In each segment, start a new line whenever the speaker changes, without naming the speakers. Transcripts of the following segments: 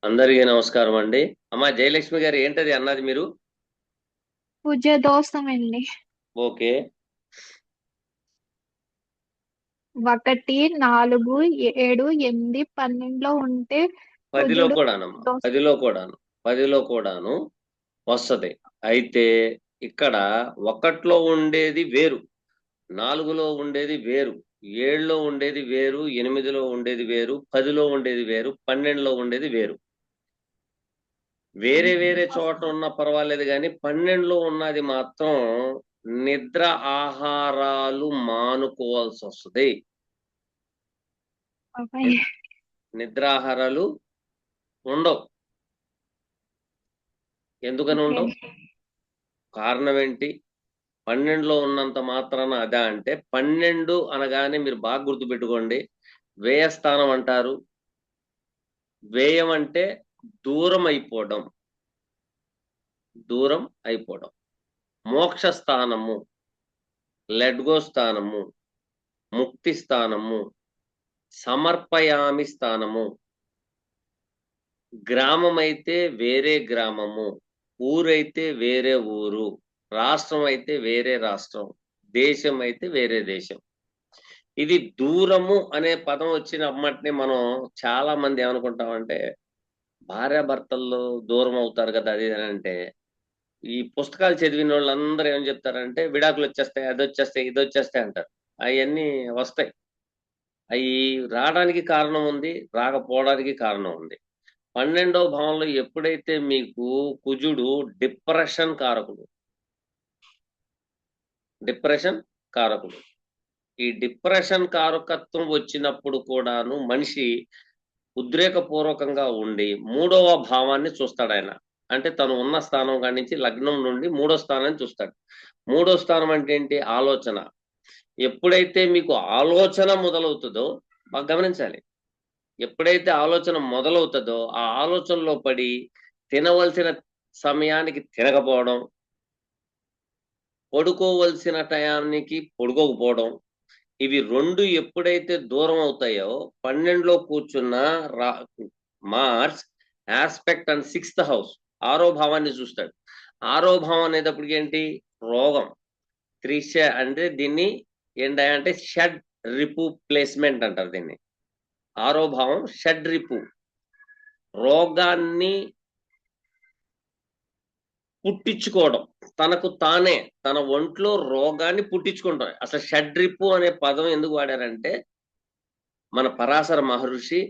అందరికీ నమస్కారం అండి. అమ్మా జయలక్ష్మి గారు ఏంటది అన్నది మీరు?
పూజ దోషం అండి.
ఓకే.
1, 4, 7, 8, 12 ఉంటే
పదిలో
కుజుడు
కూడానమ్మా,
దోషం.
పదిలో కూడాను వస్తది. అయితే ఇక్కడ ఒకటిలో ఉండేది వేరు, 4లో ఉండేది వేరు, 7లో ఉండేది వేరు, 8లో ఉండేది వేరు, 10లో ఉండేది వేరు, 12లో ఉండేది వేరు. వేరే వేరే చోట ఉన్నా పర్వాలేదు కానీ 12లో ఉన్నది మాత్రం నిద్ర ఆహారాలు మానుకోవాల్సి వస్తుంది.
ఓకే.
నిద్రాహారాలు ఉండవు. ఎందుకని
ఓకే.
ఉండవు? కారణం ఏంటి? 12లో ఉన్నంత మాత్రాన అదా అంటే 12 అనగానే మీరు బాగా గుర్తుపెట్టుకోండి. వ్యయస్థానం అంటారు. వ్యయం అంటే దూరం అయిపోవడం, దూరం అయిపోవడం. మోక్ష స్థానము, లెడ్గో స్థానము, ముక్తి స్థానము, సమర్పయామి స్థానము. గ్రామం అయితే వేరే గ్రామము, ఊరైతే వేరే ఊరు, రాష్ట్రం అయితే వేరే రాష్ట్రం, దేశం అయితే వేరే దేశం. ఇది దూరము అనే పదం వచ్చిన అమ్మటిని మనం చాలా మంది ఏమనుకుంటామంటే భార్యాభర్తల్లో దూరం అవుతారు కదా అది ఇది అని అంటే, ఈ పుస్తకాలు చదివిన వాళ్ళందరూ ఏం చెప్తారంటే విడాకులు వచ్చేస్తాయి, అది వచ్చేస్తాయి, ఇది వచ్చేస్తాయి అంటారు. అవన్నీ వస్తాయి. అవి రావడానికి కారణం ఉంది, రాకపోవడానికి కారణం ఉంది. 12వ భావంలో ఎప్పుడైతే మీకు కుజుడు డిప్రెషన్ కారకుడు, డిప్రెషన్ కారకుడు, ఈ డిప్రెషన్ కారకత్వం వచ్చినప్పుడు కూడాను మనిషి ఉద్రేకపూర్వకంగా ఉండి 3వ భావాన్ని చూస్తాడు ఆయన. అంటే తను ఉన్న స్థానం కాడి నుంచి లగ్నం నుండి 3వ స్థానాన్ని చూస్తాడు. 3వ స్థానం అంటే ఏంటి? ఆలోచన. ఎప్పుడైతే మీకు ఆలోచన మొదలవుతుందో బాగా గమనించాలి. ఎప్పుడైతే ఆలోచన మొదలవుతుందో ఆ ఆలోచనలో పడి తినవలసిన సమయానికి తినకపోవడం, పడుకోవలసిన టయానికి పడుకోకపోవడం, ఇవి 2 ఎప్పుడైతే దూరం అవుతాయో 12లో కూర్చున్న రా Mars aspect and 6th house, 6వ భావాన్ని చూస్తాడు. 6వ భావం అనేటప్పటికి ఏంటి? రోగం. త్రిష అంటే దీన్ని ఏంటంటే షడ్ రిపు ప్లేస్మెంట్ అంటారు దీన్ని. 6వ భావం షడ్ రిపు, రోగాన్ని పుట్టించుకోవడం. తనకు తానే తన ఒంట్లో రోగాన్ని పుట్టించుకుంటాం. అసలు షడ్రిపు అనే పదం ఎందుకు వాడారంటే మన పరాశర మహర్షి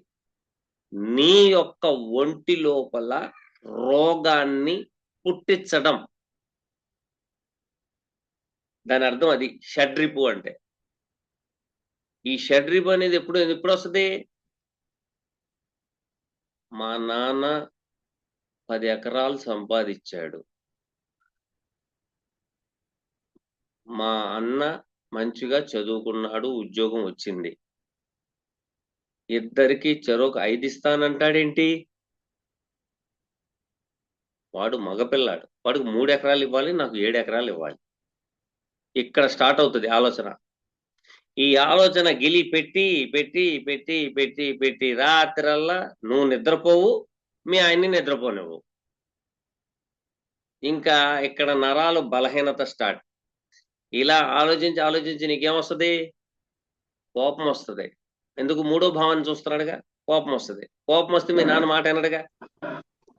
నీ యొక్క ఒంటి లోపల రోగాన్ని పుట్టించడం, దాని అర్థం అది షడ్రిపు అంటే. ఈ షడ్రిపు అనేది ఎప్పుడు ఎప్పుడు వస్తుంది? మా నాన్న 10 ఎకరాలు సంపాదించాడు, మా అన్న మంచిగా చదువుకున్నాడు, ఉద్యోగం వచ్చింది, ఇద్దరికి చెరొక 5 ఇస్తానంటాడేంటి? వాడు మగపిల్లాడు, వాడికి 3 ఎకరాలు ఇవ్వాలి, నాకు 7 ఎకరాలు ఇవ్వాలి. ఇక్కడ స్టార్ట్ అవుతుంది ఆలోచన. ఈ ఆలోచన గిలి పెట్టి పెట్టి పెట్టి పెట్టి పెట్టి రాత్రల్లా నువ్వు నిద్రపోవు, మీ ఆయన్ని నిద్రపోనివ్వు. ఇంకా ఇక్కడ నరాలు బలహీనత స్టార్ట్. ఇలా ఆలోచించి ఆలోచించి నీకేమొస్తుంది? కోపం వస్తుంది. ఎందుకు? 3వ భావాన్ని చూస్తున్నాడుగా, కోపం వస్తుంది. కోపం వస్తే మీ నాన్న మాట వినడుగా.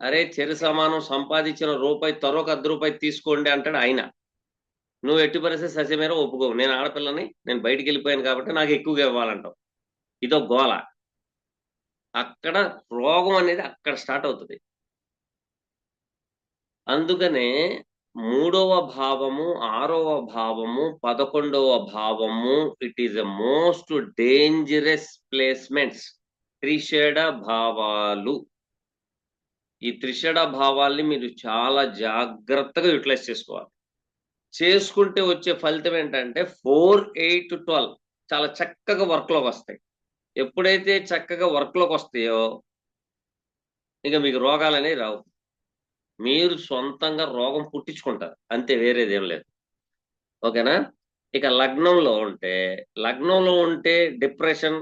అరే చెరు సమానం సంపాదించిన రూపాయి తరొక 10 రూపాయలు తీసుకోండి అంటాడు ఆయన. నువ్వు ఎట్టి పరిస్థితి ససేమీర ఒప్పుకోవు. నేను ఆడపిల్లని, నేను బయటికి వెళ్ళిపోయాను కాబట్టి నాకు ఎక్కువగా ఇవ్వాలంటావు. ఇదో గోల. అక్కడ రోగం అనేది అక్కడ స్టార్ట్ అవుతుంది. అందుకనే 3వ భావము, 6వ భావము, 11వ భావము it is a most dangerous placements. త్రిషడ భావాలు. ఈ త్రిషడ భావాల్ని మీరు చాలా జాగ్రత్తగా యూటిలైజ్ చేసుకోవాలి. చేసుకుంటే వచ్చే ఫలితం ఏంటంటే 4, 8, 12 చాలా చక్కగా వర్క్లోకి వస్తాయి. ఎప్పుడైతే చక్కగా వర్క్లోకి వస్తాయో ఇక మీకు రోగాలనేవి రావు. మీరు సొంతంగా రోగం పుట్టించుకుంటారు అంతే, వేరేదేం లేదు. ఓకేనా? ఇక లగ్నంలో ఉంటే డిప్రెషన్,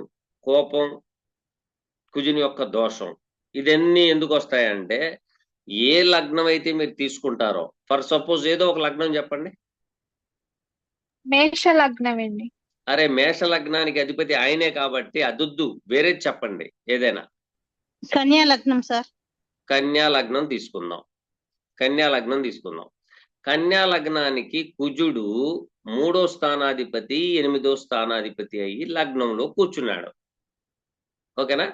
కోపం, కుజుని యొక్క దోషం. ఇదన్నీ ఎందుకు వస్తాయంటే ఏ లగ్నం అయితే మీరు తీసుకుంటారో, ఫర్ సపోజ్ ఏదో ఒక లగ్నం చెప్పండి.
మేష లగ్నం అండి.
అరే మేష లగ్నానికి అధిపతి ఆయనే కాబట్టి అదొద్దు, వేరేది చెప్పండి ఏదైనా.
కన్యా లగ్నం సార్.
కన్యా లగ్నం తీసుకుందాం. కన్యా లగ్నం తీసుకుందాం. కన్యా లగ్నానికి కుజుడు 3వ స్థానాధిపతి 8వ స్థానాధిపతి అయ్యి లగ్నంలో కూర్చున్నాడు. ఓకేనా?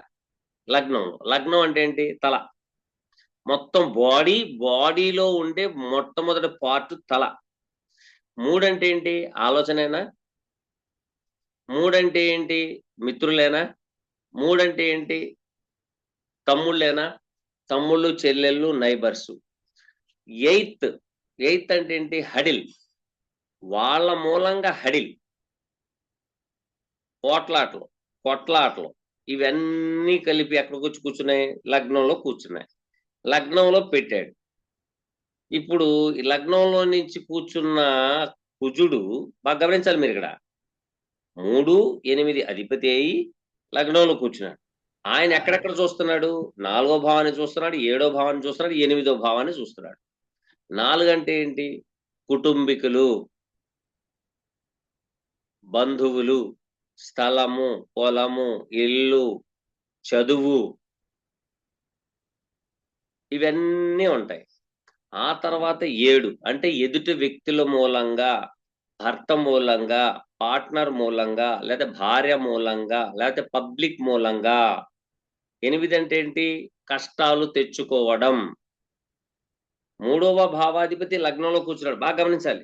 లగ్నం అంటే ఏంటి? తల. మొత్తం బాడీలో ఉండే మొట్టమొదటి పార్ట్ తల. 3 అంటే ఏంటి? ఆలోచనేనా? 3 అంటే ఏంటి? మిత్రులేనా? 3 అంటే ఏంటి? తమ్ముళ్ళేనా? తమ్ముళ్ళు, చెల్లెళ్ళు, నైబర్సు. ఎయిత్ అంటే ఏంటి? హడిల్. వాళ్ళ మూలంగా హడిల్, కొట్లాటలు ఇవన్నీ కలిపి ఎక్కడికి వచ్చి కూర్చున్నాయి? లగ్నంలో కూర్చున్నాయి. లగ్నంలో పెట్టాడు. ఇప్పుడు ఈ లగ్నంలో నుంచి కూర్చున్న కుజుడు బాగా గమనించాలి మీరు ఇక్కడ. 3, 8 అధిపతి అయి లగ్నంలో కూర్చున్నాడు. ఆయన ఎక్కడెక్కడ చూస్తున్నాడు? 4వ భావాన్ని చూస్తున్నాడు, 7వ భావాన్ని చూస్తున్నాడు, 8వ భావాన్ని చూస్తున్నాడు. 4 అంటే ఏంటి? కుటుంబీకులు, బంధువులు, స్థలము, పొలము, ఇల్లు, చదువు, ఇవన్నీ ఉంటాయి. ఆ తర్వాత 7 అంటే ఎదుటి వ్యక్తుల మూలంగా, భర్త మూలంగా, పార్ట్నర్ మూలంగా, లేదా భార్య మూలంగా, లేకపోతే పబ్లిక్ మూలంగా. 8 అంటే ఏంటి? కష్టాలు తెచ్చుకోవడం. 3వ భావాధిపతి లగ్నంలో కూర్చున్నాడు. బాగా గమనించాలి.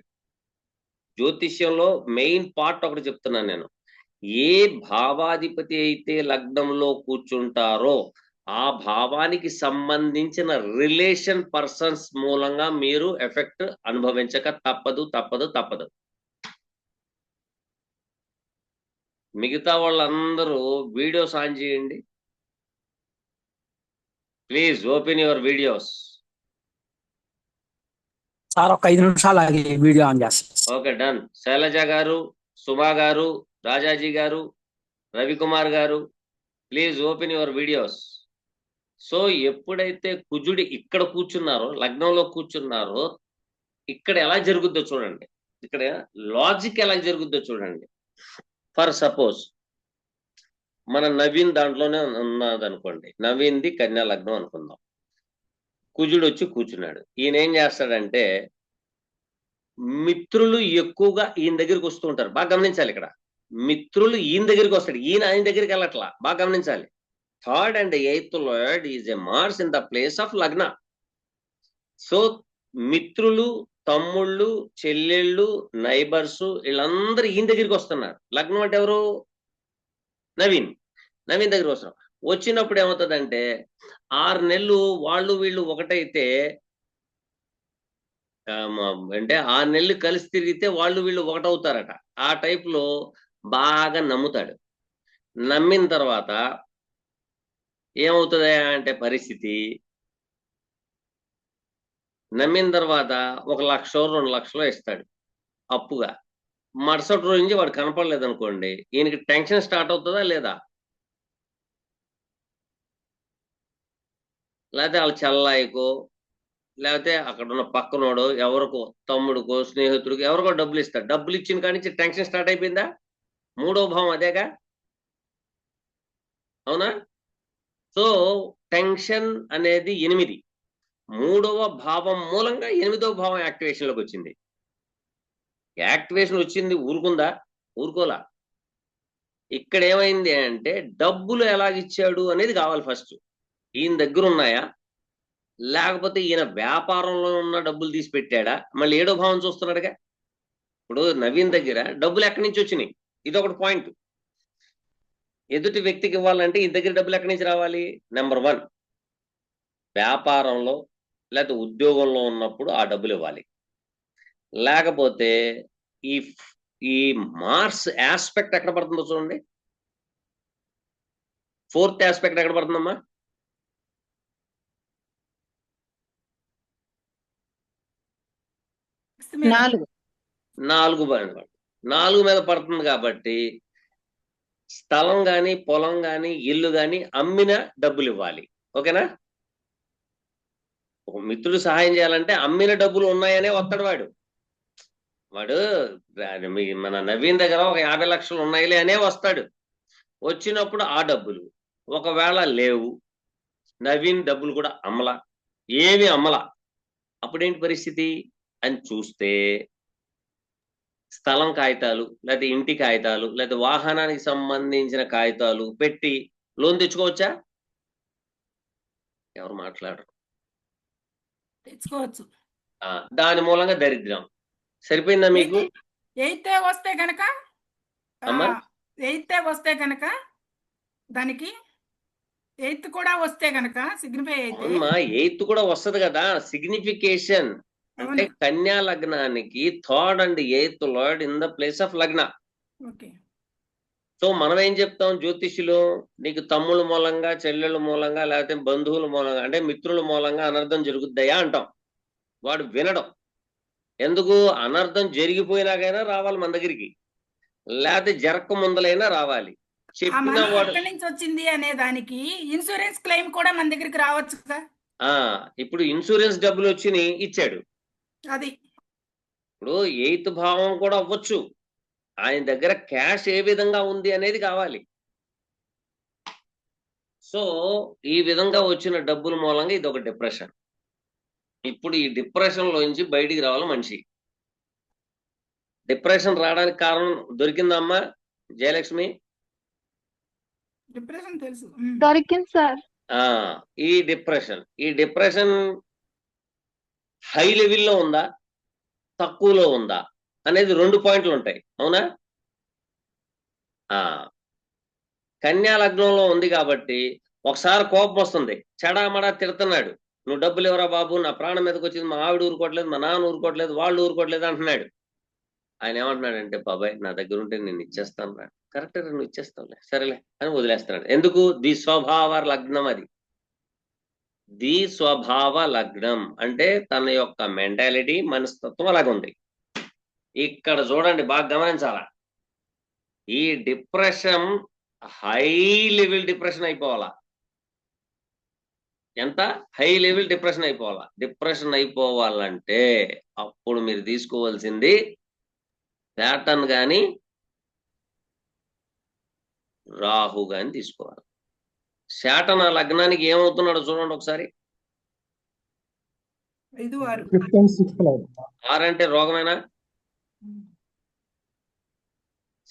జ్యోతిష్యంలో మెయిన్ పార్ట్ ఒకటి చెప్తున్నాను నేను. ఏ భావాధిపతి అయితే లగ్నంలో కూర్చుంటారో ఆ భావానికి సంబంధించిన రిలేషన్ పర్సన్స్ మూలంగా మీరు ఎఫెక్ట్ అనుభవించక తప్పదు. మిగతా వాళ్ళందరూ వీడియోస్ ఆన్ చేయండి please. Open your videos.
Sir ఒక 5 నిమిషాలు ఆగి వీడియో ఆన్ చేస్తాను.
Okay, done. శైలజ గారు, సుమా గారు, రాజాజీ గారు, రవికుమార్ గారు, please open your videos. So ఎప్పుడైతే కుజుడు ఇక్కడ కూర్చున్నారో, లగ్నంలో కూర్చున్నారో, ఇక్కడ ఎలా జరుగుద్దో చూడండి. ఇక్కడ లాజిక్ ఎలా జరుగుద్దో చూడండి. ఫర్ సపోజ్ మన నవీన్ దాంట్లోనే ఉన్నదనుకోండి. నవీన్ది కన్యా లగ్నం అనుకుందాం. కుజుడు వచ్చి కూర్చున్నాడు. ఈయన ఏం చేస్తాడంటే మిత్రులు ఎక్కువగా ఈయన దగ్గరికి వస్తూ ఉంటారు. బాగా గమనించాలి. ఇక్కడ మిత్రులు ఈయన దగ్గరికి వస్తాడు, ఈయన ఆయన దగ్గరికి వెళ్ళట్లా. బాగా గమనించాలి. 3rd and 8th Lord is a Mars in the place of Lagna. So మిత్రులు, తమ్ముళ్ళు, చెల్లెళ్ళు, నైబర్సు వీళ్ళందరూ ఈయన దగ్గరికి వస్తున్నారు. లగ్నం అంటే ఎవరు? నవీన్ దగ్గరికి వస్తున్నారు. వచ్చినప్పుడు ఏమవుతుందంటే 6 నెలలు వాళ్ళు వీళ్ళు ఒకటైతే, అంటే 6 నెలలు కలిసి తిరిగితే వాళ్ళు వీళ్ళు ఒకటవుతారట. ఆ టైప్లో బాగా నమ్ముతాడు. నమ్మిన తర్వాత ఏమవుతుంది అంటే పరిస్థితి, నమ్మిన తర్వాత 1 లక్షో 2 లక్షలో ఇస్తాడు అప్పుగా. మరుసటి రోజు నుంచి వాడు కనపడలేదు అనుకోండి, ఈయనకి టెన్షన్ స్టార్ట్ అవుతుందా లేదా? లేకపోతే వాళ్ళ చెల్లాయికో, లేకపోతే అక్కడ ఉన్న పక్కనోడో, ఎవరికో తమ్ముడికో, స్నేహితుడికో, ఎవరికో డబ్బులు ఇస్తాడు. డబ్బులు ఇచ్చిన కాడి నుంచి టెన్షన్ స్టార్ట్ అయిపోయిందా? 3వ భావం అదేగా, అవునా? సో టెన్షన్ అనేది 8. 3వ భావం మూలంగా 8వ భావం యాక్టివేషన్ లోకి వచ్చింది. యాక్టివేషన్ వచ్చింది, ఊరుకుందా? ఊరుకోలా. ఇక్కడ ఏమైంది అంటే డబ్బులు ఎలాగిచ్చాడు అనేది కావాలి ఫస్ట్. ఈయన దగ్గర ఉన్నాయా, లేకపోతే ఈయన వ్యాపారంలో ఉన్న డబ్బులు తీసి పెట్టాడా? మళ్ళీ 7వ భావం చూస్తున్నాడుగా. ఇప్పుడు నవీన్ దగ్గర డబ్బులు ఎక్కడి నుంచి వచ్చినాయి? ఇదొకటి పాయింట్. ఎదుటి వ్యక్తికి ఇవ్వాలంటే ఈ దగ్గర డబ్బులు ఎక్కడి నుంచి రావాలి? నెంబర్ 1, వ్యాపారంలో లేకపోతే ఉద్యోగంలో ఉన్నప్పుడు ఆ డబ్బులు ఇవ్వాలి. లేకపోతే ఈ మార్స్ ఆస్పెక్ట్ ఎక్కడ పడుతుందో చూడండి. 4th ఆస్పెక్ట్ ఎక్కడ పడుతుందమ్మా? నాలుగు 4 మీద పడుతుంది కాబట్టి స్థలం గాని, పొలం గాని, ఇల్లు గాని అమ్మిన డబ్బులు ఇవ్వాలి. ఓకేనా? ఒక మిత్రుడు సహాయం చేయాలంటే అమ్మిన డబ్బులు ఉన్నాయనే వస్తాడు వాడు. మన నవీన్ దగ్గర ఒక 50 లక్షలు ఉన్నాయిలే అనే వస్తాడు. వచ్చినప్పుడు ఆ డబ్బులు ఒకవేళ లేవు, నవీన్ డబ్బులు కూడా ఏమి అమ్మలా, అప్పుడేంటి పరిస్థితి అని చూస్తే స్థలం కాగితాలు, లేకపోతే ఇంటి కాగితాలు, లేకపోతే వాహనానికి సంబంధించిన కాగితాలు పెట్టి లోన్ తెచ్చుకోవచ్చా? ఎవరు మాట్లాడరు.
తెచ్చుకోవచ్చు.
దాని మూలంగా దరిద్రం. సరిపోయిందా మీకు?
ఎయితే వస్తే గనక
అమ్మా?
ఎయితే వస్తే గనక దానికి ఎయిత్ కూడా వస్తే గనక సిగ్నిఫై అయితే
అవునమ్మా, 8th కూడా వస్తది కదా సిగ్నిఫికేషన్. అంటే
అవును.
కన్యా లగ్నానికి 3rd and 8th lord in the place of లగ్న.
ఓకే.
సో మనం ఏం చెప్తాం జ్యోతిష్యులు, నీకు తమ్ముళ్ళ మూలంగా, చెల్లెళ్ళ మూలంగా, లేకపోతే బంధువుల మూలంగా, అంటే మిత్రుల మూలంగా అనర్థం జరుగుద్దయా అంటాం. వాడు వినడం. ఎందుకు? అనర్థం జరిగిపోయినాకైనా రావాలి మన దగ్గరికి, లేకపోతే జరక్క ముందలైనా రావాలి.
ఆ
చెప్పిన
మనీ
వాడు
ఎక్కడి నుంచి వచ్చింది అనే దానికి ఇన్సూరెన్స్ క్లెయిమ్ కూడా మన దగ్గరికి రావచ్చు కదా.
ఇప్పుడు ఇన్సూరెన్స్ డబ్బులు వచ్చినాయి ఇచ్చాడు.
అది
ఇప్పుడు 8th భావం కూడా అవ్వచ్చు. ఆయన దగ్గర క్యాష్ ఏ విధంగా ఉంది అనేది కావాలి. సో ఈ విధంగా వచ్చిన డబ్బుల మూలంగా ఇది ఒక డిప్రెషన్. ఇప్పుడు ఈ డిప్రెషన్ లోంచి బయటికి రావాలి మనిషి. డిప్రెషన్ రావడానికి కారణం దొరికిందమ్మా జయలక్ష్మి?
డిప్రెషన్ తెలుసు.
దొరికింది సార్.
ఈ డిప్రెషన్ హై లెవెల్లో ఉందా, తక్కువలో ఉందా అనేది 2 పాయింట్లు ఉంటాయి. అవునా? కన్యా లగ్నంలో ఉంది కాబట్టి ఒకసారి కోపం వస్తుంది, చెడామడా తిడుతున్నాడు, నువ్వు డబ్బులు ఎవరా బాబు, నా ప్రాణం మీదకి వచ్చింది, మా ఆవిడ ఊరుకోవట్లేదు, మా నాన్న ఊరుకోవట్లేదు, వాళ్ళు ఊరుకోవట్లేదు అంటున్నాడు. ఆయన ఏమంటున్నాడంటే, బాబాయ్ నా దగ్గర ఉంటే నేను ఇచ్చేస్తాను రా. కరెక్ట్, నువ్వు ఇచ్చేస్తావులే, సరేలే అని వదిలేస్తున్నాడు. ఎందుకు? ద్విస్వభావ లగ్నం. అది ద్విస్వభావ లగ్నం అంటే తన యొక్క మెంటాలిటీ, మనస్తత్వం అలాగుంది. ఇక్కడ చూడండి, బాగా గమనించాలా. ఈ డిప్రెషన్ హై లెవెల్ డిప్రెషన్ అయిపోవాలా. ఎంత హై లెవెల్ డిప్రెషన్ అయిపోవాలా? డిప్రెషన్ అయిపోవాలంటే అప్పుడు మీరు తీసుకోవాల్సింది శాటర్న్ గాని రాహు గాని తీసుకోవాలి. శాటర్న్ ఆ లగ్నానికి ఏమవుతున్నాడో చూడండి ఒకసారి.
5, 6.
5th and 6th lord.
6 అంటే రోగమేనా?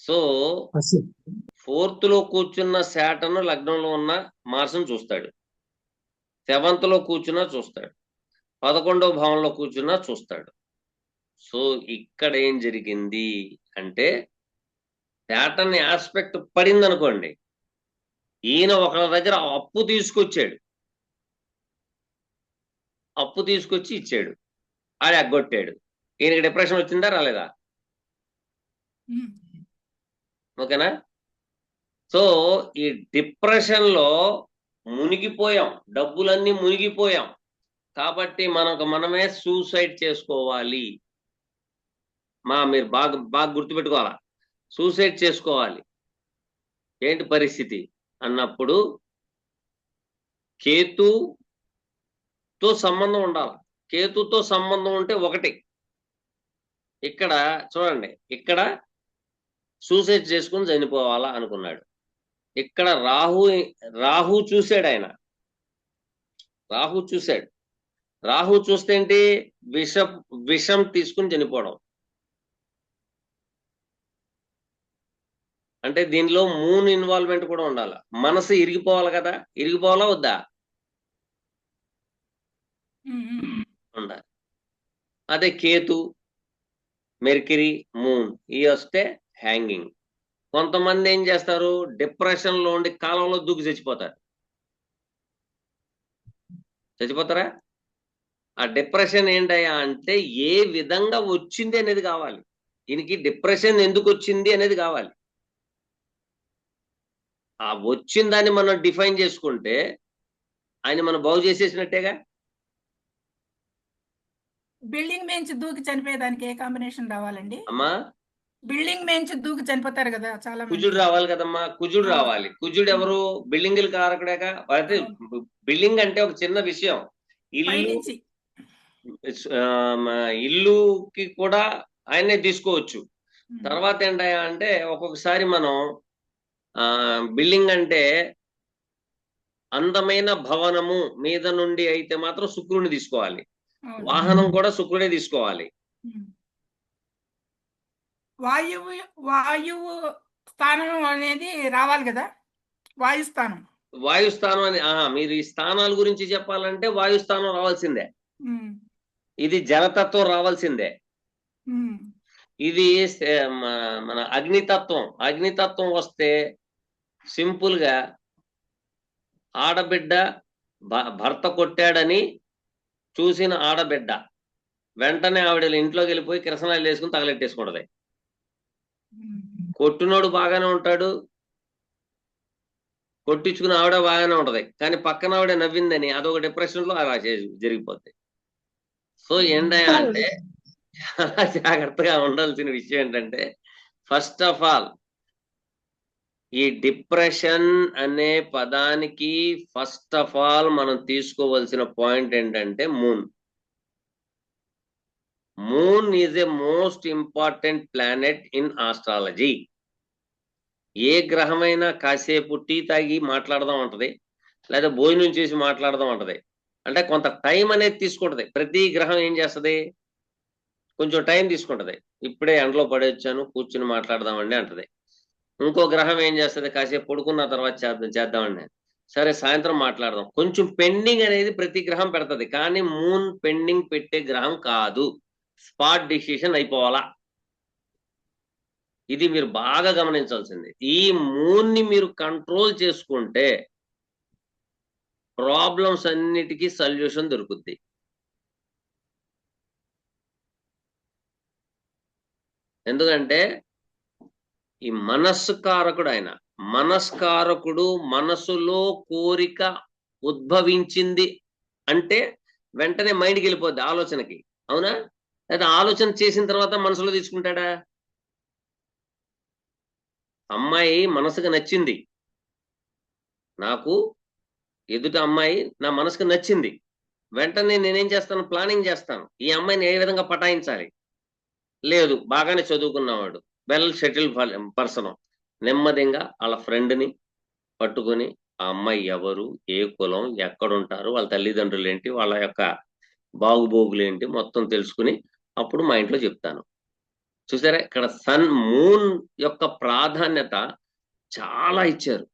సో 4th లో కూర్చున్న శాటర్న్ లగ్నంలో ఉన్న మార్స్ని చూస్తాడు, 7th లో కూర్చున్నా చూస్తాడు, 11వ భావంలో కూర్చున్నా చూస్తాడు. సో ఇక్కడ ఏం జరిగింది అంటే శాటర్న్ ఆస్పెక్ట్ పడింది అనుకోండి, ఈయన ఒకళ్ళ దగ్గర అప్పు తీసుకొచ్చాడు, అప్పు తీసుకొచ్చి ఇచ్చాడు, ఆడ ఎగ్గొట్టాడు. ఈయనకి డిప్రెషన్ వచ్చిందా రాలేదా? ఓకేనా? సో ఈ డిప్రెషన్ లో మునిగిపోయాం, డబ్బులన్నీ మునిగిపోయాం కాబట్టి మనమే సూసైడ్ చేసుకోవాలి. మీరు బాగా గుర్తుపెట్టుకోవాలా, సూసైడ్ చేసుకోవాలి. ఏంటి పరిస్థితి అన్నప్పుడు కేతుతో సంబంధం ఉండాలి. కేతుతో సంబంధం ఉంటే ఒకటి. ఇక్కడ చూడండి, ఇక్కడ సూసైడ్ చేసుకుని చనిపోవాలా అనుకున్నాడు. ఇక్కడ రాహు చూశాడు. ఆయన రాహు చూశాడు. రాహు చూస్తే ఏంటి? విషం తీసుకుని చనిపోవడం. అంటే దీనిలో మూన్ ఇన్వాల్వ్మెంట్ కూడా ఉండాలి. మనసు ఇరిగిపోవాలి కదా, ఇరిగిపోవాలా వద్దా? ఉండాలి. అదే కేతు, మెర్క్యూరీ, మూన్ ఇవి వస్తే హ్యాంగింగ్. కొంతమంది ఏం చేస్తారు, డిప్రెషన్ లో ఉండి కాలంలో దూకి చచ్చిపోతారా? ఆ డిప్రెషన్ ఏంటయ్యా అంటే ఏ విధంగా వచ్చింది అనేది కావాలి. ఈయనకి డిప్రెషన్ ఎందుకు వచ్చింది అనేది కావాలి. ఆ వచ్చిన దాన్ని మనం డిఫైన్ చేసుకుంటే ఆయన మనం బాగు చేసేసినట్టేగా.
బిల్డింగ్ నుంచి దూకి చనిపోయేదానికి ఏ కాంబినేషన్ రావాలండి?
అమ్మా
బిల్డింగ్ మేంచి దూకి చనిపోతారు కదా చాలా మంది.
కుజుడు రావాలి కదమ్మా, కుజుడు
అవును.
రావాలి. కుజుడు ఎవరు? బిల్డింగులు కారకుడేగా. అయితే
అవును.
బిల్డింగ్ అంటే ఒక చిన్న విషయం. ఇల్లు
పైనుంచి
ఇల్లుకి కూడా ఆయనే తీసుకోవచ్చు.
ఉమ్.
తర్వాత ఏంటయ్యా అంటే ఒక్కొక్కసారి మనం బిల్డింగ్ అంటే అందమైన భవనము మీద నుండి అయితే మాత్రం శుక్రుని తీసుకోవాలి.
అవును.
వాహనం కూడా శుక్రుడే తీసుకోవాలి.
ఉమ్. వాయువు స్థానం అనేది రావాలి కదా, వాయుస్థానం.
వాయుస్థానం అని మీరు ఈ స్థానాల గురించి చెప్పాలంటే వాయుస్థానం రావాల్సిందే.
ఉమ్.
ఇది జలతత్వం రావాల్సిందే.
ఉమ్.
ఇది మన అగ్నితత్వం వస్తే సింపుల్ గా ఆడబిడ్డ భర్త కొట్టాడని చూసిన ఆడబిడ్డ వెంటనే ఆవిడ ఇంట్లోకి వెళ్ళిపోయి కిరసనాలు వేసుకుని తగలెట్టేసుకుంటది.
ఉమ్.
కొట్టినోడు బాగానే ఉంటాడు, కొట్టించుకుని ఆవిడ బాగానే ఉంటది, కానీ పక్కన ఆవిడ నవ్విందని అదొక డిప్రెషన్ లో అలా జరిగిపోద్ది. సో ఏంటంటే అంటే చాలా జాగ్రత్తగా ఉండాల్సిన విషయం ఏంటంటే, ఫస్ట్ ఆఫ్ ఆల్ ఈ డిప్రెషన్ అనే పదానికి ఫస్ట్ ఆఫ్ ఆల్ మనం తీసుకోవాల్సిన పాయింట్ ఏంటంటే moon is a most important planet in astrology. ఏ గ్రహమైనా కాసేపు టీ తాగి మాట్లాడదాం ఉంటది, లేదా భోజనం చేసి మాట్లాడదాం ఉంటది. అంటే కొంత టైం అనేది తీసుకుంటది. ప్రతి గ్రహం ఏం చేస్తది, కొంచెం టైం తీసుకుంటది. ఇప్పుడే ఎండలో పడేచ్చాను, కూర్చుని మాట్లాడదామండి అంటది. ఇంకో గ్రహం ఏం చేస్తుంది, కాసేపు పడుకున్న తర్వాత చేద్దామండి. సరే సాయంత్రం మాట్లాడదాం. కొంచెం పెండింగ్ అనేది ప్రతి గ్రహం పెడతది, కానీ మూన్ పెండింగ్ పెట్టే గ్రహం కాదు. స్పాట్ డిసిషన్ అయిపోవాలా. ఇది మీరు బాగా గమనించాల్సింది. ఈ మూన్ ని మీరు కంట్రోల్ చేసుకుంటే ప్రాబ్లమ్స్ అన్నిటికీ సొల్యూషన్ దొరుకుద్ది. ఎందుకంటే ఈ మనస్కారకుడు ఆయన. మనస్కారకుడు మనసులో కోరిక ఉద్భవించింది అంటే వెంటనే మైండ్కి వెళ్ళిపోద్ది ఆలోచనకి, అవునా? లేదా ఆలోచన చేసిన తర్వాత మనసులో తీసుకుంటాడా? అమ్మాయి మనసుకు నచ్చింది, నాకు ఎదుట అమ్మాయి నా మనసుకు నచ్చింది, వెంటనే నేనేం చేస్తాను, ప్లానింగ్ చేస్తాను. ఈ అమ్మాయిని ఏ విధంగా పటాయించాలి. లేదు, బాగానే చదువుకున్నవాడు, వెల్ సెటిల్ పర్సన్, నెమ్మదిగా వాళ్ళ ఫ్రెండ్ని పట్టుకొని ఆ అమ్మాయి ఎవరు, ఏ కులం, ఎక్కడుంటారు, వాళ్ళ తల్లిదండ్రులు ఏంటి, వాళ్ళ యొక్క బాగుబోగులు ఏంటి మొత్తం తెలుసుకుని అప్పుడు మా ఇంట్లో చెప్తాను. చూసారా, ఇక్కడ సన్ మూన్ యొక్క ప్రాధాన్యత చాలా ఇచ్చారు.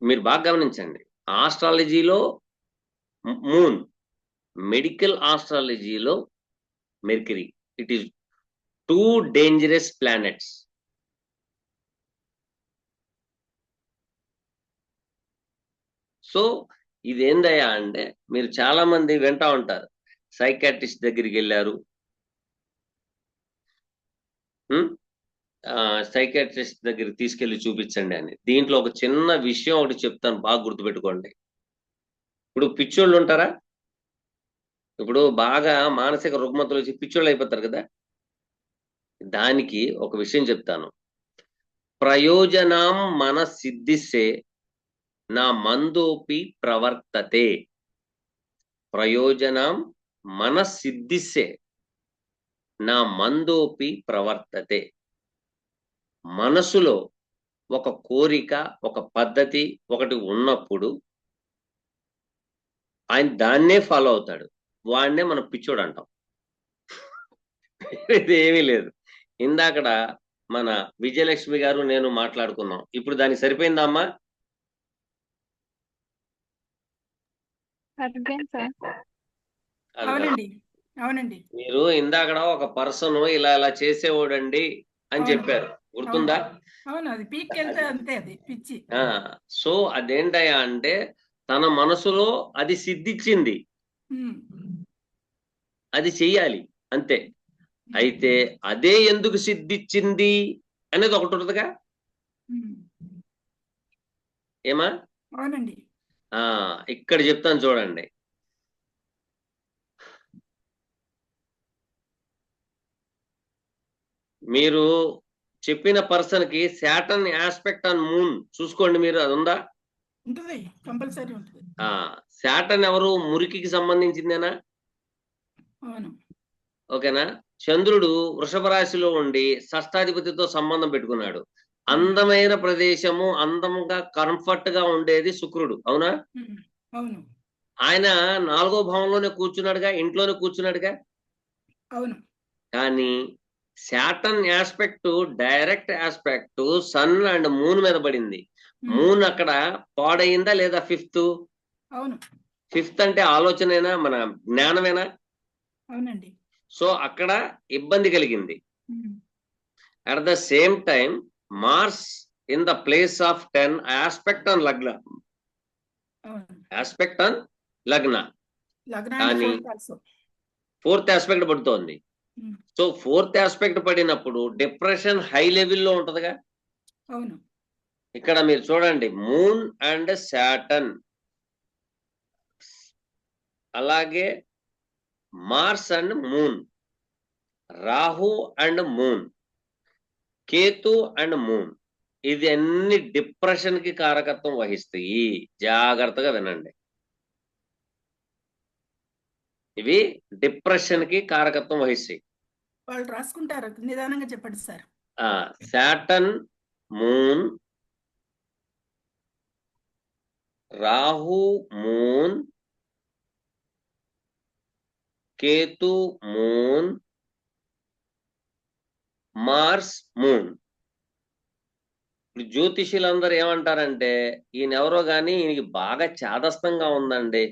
మీరు బాగా గమనించండి. ఆస్ట్రాలజీలో మూన్, మెడికల్ ఆస్ట్రాలజీలో Mercury. It is 2 dangerous planets. So ఇదేందయ్యా అంటే, మీరు చాలా మంది వింటా ఉంటారు, సైకాట్రిస్ట్ దగ్గరికి వెళ్ళారు, సైకాట్రిస్ట్ దగ్గరికి తీసుకెళ్లి చూపించండి అని. దీంట్లో ఒక చిన్న విషయం ఒకటి చెప్తాను, బాగా గుర్తుపెట్టుకోండి. ఇప్పుడు పిచ్చోళ్ళు ఉంటారా, ఇప్పుడు బాగా మానసిక రుగ్మతలు వచ్చి పిచ్చోళ్ళు అయిపోతారు కదా, దానికి ఒక విషయం చెప్తాను. ప్రయోజనం మన సిద్ధిసే నా మందోపి ప్రవర్తతే. ప్రయోజనం మన సిద్ధిసే నా మందోపి ప్రవర్తతే. మనసులో ఒక కోరిక, ఒక పద్ధతి ఒకటి ఉన్నప్పుడు ఆయన దాన్నే ఫాలో అవుతాడు. వాడినే మనం పిచ్చోడు అంటాం. ఇది ఏమీ లేదు. ఇందాకడ మన విజయలక్ష్మి గారు నేను మాట్లాడుకున్నాం. ఇప్పుడు దానికి సరిపోయిందా అమ్మా?
అవునండి, అవునండి.
మీరు ఇందాకడ ఒక పర్సన్ ఇలా ఇలా చేసేవాడండి అని
అవును.
చెప్పారు, గుర్తుందా?
అవును, అది పీక్ వెళ్తే అంతే, అది పిచ్చి.
సో అదేంటయ్యా అంటే, తన మనసులో అది సిద్ధించింది,
ఉమ్.
అది చెయ్యాలి అంతే. అయితే అదే ఎందుకు సిద్ధించింది అనేది ఒకటి ఉంటుందిగా,
ఉమ్.
ఏమా?
అవునండి.
ఇక్కడ చెప్తాను చూడండి. మీరు చెప్పిన పర్సన్ కి సాటర్న్ ఆస్పెక్ట్ ఆన్ మూన్ చూసుకోండి, మీరు అది ఉందా?
ఉంటుంది, కంపల్సరీ ఉంటుంది.
సాటర్న్ ఎవరు? మురికికి సంబంధించిందేనా?
అవును.
ఓకేనా? చంద్రుడు వృషభ రాశిలో ఉండి షష్టాధిపతితో సంబంధం పెట్టుకున్నాడు. అందమైన ప్రదేశము, అందంగా కంఫర్ట్ గా ఉండేది శుక్రుడు, అవునా?
అవును.
ఆయన 4వ భావంలోనే కూర్చున్నాడుగా, ఇంట్లోనే కూర్చున్నాడుగా.
అవును.
కానీ Saturn aspect, direct aspect sun and moon మీద పడింది. మూన్ అక్కడ పాడయిందా లేదా? ఫిఫ్త్.
అవును.
ఫిఫ్త్ అంటే ఆలోచనేనా, మన జ్ఞానమేనా?
అవునండి.
సో అక్కడ ఇబ్బంది కలిగింది.
Um.
At the same time Mars in the place of 10 aspect on lagna.
అవును.
Aspect on lagna.
లగ్న
కానీ ఫోర్త్ ఆస్పెక్ట్ పడుతోంది. సో ఫోర్త్ ఆస్పెక్ట్ పడినప్పుడు డిప్రెషన్ హై లెవెల్లో ఉంటదిగా.
అవును.
ఇక్కడ మీరు చూడండి, మూన్ అండ్ సాటర్న్, అలాగే Mars and moon, Rahu and moon, Ketu and moon, ఇది అన్ని డిప్రెషన్ కి కారకత్వం వహిస్తాయి. జాగ్రత్తగా వినండి, ఇవి డిప్రెషన్ కి కారకత్వం వహిస్తాయి.
వాళ్ళు రాసుకుంటారు, నిదానంగా చెప్పండి sir.
Saturn, moon, Rahu moon, Ketu moon, Mars moon. ఇప్పుడు జ్యోతిషులందరూ ఏమంటారంటే, ఈయన ఎవరో గాని ఈయనకి బాగా చాదస్తంగా ఉందండి.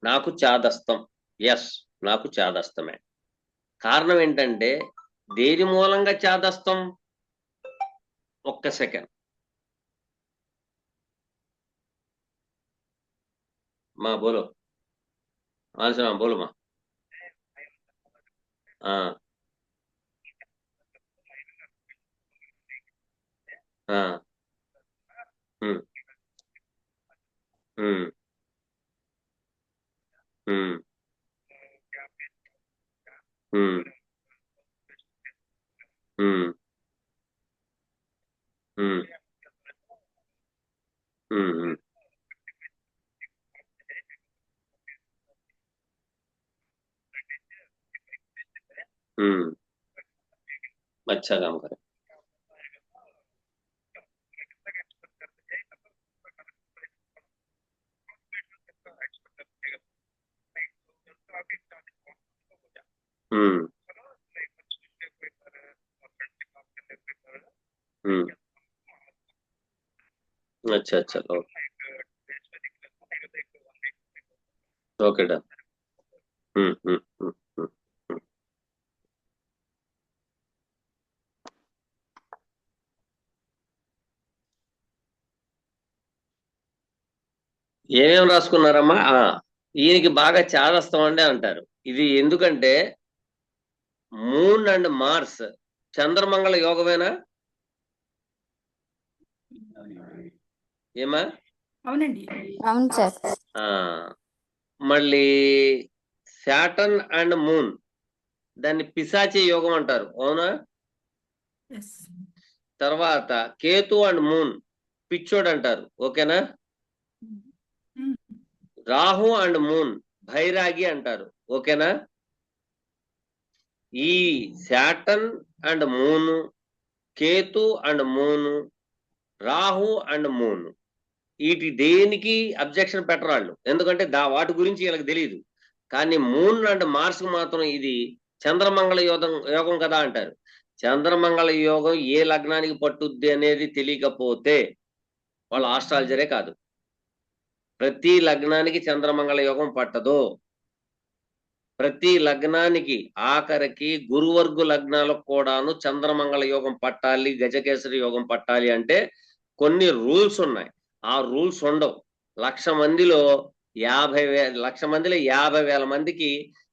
నాకు చాదస్తం, ఎస్, నాకు చాదస్తమే. కారణం ఏంటంటే, దేని మూలంగా చాదస్తం? ఒక్క సెకండ్ మా బోలో, ఆన్సర్ బోలో మా. अच्छा काम करे. अच्छा अच्छा, ओके डन. ఏమేం రాసుకున్నారమ్మా? ఈయనకి బాగా చాదస్తం అండి అంటారు. ఇది ఎందుకంటే మూన్ అండ్ మార్స్ చంద్రమంగళ యోగమేనా? ఏమా?
అవునండి.
అవును సార్.
మళ్ళీ సాటర్న్ అండ్ మూన్, దాన్ని పిశాచి యోగం అంటారు, అవునా? తర్వాత కేతు అండ్ మూన్ పిచ్చోడ్ అంటారు, ఓకేనా? రాహు అండ్ మూన్ భైరాగి అంటారు, ఓకేనా? ఈ Saturn and moon, Ketu and moon, Rahu and moon, వీటి దేనికి అబ్జెక్షన్ పెట్టరాళ్ళు, ఎందుకంటే వాటి గురించి వీళ్ళకి తెలియదు. కానీ మూన్ అండ్ మార్స్ మాత్రం ఇది చంద్రమంగళ యోగం కదా అంటారు. చంద్రమంగళ యోగం ఏ లగ్నానికి పట్టుద్ది అనేది తెలియకపోతే వాళ్ళు ఆస్ట్రాలజరే కాదు. ప్రతి లగ్నానికి చంద్రమంగళ యోగం పట్టదు. ప్రతి లగ్నానికి, ఆఖరికి గురువర్గు లగ్నాలకు కూడాను చంద్రమంగళ యోగం పట్టాలి, గజకేసరి యోగం పట్టాలి అంటే కొన్ని రూల్స్ ఉన్నాయి. ఆ రూల్స్ ఉండవు. 1,00,000 మందిలో 50,000 మందికి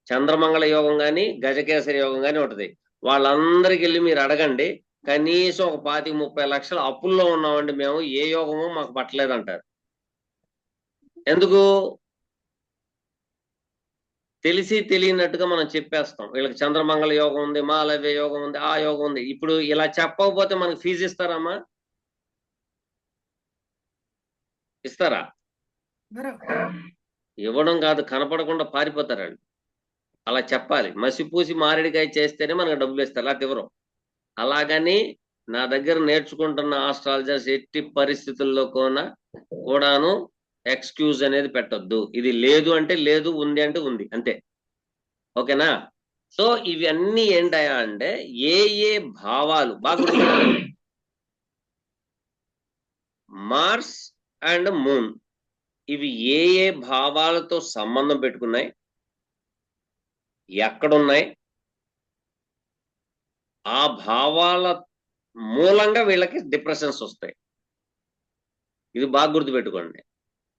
చంద్రమంగళ యోగం కానీ గజకేసరి యోగం కానీ ఉంటది. వాళ్ళందరికి వెళ్ళి మీరు అడగండి, కనీసం ఒక 25-30 లక్షల అప్పుల్లో ఉన్నామండి మేము, ఏ యోగమో మాకు పట్టలేదంటారు. ఎందుకు? తెలిసి తెలియనట్టుగా మనం చెప్పేస్తాం. వీళ్ళకి చంద్రమంగళ యోగం ఉంది, మాలవ్య యోగం ఉంది, ఆ యోగం ఉంది. ఇప్పుడు ఇలా చెప్పకపోతే మనకు ఫీజు ఇస్తారమ్మా? ఇస్తారా?
గురు
ఇవ్వడం కాదు, కనపడకుండా పారిపోతారండి. అలా చెప్పాలి. మసిపూసి మారేడికాయ చేస్తేనే మనకు డబ్బులు ఇస్తారు, లేకపోతే ఇవ్వరు. అలాగని నా దగ్గర నేర్చుకుంటున్న ఆస్ట్రాలజర్స్ ఎట్టి పరిస్థితుల్లో కూడాను ఎక్స్క్యూజ్ అనేది పెట్టొద్దు. ఇది లేదు అంటే లేదు, ఉంది అంటే ఉంది, అంతే. ఓకేనా? సో ఇవన్నీ ఏంటయా అంటే ఏ ఏ భావాలు బాగా గుర్తుపెట్టుకోండి. మార్స్ అండ్ మూన్ ఇవి ఏ ఏ భావాలతో సంబంధం పెట్టుకున్నాయి, ఎక్కడున్నాయి, ఆ భావాల మూలంగా వీళ్ళకి డిప్రెషన్స్ వస్తాయి. ఇది బాగా గుర్తుపెట్టుకోండి.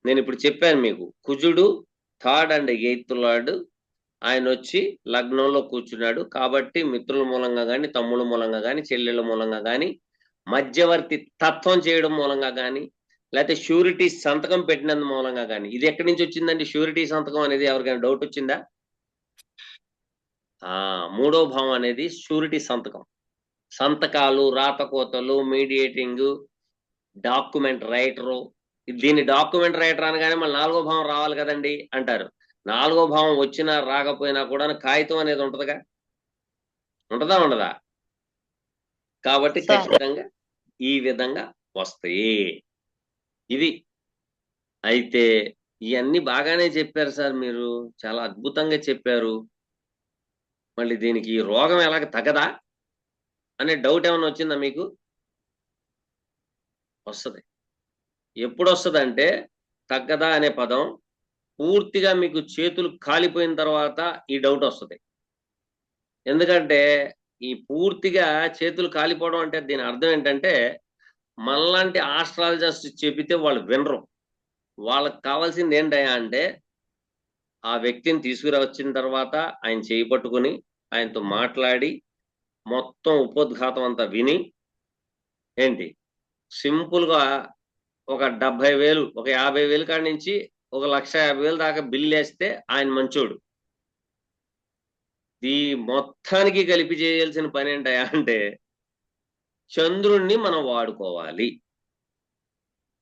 నేను ఇప్పుడు చెప్పాను మీకు, కుజుడు 3rd and 8th లార్డ్ ఆయన వచ్చి లగ్నంలో కూర్చున్నాడు. కాబట్టి మిత్రుల మూలంగా కానీ, తమ్ముళ్ళ మూలంగా కానీ, చెల్లెళ్ళ మూలంగా కానీ, మధ్యవర్తి తత్వం చేయడం మూలంగా కానీ, లేకపోతే షూరిటీ సంతకం పెట్టినందు మూలంగా కానీ. ఇది ఎక్కడి నుంచి వచ్చిందండి షూరిటీ సంతకం అనేది? ఎవరికైనా డౌట్ వచ్చిందా? 3వ భావం అనేది షూరిటీ సంతకం. సంతకాలు, రాతకోతలు, మీడియేటింగ్, డాక్యుమెంట్ రైటరు. దీన్ని డాక్యుమెంట్ రైటర్ అనగానే మళ్ళీ 4వ భావం రావాలి కదండి అంటారు. 4వ భావం వచ్చినా రాకపోయినా కూడా కాగితం అనేది ఉంటదిగా, ఉంటదా ఉండదా? కాబట్టి ఖచ్చితంగా ఈ విధంగా వస్తాయి. ఇది అయితే ఇవన్నీ బాగానే చెప్పారు సార్, మీరు చాలా అద్భుతంగా చెప్పారు. మళ్ళీ దీనికి ఈ రోగం ఎలాగ తగ్గదా అనే డౌట్ ఏమైనా వచ్చిందా మీకు? వస్తుంది. ఎప్పుడు వస్తుందంటే, తగ్గదా అనే పదం పూర్తిగా మీకు చేతులు కాలిపోయిన తర్వాత ఈ డౌట్ వస్తుంది. ఎందుకంటే ఈ పూర్తిగా చేతులు కాలిపోవడం అంటే దీని అర్థం ఏంటంటే, మనలాంటి ఆస్ట్రాలజర్స్ చెబితే వాళ్ళు వినరు. వాళ్ళకి కావాల్సింది ఏంటయ్యా అంటే, ఆ వ్యక్తిని తీసుకురావచ్చిన తర్వాత ఆయన చేయి పట్టుకుని ఆయనతో మాట్లాడి మొత్తం ఉపోద్ఘాతం అంతా విని ఏంటి సింపుల్గా ఒక 70,000 ఒక 50,000 కాడి నుంచి ఒక 1,50,000 దాకా బిల్లు వేస్తే ఆయన మంచోడు. ఈ మొత్తానికి కలిపి చేయాల్సిన పని ఏంటయా అంటే, చంద్రుణ్ణి మనం వాడుకోవాలి.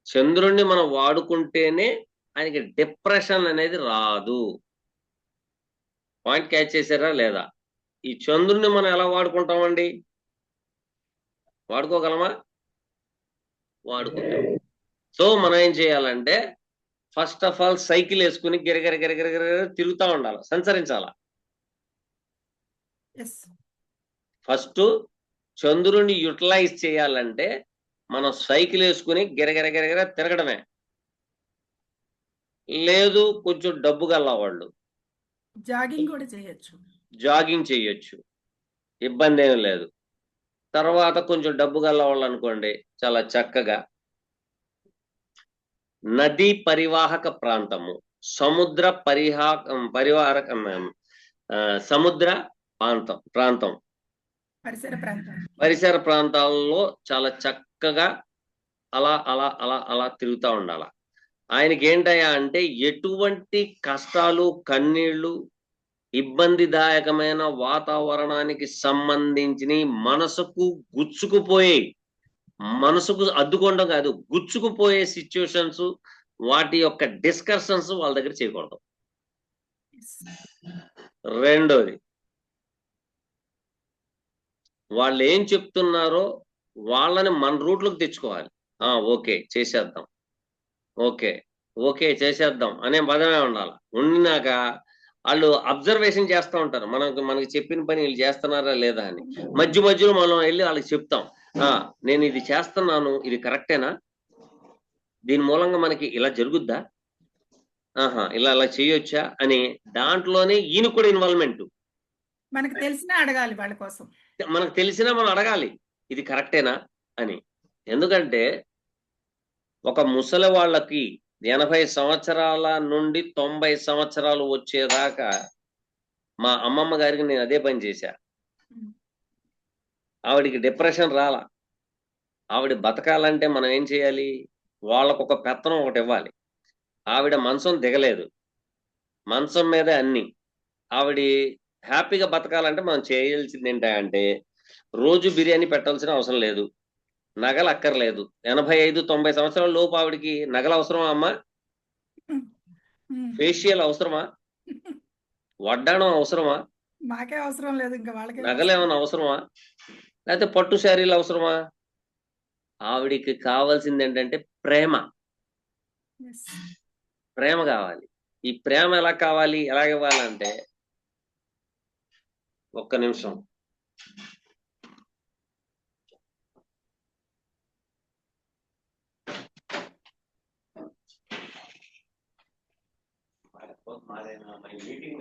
చంద్రుణ్ణి మనం వాడుకుంటేనే ఆయనకి డిప్రెషన్ అనేది రాదు. పాయింట్ క్యాచ్ చేశారా లేదా? ఈ చంద్రుణ్ణి మనం ఎలా వాడుకుంటామండి? వాడుకోగలమా? వాడుకుంటాం. సో మనం ఏం చేయాలంటే, ఫస్ట్ ఆఫ్ ఆల్ సైకిల్ వేసుకుని గిరగిర గిరగిర గిరగిర తిరుగుతూ ఉండాలి, సంచరించాలా. ఫస్ట్ చంద్రుని యూటిలైజ్ చేయాలంటే మనం సైకిల్ వేసుకుని గిరగిర గిరగిర తిరగడమే. లేదు కొంచెం డబ్బు గల్లా వాళ్ళు
జాగింగ్ కూడా చేయొచ్చు,
జాగింగ్ చేయొచ్చు, ఇబ్బంది ఏం లేదు. తర్వాత కొంచెం డబ్బు గల్లా వాళ్ళు అనుకోండి, చాలా చక్కగా నదీ పరివాహక ప్రాంతము, సముద్ర పరివాహక సముద్ర ప్రాంతం పరిసర ప్రాంతాల్లో చాలా చక్కగా అలా అలా అలా అలా తిరుగుతూ ఉండాల. ఆయనకి ఏంటయ్యా అంటే, ఎటువంటి కష్టాలు, కన్నీళ్లు, ఇబ్బందిదాయకమైన వాతావరణానికి సంబంధించిన మనసుకు గుచ్చుకుపోయే, మనసుకు అద్దుకోవడం కాదు, గుచ్చుకుపోయే సిచ్యువేషన్స్, వాటి యొక్క డిస్కషన్స్ వాళ్ళ దగ్గర చేయకూడదు. రెండోది, వాళ్ళు ఏం చెప్తున్నారో వాళ్ళని మన రూట్లోకి తెచ్చుకోవాలి. ఓకే చేసేద్దాం, ఓకే ఓకే చేసేద్దాం అనే పదమే ఉండాలి. ఉండినాక వాళ్ళు అబ్జర్వేషన్ చేస్తూ ఉంటారు, మనకి చెప్పిన పని వీళ్ళు చేస్తున్నారా లేదా అని. మధ్య మధ్యలో మనం వెళ్ళి వాళ్ళకి చెప్తాం, నేను ఇది చేస్తున్నాను, ఇది కరెక్టేనా, దీని మూలంగా మనకి ఇలా జరుగుద్దా, ఇలా అలా చేయొచ్చా అని. దాంట్లోనే ఈయన కూడా ఇన్వాల్వ్మెంట్.
మనకు తెలిసినా అడగాలి, వాళ్ళ కోసం
మనకు తెలిసినా మనం అడగాలి ఇది కరెక్టేనా అని. ఎందుకంటే ఒక ముసలి వాళ్ళకి 80 సంవత్సరాల నుండి 90 సంవత్సరాలు వచ్చేదాకా, మా అమ్మమ్మ గారికి నేను అదే పని చేశా. ఆవిడికి డిప్రెషన్ రాలా. ఆవిడ బతకాలంటే మనం ఏం చేయాలి? వాళ్ళకు ఒక పెత్తనం ఒకటి ఇవ్వాలి. ఆవిడ మంచం దిగలేదు, మంచం మీదే అన్ని. ఆవిడ హ్యాపీగా బతకాలంటే మనం చేయాల్సింది ఏంటంటే రోజు బిర్యానీ పెట్టాల్సిన అవసరం లేదు, నగలు అక్కర్లేదు. 85-90 సంవత్సరాల లోపు ఆవిడికి నగలు అవసరమా అమ్మా? ఫేషియల్ అవసరమా? వడ్డాణం అవసరమా?
మాకే అవసరం లేదు, ఇంకా వాళ్ళకే
నగలు ఏమైనా అవసరమా? లేకపోతే పట్టు శారీలు అవసరమా? ఆవిడికి కావాల్సింది ఏంటంటే ప్రేమ.
Yes.
ప్రేమ కావాలి. ఈ ప్రేమ ఎలా కావాలి, ఎలా ఇవ్వాలంటే ఒక్క నిమిషం. మీటింగ్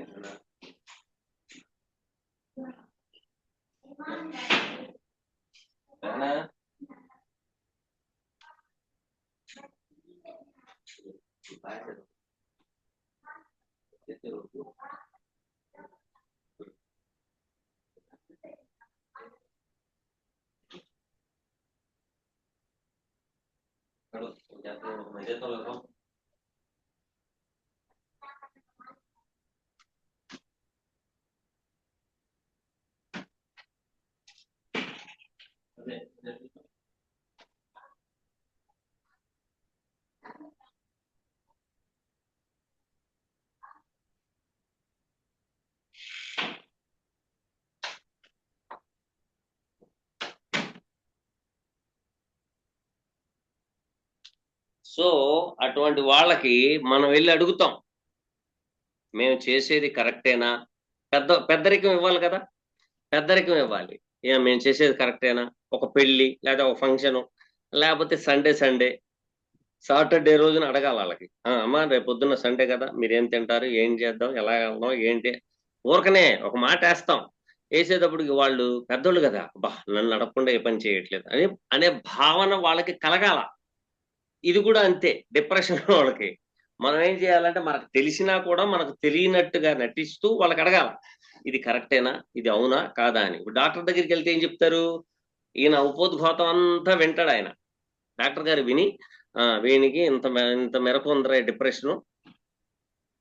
సో అటువంటి వాళ్ళకి మనం వెళ్ళి అడుగుతాం, మేము చేసేది కరెక్టేనా? పెద్దరికం ఇవ్వాలి కదా, పెద్దరికం ఇవ్వాలి. మేము చేసేది కరెక్టేనా? ఒక పెళ్లి లేదా ఒక ఫంక్షన్ లేకపోతే సండే సాటర్డే రోజున అడగాలి వాళ్ళకి, అమ్మా రేపు పొద్దున్న సండే కదా, మీరేం తింటారు, ఏం చేద్దాం, ఎలా వెళ్దాం ఏంటి, ఊరకనే ఒక మాట వేస్తాం. వేసేటప్పటికి వాళ్ళు పెద్దోళ్ళు కదా, బా నన్ను అడగకుండా ఏ పని చేయట్లేదు అనే భావన వాళ్ళకి కలగాల. ఇది కూడా అంతే, డిప్రెషన్ వాళ్ళకి మనం ఏం చేయాలంటే మనకు తెలిసినా కూడా మనకు తెలియనట్టుగా నటిస్తూ వాళ్ళకి అడగాల, ఇది కరెక్టేనా, ఇది అవునా కాదా అని. డాక్టర్ దగ్గరికి వెళ్తే ఏం చెప్తారు, ఈయన ఉపోద్ఘాతం అంతా వింటాడు ఆయన. డాక్టర్ గారు విని వీనికి ఇంత మేరకు ఉందరా డిప్రెషను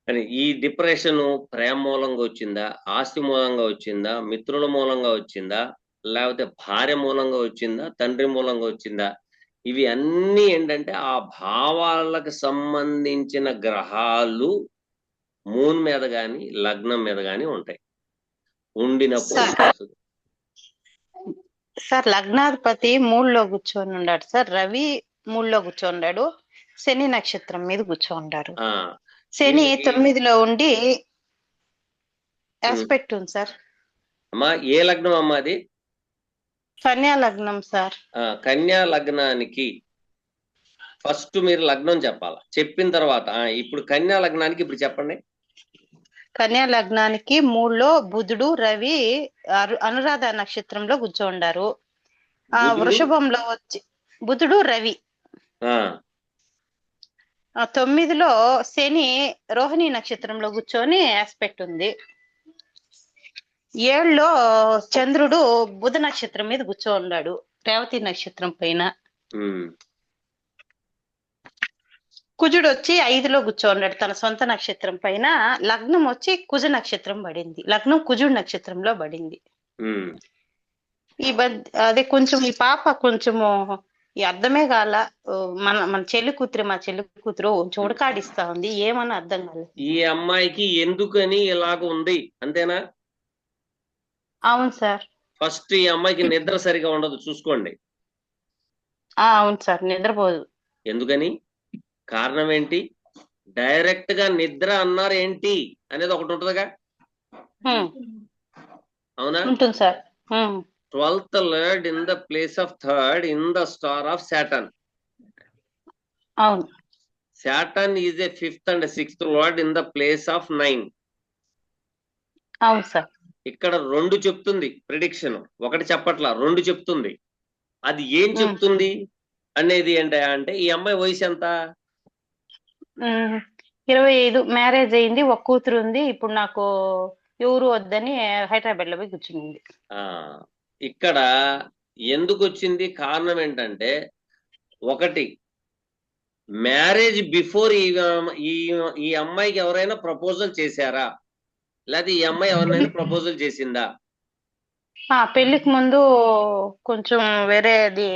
అని. ఈ డిప్రెషన్ ప్రేమ మూలంగా వచ్చిందా, ఆస్తి మూలంగా వచ్చిందా, మిత్రుల మూలంగా వచ్చిందా, లేకపోతే భార్య మూలంగా వచ్చిందా, తండ్రి మూలంగా వచ్చిందా? ఇవి అన్నీ ఏంటంటే ఆ భావాలకు సంబంధించిన గ్రహాలు మూన్ మీద గాని లగ్నం మీద గాని ఉంటాయి. ఉండినప్పుడు
సార్ లగ్నాధిపతి 3లో కూర్చొని ఉన్నాడు సార్, రవి 3లో కూర్చోన్నాడు, శని నక్షత్రం మీద కూర్చోండారు. శని 9లో ఉండి ఆస్పెక్ట్ ఉంది సార్.
అమ్మా ఏ లగ్నం అమ్మా అది?
కన్యా లగ్నం సార్.
కన్యా లగ్నానికి ఫస్ట్ మీరు లగ్నం చెప్పాలా, చెప్పిన తర్వాత ఇప్పుడు కన్యా లగ్నానికి ఇప్పుడు చెప్పండి.
కన్యా లగ్నానికి 3లో బుధుడు రవి అనురాధ నక్షత్రంలో కూర్చోండారు. వృషభంలో వచ్చి బుధుడు రవి. 9లో శని రోహిణి నక్షత్రంలో కూర్చొని ఆస్పెక్ట్ ఉంది. 7లో చంద్రుడు బుధ నక్షత్రం మీద కూర్చోన్నాడు రేవతి నక్షత్రం పైన. కుజుడు వచ్చి 5లో కూర్చోన్నాడు తన సొంత నక్షత్రం పైన. లగ్నం వచ్చి కుజ నక్షత్రం పడింది, లగ్నం కుజుడు నక్షత్రంలో పడింది. అదే కొంచెం ఈ పాప కొంచెము ఈ అర్థమే కాల, మన చెల్లి కూతురు మా చెల్లి కూతురు చూడకాడిస్తా ఉంది, ఏమని అర్థం కాలేదు.
ఈ అమ్మాయికి ఎందుకని ఇలాగ ఉంది అంతేనా?
అవును సార్.
ఫస్ట్ ఈ అమ్మాయికి నిద్ర సరిగా ఉండదు చూసుకోండి.
అవును సార్, నిద్రపోదు.
ఎందుకని? కారణం ఏంటి? డైరెక్ట్ గా నిద్ర అన్నారు ఏంటి అనేది ఒకటి ఉంటుందిగా, అవునా?
ఉంటుంది sir.
12th lord in the place of 3rd in the star of Saturn.
అవును.
Saturn is a 5th and 6th lord in the place of 9.
అవును సార్.
ఇక్కడ 2 చెప్తుంది ప్రిడిక్షన్, ఒకటి చెప్పట్లా 2 చెప్తుంది. అది ఏం చెప్తుంది అనేది అంటే ఈ అమ్మాయి వయసు ఎంత?
25. మ్యారేజ్ అయింది, ఒక కూతురు ఉంది. ఇప్పుడు నాకు ఎవరు వద్దని హైదరాబాద్ లో పోయి కూర్చుంది.
ఇక్కడ ఎందుకు వచ్చింది కారణం ఏంటంటే, ఒకటి మ్యారేజ్ బిఫోర్ ఈ అమ్మాయికి ఎవరైనా ప్రపోజల్ చేశారా? లేకపోతే ఈ అమ్మాయి ఎవరినైనా ప్రపోజల్ చేసిందా?
పెళ్లికి ముందు కొంచెం వేరేది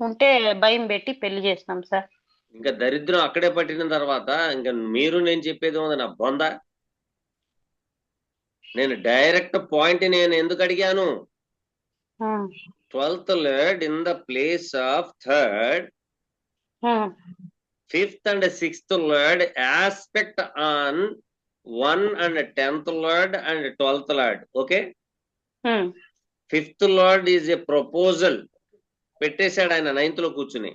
ఉంటే భయం పెట్టి పెళ్లి చేసినాం సార్.
ఇంకా దరిద్రం అక్కడే పట్టిన తర్వాత ఇంకా నేను చెప్పేది ఉంది నా బొంద. నేను డైరెక్ట్ పాయింట్ నేను ఎందుకు అడిగాను? 12th Lord in the place of 3rd, 5th and 6th Lord aspect on 1 and 10th Lord and 12th Lord. Okay, 5th Lord is a proposal పెట్టేశాడు ఆయన 9th లో కూర్చుని.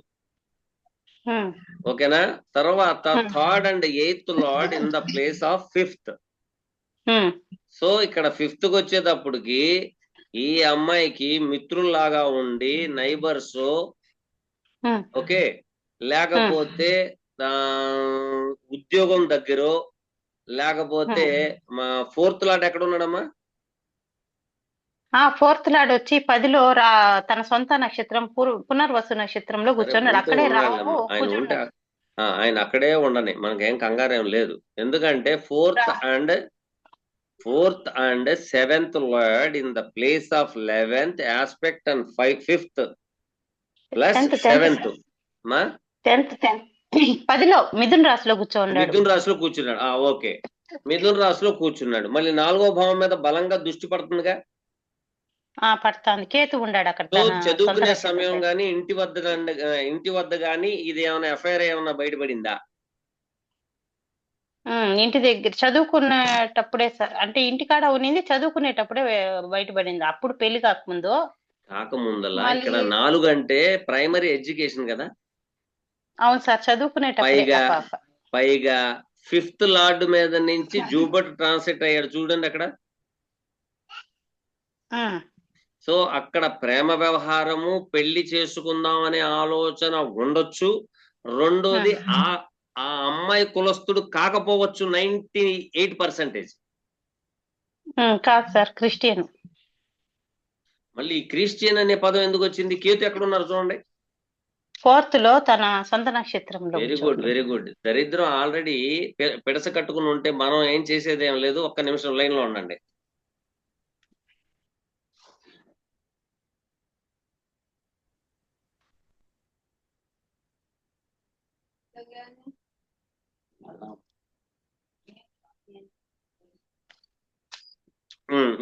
ఓకేనా? తర్వాత 3rd and 8th Lord in the place of 5th. So ఇక్కడ 5th కి వచ్చేటప్పటికి ఈ అమ్మాయికి మిత్రుల్లాగా ఉండి నైబర్స్, ఓకే, లేకపోతే ఉద్యోగం దగ్గర, లేకపోతే మా 4th లాట్ ఎక్కడ ఉన్నాడమ్మా?
4th లాడ్ వచ్చి 10లో తన సొంత నక్షత్రం పునర్వసు నక్షత్రంలో కూర్చున్నాడు. అక్కడే రాహు
ఆయన అక్కడే ఉండని, మనకేం కంగారేం లేదు. ఎందుకంటే 4th and 7th Lord in the place of 11th aspect and 5th plus 7th. మా
10లో మిథున రాశిలో కూర్చోన్నాడు.
మిథున రాశిలో కూర్చున్నాడు. ఓకే, మిథున రాశిలో కూర్చున్నాడు. మళ్ళీ 4వ భావం మీద బలంగా దృష్టి పడుతుందిగా.
పడుతుంది. కేతు ఉన్నాడు అక్కడ.
చదువుకునే సమయం గాని ఇంటి వద్ద గాని ఇది ఏమైనా ఎఫ్ఐఆర్ ఏమైనా బయటపడిందా?
ఇంటి దగ్గర చదువుకునేటప్పుడే సార్, అంటే ఇంటికాడ ఉన్నది చదువుకునేటప్పుడే బయటపడింది. అప్పుడు పెళ్లి
కాకముందలా. ఇక్కడ 4 అంటే ప్రైమరీ ఎడ్యుకేషన్ కదా.
అవును సార్, చదువుకునేటప్పుడే.
పైగా 5th లార్డ్ మీద నుంచి జూపిటర్ ట్రాన్సిట్ అయ్యాడు చూడండి అక్కడ. సో అక్కడ ప్రేమ వ్యవహారము, పెళ్లి చేసుకుందాం అనే ఆలోచన ఉండొచ్చు. రెండోది ఆ అమ్మాయి కులస్తుడు కాకపోవచ్చు 98%.
కాదు సార్, క్రిస్టియన్.
మళ్ళీ క్రిస్టియన్ అనే పదం ఎందుకు వచ్చింది? కేతు ఎక్కడున్నారు చూడండి.
4th లో తన సొంత నక్షత్రంలో.
Very good, very good. దరిద్రం ఆల్రెడీ పిడస కట్టుకుని ఉంటే మనం ఏం చేసేది ఏం లేదు. ఒక్క నిమిషం లైన్ లో ఉండండి.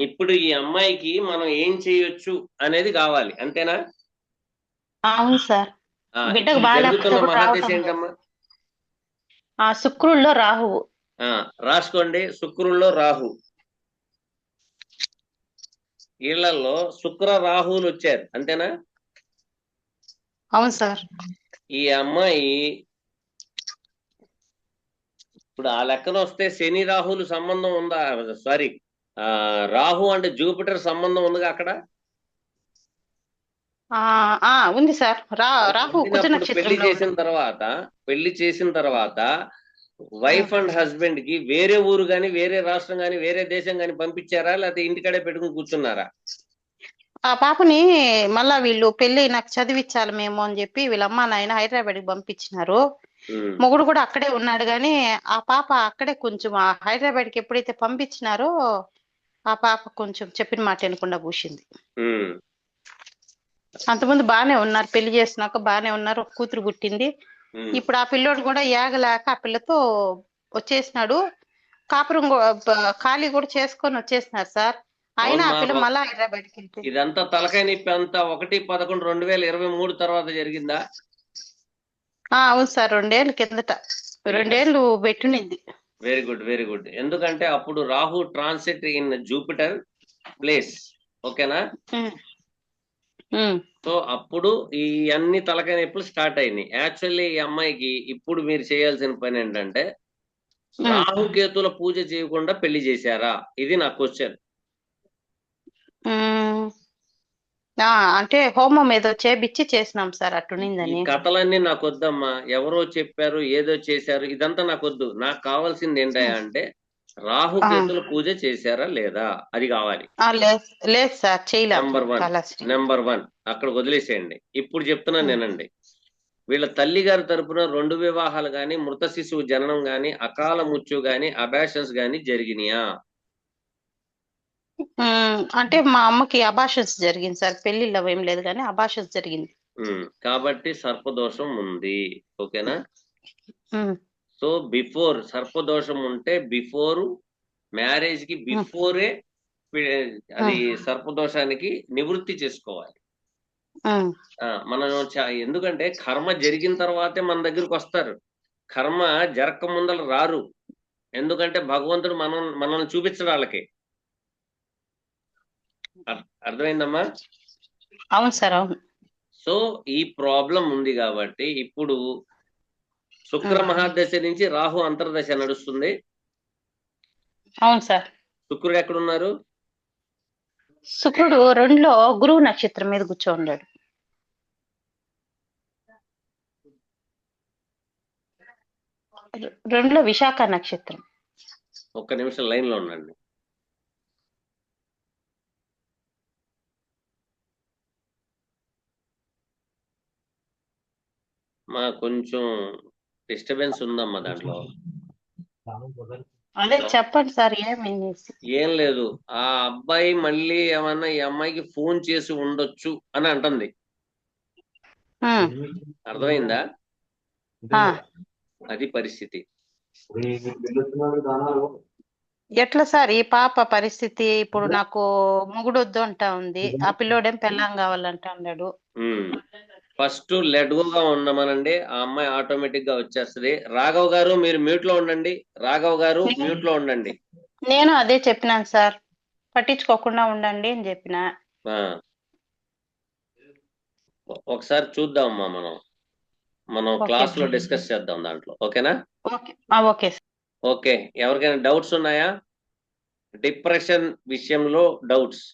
ఇప్పుడు ఈ అమ్మాయికి మనం ఏం చేయొచ్చు అనేది కావాలి, అంతేనా?
అవును సార్. బిడ్డకు
మహాదశ ఏంటమ్మా?
శుక్రుల్లో రాహువు.
రాసుకోండి, శుక్రుల్లో రాహు. వీళ్ళల్లో శుక్ర రాహువులు వచ్చారు, అంతేనా?
అవును సార్.
ఈ అమ్మాయి ఇప్పుడు ఆ లెక్కన వస్తే శని రాహులు సంబంధం ఉందా? సారీ, రాహు అంటే జూపిటర్ సంబంధం ఉందిగా అక్కడ.
ఉంది సార్. రాహు
పెళ్లి చేసిన తర్వాత వైఫ్ అండ్ హస్బెండ్ కి వేరే ఊరు గాని, వేరే రాష్ట్రం గాని, వేరే దేశం గాని పంపించారా, లేకపోతే ఇంటికాడే పెట్టుకుని కూర్చున్నారా?
ఆ పాపని మళ్ళా వీళ్ళు పెళ్లి నాకు చదివించాలి మేము అని చెప్పి వీళ్ళ అమ్మ నాయన హైదరాబాద్ కి పంపించినారు. మొగుడు కూడా అక్కడే ఉన్నాడు గాని ఆ పాప అక్కడే కొంచెం హైదరాబాద్ కి ఎప్పుడైతే పంపించినారో ఆ పాప కొంచెం చెప్పిన మాట వినకుండా కూర్చుంది. అంతకుముందు బానే ఉన్నారు, పెళ్లి చేసినాక బానే ఉన్నారు, ఒక కూతురు పుట్టింది. ఇప్పుడు ఆ పిల్లోడు కూడా ఏగలేక ఆ పిల్లతో వచ్చేసినాడు. కాపురం ఖాళీ కూడా చేసుకొని వచ్చేసినారు సార్. అయినా ఆ పిల్ల మళ్ళా హైదరాబాద్ కి వెళ్తే
ఇదంతా తలకాయ నొప్పి అంతా 1/11/2023 తర్వాత జరిగిందా?
అవును సార్, 2 ఏళ్ళ కిందట, 2 ఏళ్ళు పెట్టినింది.
Very good, very good. ఎందుకంటే అప్పుడు Rahu transit in Jupiter place, ఓకేనా? సో అప్పుడు ఈ అన్ని తలకాయ నొప్పులు స్టార్ట్ అయినాయి. యాక్చువల్లీ ఈ అమ్మాయికి ఇప్పుడు మీరు చేయాల్సిన పని ఏంటంటే రాహుకేతుల పూజ చేయకుండా పెళ్లి చేశారా? ఇది నా క్వశ్చన్.
అంటే హోమం ఏదో చేపిచ్చి చేసినాం సార్, అట్టునిందని.
కథలన్నీ నాకు వద్దమ్మా, ఎవరో చెప్పారు ఏదో చేశారు ఇదంతా నాకు వద్దు. నాకు కావాల్సింది ఏంటంటే రాహుకేతుల పూజ చేశారా లేదా, అది కావాలి.
లేదు సార్, చేయలేదు.
నెంబర్ 1 అక్కడ వదిలేసేయండి. ఇప్పుడు చెప్తున్నాను నేనండి. వీళ్ళ తల్లి గారి తరపున 2 వివాహాలు గాని, మృత శిశువు జననం గాని, అకాల మృత్యు గాని, అబాషన్స్ గాని జరిగినాయా?
అంటే మా అమ్మకి అబాషన్స్ జరిగింది సార్, పెళ్లిళ్ళు ఏం లేదు కానీ అబాషన్స్ జరిగింది.
కాబట్టి సర్పదోషం ఉంది. ఓకేనా?
ఉమ్,
సో బిఫోర్ సర్పదోషం ఉంటే బిఫోర్ మ్యారేజ్ కి బిఫోరే అది సర్పదోషానికి నివృత్తి చేసుకోవాలి.
ఉమ్,
మనం ఎందుకంటే కర్మ జరిగిన తర్వాతే మన దగ్గరికి వస్తారు. కర్మ జరగక ముందర రారు. ఎందుకంటే భగవంతుడు మనల్ని చూపించడు వాళ్ళకి. అర్థమైందమ్మా?
అవును సార్, అవును.
సో ఈ ప్రాబ్లం ఉంది కాబట్టి ఇప్పుడు శుక్ర మహాదశ నుంచి రాహు అంతర్దశ నడుస్తుంది.
అవును సార్.
శుక్రుడు ఎక్కడున్నారు?
శుక్రుడు 2లో గురువు నక్షత్రం మీద కూర్చోన్నాడు. 2లో విశాఖ నక్షత్రం.
ఒక్క నిమిషం లైన్ లో ఉండండి. కొంచెం డిస్టర్బెన్స్ ఉందమ్మా దాంట్లో.
అదే చెప్పండి సార్,
ఏం లేదు. ఆ అబ్బాయి మళ్ళీ ఏమన్నా ఈ అమ్మాయికి ఫోన్ చేసి ఉండొచ్చు అని అంటుంది. అర్థమైందా? అది పరిస్థితి.
ఎట్లా సార్ ఈ పాప పరిస్థితి? ఇప్పుడు నాకు మొగుడు వద్దు అంటా ఉంది, ఆ పిల్లోడేం పెళ్ళాం కావాలంటా అన్నాడు.
ఫస్ట్ లెట్ గోగా ఉండమనండి, ఆ అమ్మాయి ఆటోమేటిక్ గా వచ్చేస్తుంది. రాఘవ్ గారు మీరు మ్యూట్ లో ఉండండి. రాఘవ్ గారు మ్యూట్ లో ఉండండి.
నేను అదే చెప్పినాను సార్, పట్టించుకోకుండా ఉండండి అని చెప్పిన.
ఒకసారి చూద్దామమ్మా, మనం క్లాస్ లో డిస్కస్ చేద్దాం దాంట్లో. ఓకేనా?
ఓకే.
ఓకే, ఎవరికైనా డౌట్స్ ఉన్నాయా? డిప్రెషన్ విషయంలో డౌట్స్?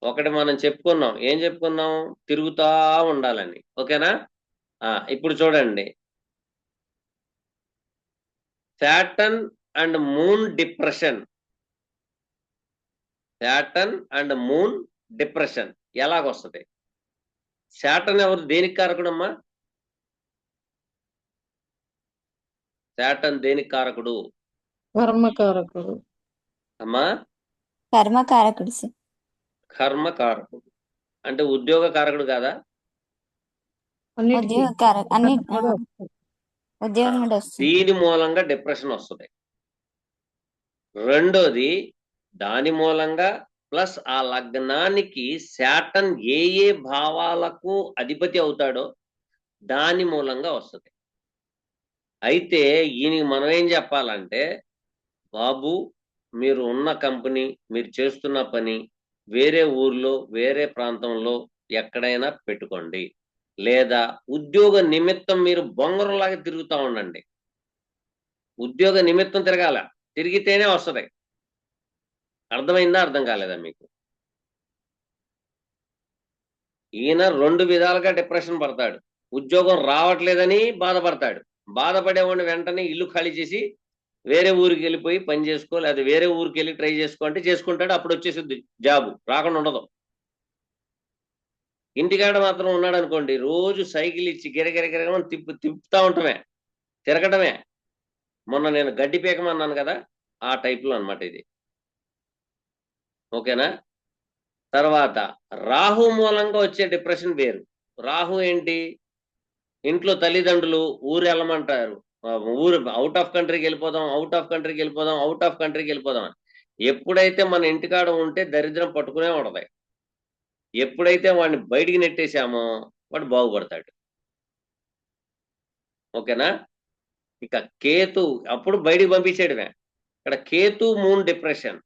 ఒకటి మనం చెప్పుకున్నాం. ఏం చెప్పుకున్నాం? తిరుగుతా ఉండాలని. ఓకేనా? ఇప్పుడు చూడండి, Saturn and moon depression. Saturn and moon depression ఎలాగొస్తుంది? సాటర్న్ ఎవరు, దేనికి కారకుడమ్మా? సాటర్న్ దేనికి కారకుడు?
కర్మకారకుడు
అమ్మా.
కర్మకారకుడు సార్.
కర్మకారకుడు అంటే ఉద్యోగ కారకుడు కాదా?
ఉద్యోగం కూడా వస్తుంది.
దీని మూలంగా డిప్రెషన్ వస్తుంది. రెండోది దాని మూలంగా ప్లస్ ఆ లగ్నానికి శాటర్న్ ఏ భావాలకు అధిపతి అవుతాడో దాని మూలంగా వస్తుంది. అయితే ఈయనకి మనం ఏం చెప్పాలంటే, బాబు మీరు ఉన్న కంపెనీ, మీరు చేస్తున్న పని వేరే ఊర్లో వేరే ప్రాంతంలో ఎక్కడైనా పెట్టుకోండి, లేదా ఉద్యోగ నిమిత్తం మీరు బొంగరంలాగా తిరుగుతూ ఉండండి. ఉద్యోగ నిమిత్తం తిరగాల, తిరిగితేనే వస్తుంది. అర్థమైందా? అర్థం కాలేదా మీకు? ఈయన 2 విధాలుగా డిప్రెషన్ పడతాడు. ఉద్యోగం రావట్లేదని బాధపడతాడు. బాధపడేవాడిని వెంటనే ఇల్లు ఖాళీ చేసి వేరే ఊరికి వెళ్ళిపోయి పని చేసుకో, లేదా వేరే ఊరికి వెళ్ళి ట్రై చేసుకో అంటే చేసుకుంటాడు. అప్పుడు వచ్చేసింది జాబు, రాకుండా ఉండదు. ఇంటికాడ మాత్రం ఉన్నాడు అనుకోండి, రోజు సైకిల్ ఇచ్చి గిరగిరగిరగమని తిప్పుతా ఉంటామే, తిరగడమే. మొన్న నేను గడ్డి పీకమన్నాను కదా, ఆ టైప్లో అన్నమాట ఇది. ఓకేనా? తర్వాత రాహు మూలంగా వచ్చే డిప్రెషన్ వేరు. రాహు ఏంటి? ఇంట్లో తల్లిదండ్రులు ఊరు వెళ్ళమంటారు, ఊరు అవుట్ ఆఫ్ కంట్రీకి వెళ్ళిపోదాం, అవుట్ ఆఫ్ కంట్రీకి వెళ్ళిపోదాం, అవుట్ ఆఫ్ కంట్రీకి వెళ్ళిపోదాం అని. ఎప్పుడైతే మన ఇంటికాడ ఉంటే దరిద్రం పట్టుకునే ఉండదు. ఎప్పుడైతే వాడిని బయటికి నెట్టేశామో వాడు బాగుపడతాడు. ఓకేనా? ఇక కేతు అప్పుడు బయటికి పంపించేయడమే. ఇక్కడ Ketu moon depression.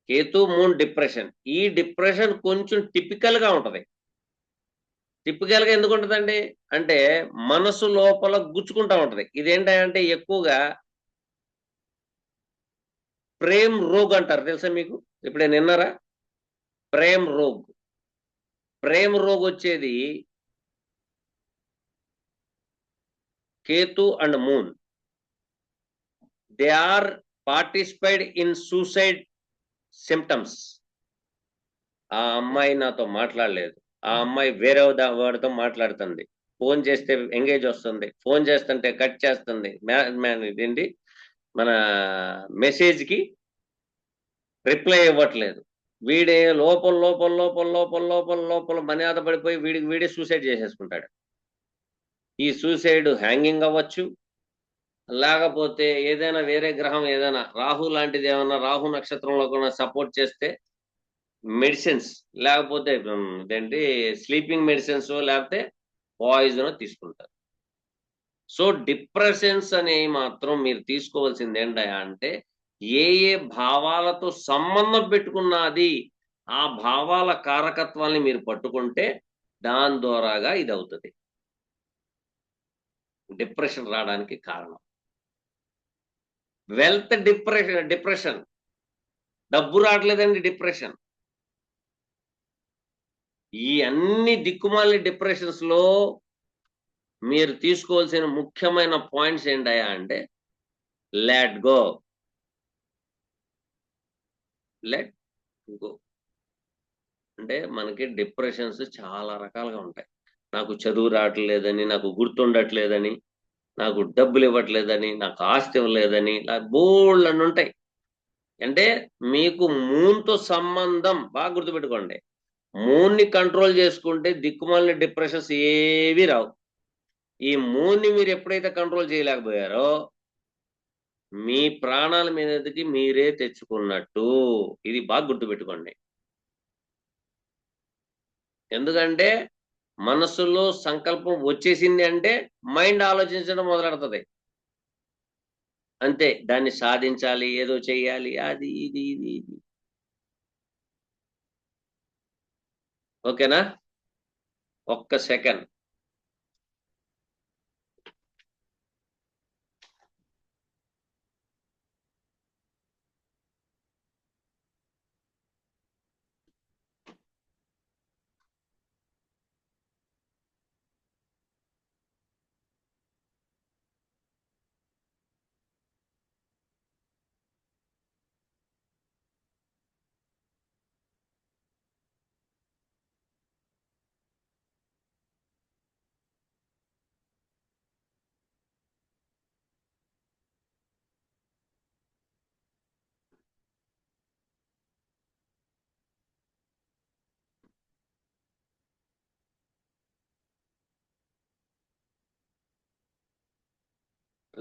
Ketu moon depression. ఈ డిప్రెషన్ కొంచెం టిపికల్ గా ఉంటది. టిపికల్ గా ఎందుకు ఉంటదండి అంటే మనసు లోపల గుచ్చుకుంటా ఉంటది. ఇదేంటంటే ఎక్కువగా ప్రేమ్ రోగ్ అంటారు, తెలుసా మీకు? ఇప్పుడే నిన్నారా? ప్రేమ్ రోగ్. ప్రేమ్ రోగ్ వచ్చేది Ketu and moon. They are participate in suicide symptoms. ఆ అమ్మాయి నాతో మాట్లాడలేదు, ఆ అమ్మాయి వేరే వాడితో మాట్లాడుతుంది, ఫోన్ చేస్తే ఎంగేజ్ వస్తుంది, ఫోన్ చేస్తుంటే కట్ చేస్తుంది, ఇదేంటి మన మెసేజ్కి రిప్లై ఇవ్వట్లేదు. వీడే లోపల లోపల లోపల లోపల లోపల లోపల మర్యాద పడిపోయి వీడే సూసైడ్ చేసేసుకుంటాడు. ఈ సూసైడ్ హ్యాంగింగ్ అవ్వచ్చు, లేకపోతే ఏదైనా వేరే గ్రహం ఏదైనా రాహు లాంటిది ఏమన్నా రాహు నక్షత్రంలో కూడా సపోర్ట్ చేస్తే మెడిసిన్స్, లేకపోతే ఇదేంటి స్లీపింగ్ మెడిసిన్స్, లేకపోతే పాయిజన్ తీసుకుంటారు. సో డిప్రెషన్స్ అనేవి మాత్రం మీరు తీసుకోవాల్సింది ఏంటయా అంటే ఏ ఏ భావాలతో సంబంధం పెట్టుకున్నది ఆ భావాల కారకత్వాన్ని మీరు పట్టుకుంటే దాని ద్వారాగా ఇది అవుతుంది డిప్రెషన్ రావడానికి కారణం. వెల్త్ డిప్రెషన్, డబ్బు రావట్లేదండి డిప్రెషన్. ఈ అన్ని దిక్కుమాలి డిప్రెషన్స్ లో మీరు తీసుకోవాల్సిన ముఖ్యమైన పాయింట్స్ ఏంటయా అంటే లెట్ గో. అంటే మనకి డిప్రెషన్స్ చాలా రకాలుగా ఉంటాయి. నాకు చదువు రావట్లేదని, నాకు గుర్తుండట్లేదని, నాకు డబ్బులు ఇవ్వట్లేదని, నాకు ఆస్తి ఇవ్వలేదని, బోల్డ్ అని ఉంటాయి. అంటే మీకు మూన్తో సంబంధం బాగా గుర్తుపెట్టుకోండి. మూన్ని కంట్రోల్ చేసుకుంటే దిక్కుమాలిన డిప్రెషన్స్ ఏవి రావు. ఈ మూన్ని మీరు ఎప్పుడైతే కంట్రోల్ చేయలేకపోయారో మీ ప్రాణాల మీదకి మీరే తెచ్చుకున్నట్టు. ఇది బాగా గుర్తుపెట్టుకోండి. ఎందుకంటే మనసులో సంకల్పం వచ్చేసింది అంటే మైండ్ ఆలోచించడం మొదలెడుతుంది. అంతే, దాన్ని సాధించాలి, ఏదో చెయ్యాలి, అది ఇది ఇది ఇది. ఓకేనా? ఒక్క సెకండ్.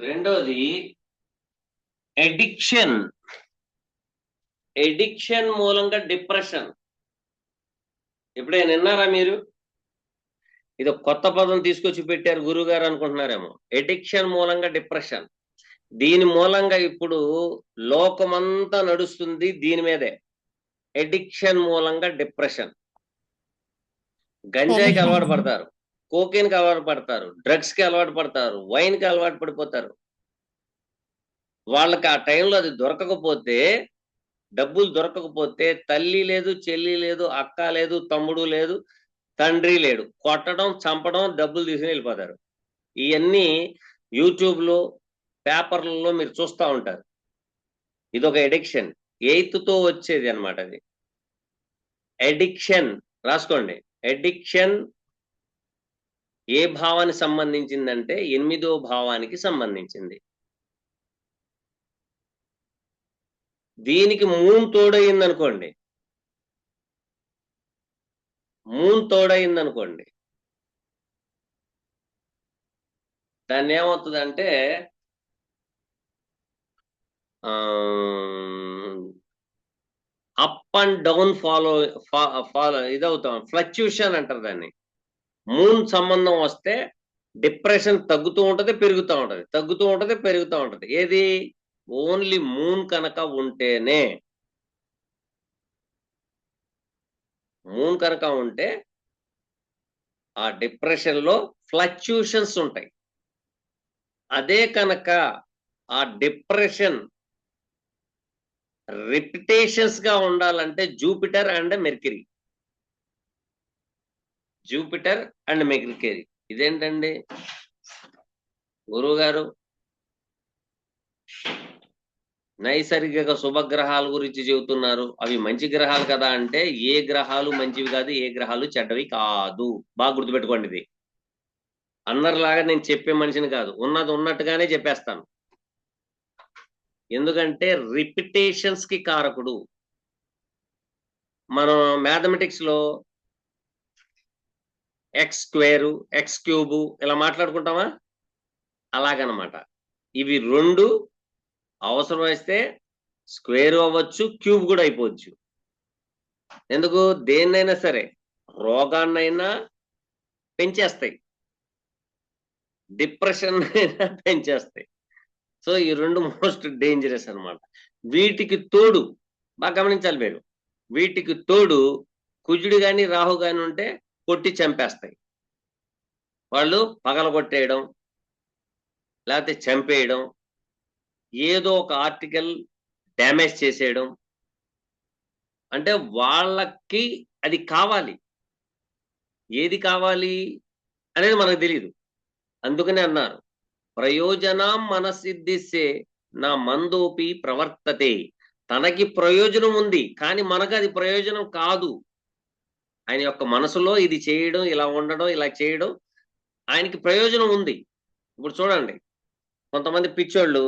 రెండోది ఎడిక్షన్. ఎడిక్షన్ మూలంగా డిప్రెషన్. ఎప్పుడైనా విన్నారా మీరు? ఇది కొత్త పదం తీసుకొచ్చి పెట్టారు గురువు గారు అనుకుంటున్నారేమో. ఎడిక్షన్ మూలంగా డిప్రెషన్. దీని మూలంగా ఇప్పుడు లోకమంతా నడుస్తుంది దీని మీదే. ఎడిక్షన్ మూలంగా డిప్రెషన్. గంజాయికి అలవాటు పడతారు, కోకేన్కి అలవాటు పడతారు, డ్రగ్స్ కి అలవాటు పడతారు, వైన్ కి అలవాటు పడిపోతారు. వాళ్ళకి ఆ టైంలో అది దొరకకపోతే, డబ్బులు దొరకకపోతే తల్లి లేదు, చెల్లి లేదు, అక్క లేదు, తమ్ముడు లేదు, తండ్రి లేడు, కొట్టడం, చంపడం, డబ్బులు తీసుకుని వెళ్ళిపోతారు. ఇవన్నీ యూట్యూబ్లో, పేపర్లలో మీరు చూస్తూ ఉంటారు. ఇదొక ఎడిక్షన్. 8th తో వచ్చేది అనమాట అది. ఎడిక్షన్ రాసుకోండి. ఎడిక్షన్ ఏ భావానికి సంబంధించిందంటే 8వ భావానికి సంబంధించింది. దీనికి మూన్ తోడయిందనుకోండి, దాన్ని ఏమవుతుందంటే అప్ అండ్ డౌన్ ఫాలో ఇదవుతాం, ఫ్లక్చుయేషన్ అంటారు దాన్ని. మూన్ సంబంధం వస్తే డిప్రెషన్ తగ్గుతూ ఉంటది, పెరుగుతూ ఉంటది, తగ్గుతూ ఉంటది, పెరుగుతూ ఉంటది. ఏది? ఓన్లీ మూన్ కనుక ఉంటేనే. మూన్ కనుక ఉంటే ఆ డిప్రెషన్ లో ఫ్లక్చుయేషన్స్ ఉంటాయి. అదే కనుక ఆ డిప్రెషన్ రిపిటేషన్స్ గా ఉండాలంటే జూపిటర్ అండ్ మెర్క్యూరీ. ఇదేంటండి గురువు గారు? నైసర్గిక శుభగ్రహాల గురించి చెబుతున్నారు, అవి మంచి గ్రహాలు కదా అంటే ఏ గ్రహాలు మంచివి కాదు, ఏ గ్రహాలు చెడ్డవి కాదు. బాగా గుర్తుపెట్టుకోండి ఇది. అందరిలాగా నేను చెప్పే మనిషిని కాదు, ఉన్నది ఉన్నట్టుగానే చెప్పేస్తాను. ఎందుకంటే రిపిటేషన్స్ కి కారకుడు. మనం మ్యాథమెటిక్స్ లో ఎక్స్ స్క్వేరు, ఎక్స్ క్యూబు ఇలా మాట్లాడుకుంటామా? అలాగనమాట. ఇవి రెండు అవసరం వస్తే స్క్వేర్ అవ్వచ్చు, క్యూబ్ కూడా అయిపోవచ్చు. ఎందుకు? దేన్నైనా సరే, రోగాన్నైనా పెంచేస్తాయి, డిప్రెషన్ అయినా పెంచేస్తాయి. సో ఈ రెండు మోస్ట్ డేంజరస్ అన్నమాట. వీటికి తోడు, బాగా గమనించాలి మీరు, వీటికి తోడు కుజుడు గాని రాహు గాని ఉంటే కొట్టి చంపేస్తాయి. వాళ్ళు పగలగొట్టేయడం, లేకపోతే చంపేయడం, ఏదో ఒక ఆర్టికల్ డ్యామేజ్ చేసేయడం. అంటే వాళ్ళకి అది కావాలి, ఏది కావాలి అనేది మనకు తెలియదు. అందుకనే అన్నారు, ప్రయోజనం మనసిద్ధిసే నా మందోపి ప్రవర్తతే. తనకి ప్రయోజనం ఉంది, కానీ మనకు అది ప్రయోజనం కాదు. ఆయన యొక్క మనసులో ఇది చేయడం, ఇలా ఉండడం, ఇలా చేయడం ఆయనకి ప్రయోజనం ఉంది. ఇప్పుడు చూడండి, కొంతమంది పిచ్చోళ్ళు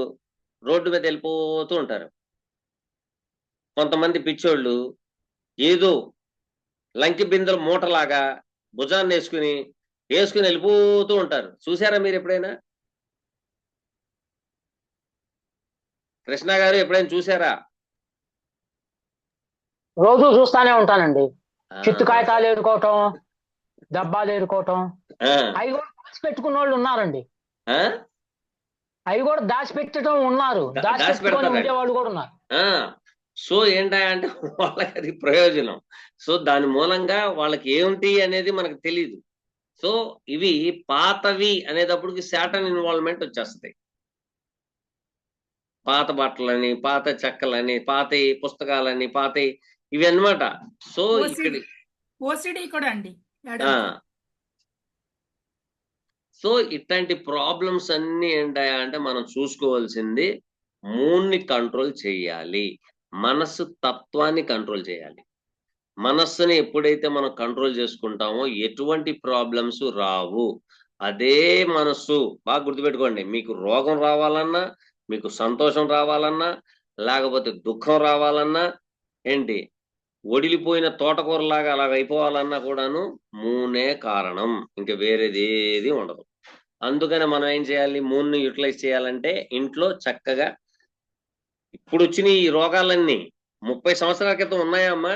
రోడ్డు మీద వెళ్ళిపోతూ ఉంటారు. కొంతమంది పిచ్చోళ్ళు ఏదో లంకి బిందెల మూటలాగా భుజాన్ని వేసుకుని వెళ్ళిపోతూ ఉంటారు. చూసారా మీరు ఎప్పుడైనా? కృష్ణ గారు ఎప్పుడైనా చూసారా?
రోజు చూస్తానే ఉంటానండి.
ఆ,
చిత్తు కాగితాలు ఏరుకోవటం, డబ్బాలు ఏరుకోవటం,
ఆ,
అవి కూడా దాచిపెట్టుకున్న వాళ్ళు ఉన్నారండి.
ఆ?
అవి కూడా దాచిపెట్టడం ఉన్నారు, దాచిపెట్టుకొని
దాచిపెడతారండి.
ఉండేవాళ్ళు కూడా ఉన్నారు.
సో ఏంటంటే వాళ్ళకి అది ప్రయోజనం. సో దాని మూలంగా వాళ్ళకి ఏమిటి అనేది మనకు తెలియదు. సో ఇవి పాతవి అనేటప్పటికి శాటన్ ఇన్వాల్వ్మెంట్ వచ్చేస్తాయి. పాత బట్టలని, పాత చెక్కలని, పాత పుస్తకాలని, పాత ఇవి అన్నమాట. సో ఇక్కడ
ఓసిడి కూడా అండి.
సో ఇట్లాంటి ప్రాబ్లమ్స్ అన్ని ఏంటాయా అంటే మనం చూసుకోవాల్సింది మూడ్ని కంట్రోల్ చేయాలి, మనస్సు తత్వాన్ని కంట్రోల్ చేయాలి. మనస్సుని ఎప్పుడైతే మనం కంట్రోల్ చేసుకుంటామో ఎటువంటి ప్రాబ్లమ్స్ రావు. అదే మనస్సు, బాగా గుర్తుపెట్టుకోండి, మీకు రోగం రావాలన్నా, మీకు సంతోషం రావాలన్నా, లేకపోతే దుఃఖం రావాలన్నా, ఏంటి ఒడిలిపోయిన తోటకూరలాగా అలాగ అయిపోవాలన్నా కూడాను మూనే కారణం, ఇంకా వేరేది ఏది ఉండదు. అందుకని మనం ఏం చేయాలి? మూన్ని యూటిలైజ్ చేయాలంటే ఇంట్లో చక్కగా, ఇప్పుడు వచ్చిన ఈ రోగాలన్నీ 30 సంవత్సరాల క్రితం ఉన్నాయా అమ్మా?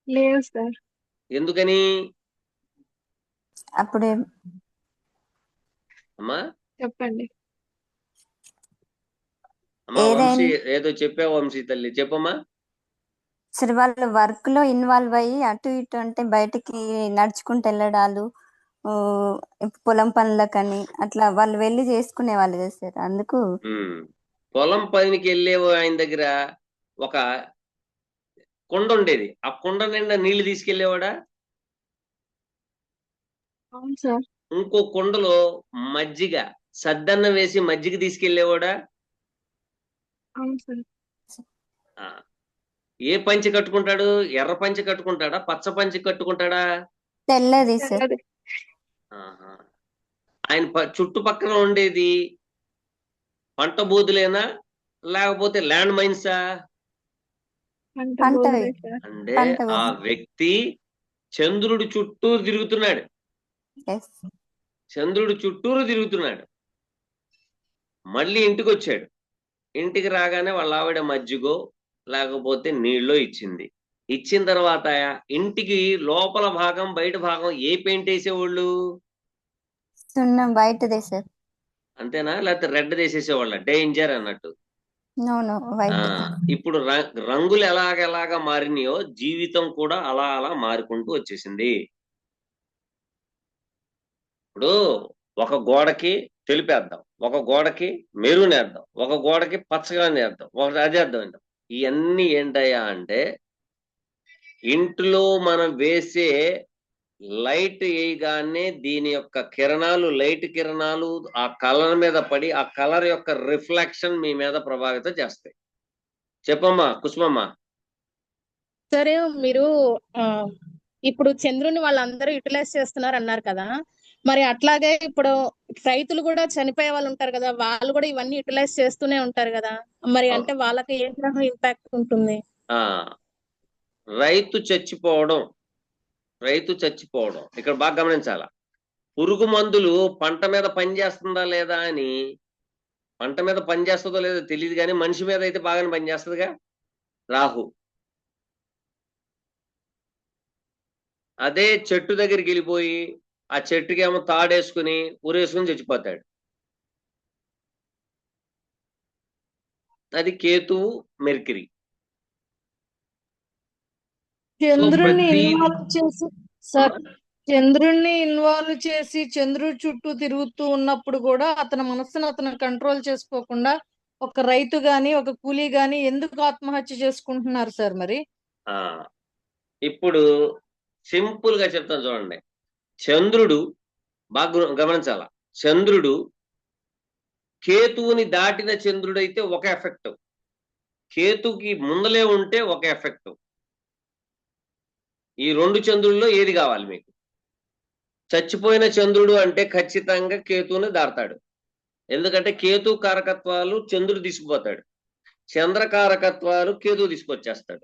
లేవు సార్.
ఎందుకని
అప్పుడే
అమ్మా?
చెప్పండి.
అమ్మా
ఏదైనా
వంశీ ఏదో చెప్పావు, వంశీ తల్లి చెప్పమ్మా.
సరే, వాళ్ళు వర్క్ లో ఇన్వాల్వ్ అయ్యి అటు ఇటు అంటే బయటికి నడుచుకుంటూ వెళ్ళడాలు, ఊ, పొలం పనులకని అట్లా వాళ్ళు వెళ్ళి చేసుకునే వాళ్ళు కదా సార్. అందుకు
పొలం పనికి వెళ్ళే ఆయన దగ్గర ఒక కుండ ఉండేది, ఆ కుండ నిండా నీళ్లు తీసుకెళ్లేవాడా?
అవును సార్.
ఇంకో కుండలో మజ్జిగ, సద్దన్నం వేసి మజ్జిగ తీసుకెళ్లేవాడా?
అవును సార్.
ఏ పంచి కట్టుకుంటాడు? ఎర్ర పంచి కట్టుకుంటాడా, పచ్చ పంచి కట్టుకుంటాడా?
తెల్లది సార్.
తెల్లది.
ఆయన చుట్టుపక్కల ఉండేది పంట బూదులేనా, లేకపోతే ల్యాండ్ మైన్సా?
పంట
పంటవి.
భూములే సార్.
అంటే
పంట
ఆ
భూమి.
వ్యక్తి చంద్రుడి చుట్టూరు తిరుగుతున్నాడు,
Yes.
చంద్రుడి చుట్టూరు తిరుగుతున్నాడు. మళ్ళీ ఇంటికి వచ్చాడు. ఇంటికి రాగానే వాళ్ళ ఆవిడ మజ్జిగో లేకపోతే నీళ్ళో ఇచ్చింది. ఇచ్చిన తర్వాత ఇంటికి లోపల భాగం బయట భాగం ఏ పెయింట్ వేసేవాళ్ళు?
సున్నం బయటదే సార్.
అంతేనా? లేకపోతే రెడ్ వేసేసేవాళ్ళ? డేంజర్ అన్నట్టు.
No no white.
ఇప్పుడు రంగులు ఎలాగెలాగా మారినాయో జీవితం కూడా అలా అలా మారుకుంటూ వచ్చేసింది. ఇప్పుడు ఒక గోడకి తెలుపేద్దాం, ఒక గోడకి మెరూన్ వేద్దాం, ఒక గోడకి పచ్చగా వేద్దాం, ఒకటి అదేద్దాం. ఇవన్నీ ఏంటయ్యా అంటే ఇంట్లో మనం వేసే లైట్ వేయగానే దీని యొక్క కిరణాలు, లైట్ కిరణాలు ఆ కలర్ మీద పడి ఆ కలర్ యొక్క రిఫ్లెక్షన్ మీ మీద ప్రభావితం చేస్తాయి. చెప్పమ్మా కుసుమమ్మ.
సరే, మీరు ఇప్పుడు చంద్రుని వాళ్ళందరూ యూటిలైజ్ చేస్తున్నారు అన్నారు కదా, మరి అట్లాగే ఇప్పుడు రైతులు కూడా చనిపోయే వాళ్ళు ఉంటారు కదా, వాళ్ళు కూడా ఇవన్నీ యూటిలైజ్ చేస్తూనే ఉంటారు కదా, మరి అంటే వాళ్ళకి ఏ గ్రహం ఇంపాక్ట్ ఉంటుంది?
రైతు చచ్చిపోవడం ఇక్కడ బాగా గమనించాలా. పురుగు మందులు పంట మీద పనిచేస్తుందా లేదా అని, పంట మీద పనిచేస్తుందో లేదో తెలియదు కానీ మనిషి మీద అయితే బాగానే పనిచేస్తుందిగా. రాహు అదే చెట్టు దగ్గరికి వెళ్ళిపోయి ఆ చెట్టుకి ఏమో తాడేసుకుని ఉరేసుకుని చచ్చిపోతాడు. అది కేతువు, మెర్కిరి.
చంద్రుణ్ణి ఇన్వాల్వ్ చేసి సార్, చంద్రుణ్ణి ఇన్వాల్వ్ చేసి చంద్రుడి చుట్టూ తిరుగుతూ ఉన్నప్పుడు కూడా అతని మనస్సును అతను కంట్రోల్ చేసుకోకుండా ఒక రైతు గాని ఒక కూలీ గాని ఎందుకు ఆత్మహత్య చేసుకుంటున్నారు సార్ మరి?
ఇప్పుడు సింపుల్ గా చెప్తాను చూడండి. చంద్రుడు బాగా గమనించాల. చంద్రుడు కేతువుని దాటిన చంద్రుడు అయితే ఒక ఎఫెక్ట్, కేతుకి ముందలే ఉంటే ఒక ఎఫెక్ట్. ఈ రెండు చంద్రుల్లో ఏది కావాలి మీకు? చచ్చిపోయిన చంద్రుడు అంటే ఖచ్చితంగా కేతువుని దాడతాడు. ఎందుకంటే కేతు కారకత్వాలు చంద్రుడు తీసుకుపోతాడు, చంద్రకారకత్వాలు కేతువు తీసుకొచ్చేస్తాడు.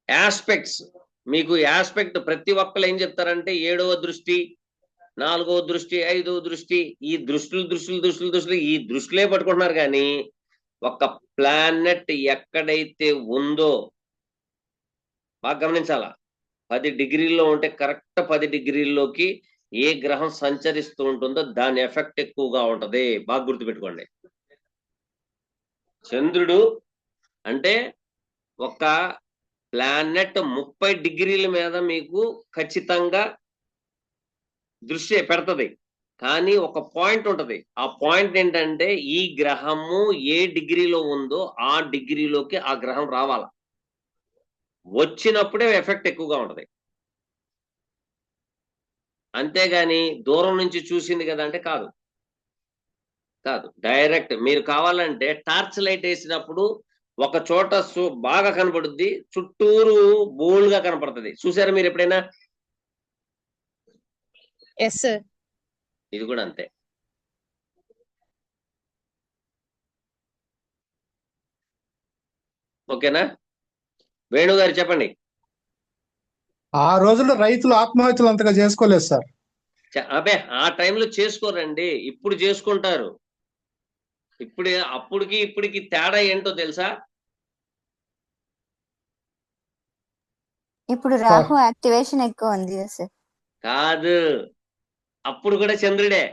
యాస్పెక్ట్స్ మీకు యాస్పెక్ట్ ప్రతి ఒక్కరు ఏం చెప్తారంటే 7వ దృష్టి, 4వ దృష్టి, 5వ దృష్టి, ఈ దృష్టులు ఈ దృష్టిలే పట్టుకుంటున్నారు. కానీ ఒక ప్లానెట్ ఎక్కడైతే ఉందో బాగా గమనించాలా. 10 డిగ్రీల్లో ఉంటే కరెక్ట్ 10 డిగ్రీల్లోకి ఏ గ్రహం సంచరిస్తూ ఉంటుందో దాని ఎఫెక్ట్ ఎక్కువగా ఉంటది. బాగా గుర్తుపెట్టుకోండి. చంద్రుడు అంటే ఒక ప్లానెట్ 30 డిగ్రీల మీద మీకు ఖచ్చితంగా దృష్టి పెడతది. కానీ ఒక పాయింట్ ఉంటది. ఆ పాయింట్ ఏంటంటే ఈ గ్రహము ఏ డిగ్రీలో ఉందో ఆ డిగ్రీలోకి ఆ గ్రహం రావాలా. వచ్చినప్పుడే ఎఫెక్ట్ ఎక్కువగా ఉంటది. అంతేగాని దూరం నుంచి చూసింది కదా అంటే కాదు. డైరెక్ట్ మీరు కావాలంటే టార్చ్ లైట్ వేసినప్పుడు ఒక చోట బాగా కనపడుద్ది, చుట్టూరు బోల్డ్గా కనపడుతుంది. చూసారా మీరు ఎప్పుడైనా? ఇది కూడా అంతే. ఓకేనా? వేణుగారు చెప్పండి.
ఆ రోజుల్లో రైతులు ఆత్మహత్యలు అంతగా చేసుకోలేదు సార్.
అబే ఆ టైంలో చేసుకోరండి, ఇప్పుడు చేసుకుంటారు. అప్పుడుకి ఇప్పటికి తేడా ఏంటో తెలుసా?
ఇప్పుడు రాహు యాక్టివేషన్ ఎక్కువ ఉంది సార్.
కాదు, అప్పుడు కూడా చంద్రుడే.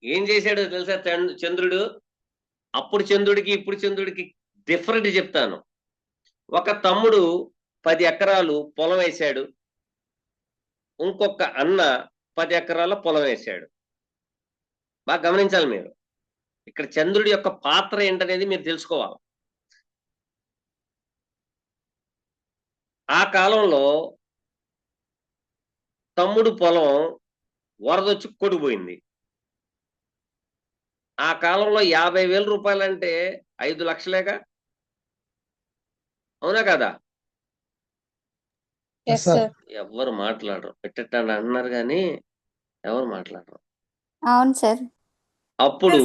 ఏం చేశాడో తెలుసా చంద్రుడు? అప్పుడు చంద్రుడికి ఇప్పుడు చంద్రుడికి డిఫరెంట్ చెప్తాను. ఒక తమ్ముడు 10 ఎకరాలు పొలం వేశాడు, ఇంకొక అన్న 10 ఎకరాల పొలం వేశాడు. బాగా గమనించాలి మీరు. ఇక్కడ చంద్రుడి యొక్క పాత్ర ఏంటనేది మీరు తెలుసుకోవాలి. ఆ కాలంలో తమ్ముడు పొలం వరదొచ్చి కొట్టుకుపోయింది. ఆ కాలంలో 50,000 రూపాయలంటే 5 లక్షలేగా, అవునా కదా? ఎవరు మాట్లాడరు, పెట్టండి అంటున్నారు కానీ ఎవరు మాట్లాడరు.
అవును సార్.
అప్పుడు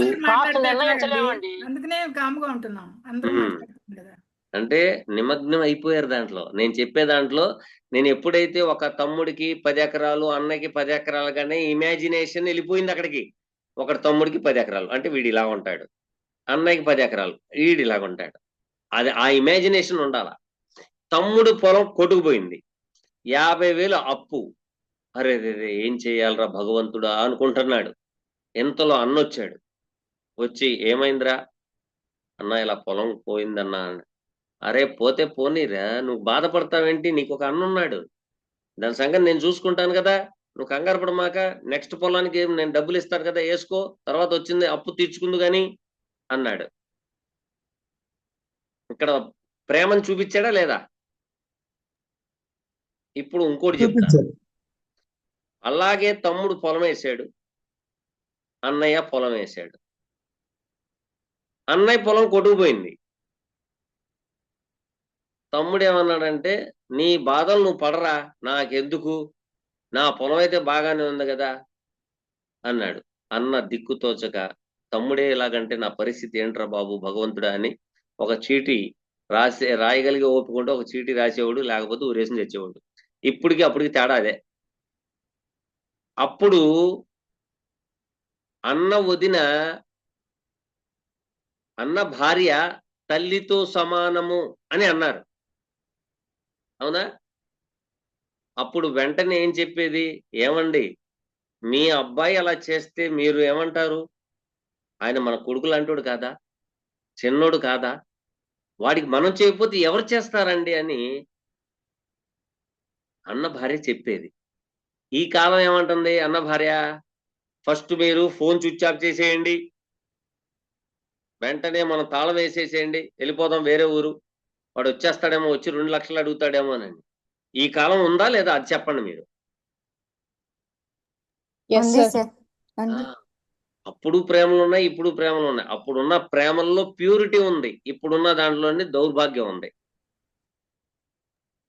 అందుకనే కామ్గా ఉంటున్నాం, అందరూ మాట్లాడుతున్నారు కదా.
అంటే నిమగ్నం అయిపోయారు దాంట్లో. నేను చెప్పే దాంట్లో నేను ఎప్పుడైతే ఒక తమ్ముడికి 10 ఎకరాలు, అన్నకి 10 ఎకరాలు కానీ ఇమాజినేషన్ వెళ్ళిపోయింది అక్కడికి. ఒకటి తమ్ముడికి 10 ఎకరాలు అంటే వీడు ఇలా ఉంటాడు, అన్నయ్యకి 10 ఎకరాలు వీడు ఇలాగ ఉంటాడు. అది ఆ ఇమాజినేషన్ ఉండాల. తమ్ముడు పొలం కొట్టుకుపోయింది, 50,000 అప్పు. అరే ఏం చేయాలరా భగవంతుడా అనుకుంటున్నాడు. ఎంతలో అన్న వచ్చాడు. వచ్చి ఏమైందిరా అన్న, ఇలా పొలం పోయిందన్నా. అరే పోతే పోనీరా, నువ్వు బాధపడతావేంటి? నీకు ఒక అన్న ఉన్నాడు, దాని సంగతి నేను చూసుకుంటాను కదా, నువ్వు కంగారు పడమాక. నెక్స్ట్ పొలానికి నేను డబ్బులు ఇస్తాను కదా, వేసుకో, తర్వాత వచ్చింది అప్పు తీర్చుకుందు గాని అన్నాడు. ఇక్కడ ప్రేమను చూపించాడా లేదా? ఇప్పుడు ఇంకోటి చెప్తాను. అలాగే తమ్ముడు పొలం వేసాడు, అన్నయ్య పొలం వేసాడు. అన్నయ్య పొలం కొట్టుకుపోయింది, తమ్ముడు ఏమన్నాడంటే, నీ బాధలు నువ్వు పడరా, నాకెందుకు, నా పొలం అయితే బాగానే ఉంది కదా అన్నాడు. అన్న దిక్కుతోచక, తమ్ముడే ఇలాగంటే నా పరిస్థితి ఏంట్రా బాబు భగవంతుడా అని ఒక చీటీ రాయగలిగే ఓపుకుంటే ఒక చీటీ రాసేవాడు, లేకపోతే ఊరేసి తెచ్చేవాడు. ఇప్పటికి అప్పటికి తేడా అదే. అప్పుడు అన్న వదిన, అన్న భార్య తల్లితో సమానము అని అన్నారు, అవునా? అప్పుడు వెంటనే ఏం చెప్పేది, ఏమండి మీ అబ్బాయి అలా చేస్తే మీరు ఏమంటారు? ఆయన మన కొడుకులు అంటోడు కాదా, చిన్నోడు కాదా, వాడికి మనం చేయకపోతే ఎవరు చేస్తారండి అని అన్న భార్య చెప్పేది. ఈ కాలం ఏమంటుంది అన్న భార్య, ఫస్ట్ మీరు ఫోన్ స్విచ్ ఆఫ్ చేసేయండి, వెంటనే మనం తాళం వేసేసేయండి, వెళ్ళిపోదాం వేరే ఊరు, వాడు వచ్చేస్తాడేమో, వచ్చి 2 లక్షలు అడుగుతాడేమో అని. ఈ కాలం ఉందా లేదా అది చెప్పండి మీరు.
ఉంది సార్. ఉంది.
అప్పుడు ప్రేమలు ఉన్నాయి, ఇప్పుడు ప్రేమలు ఉన్నాయి. అప్పుడున్న ప్రేమల్లో ప్యూరిటీ ఉంది, ఇప్పుడున్న దాంట్లోని దౌర్భాగ్యం ఉంది.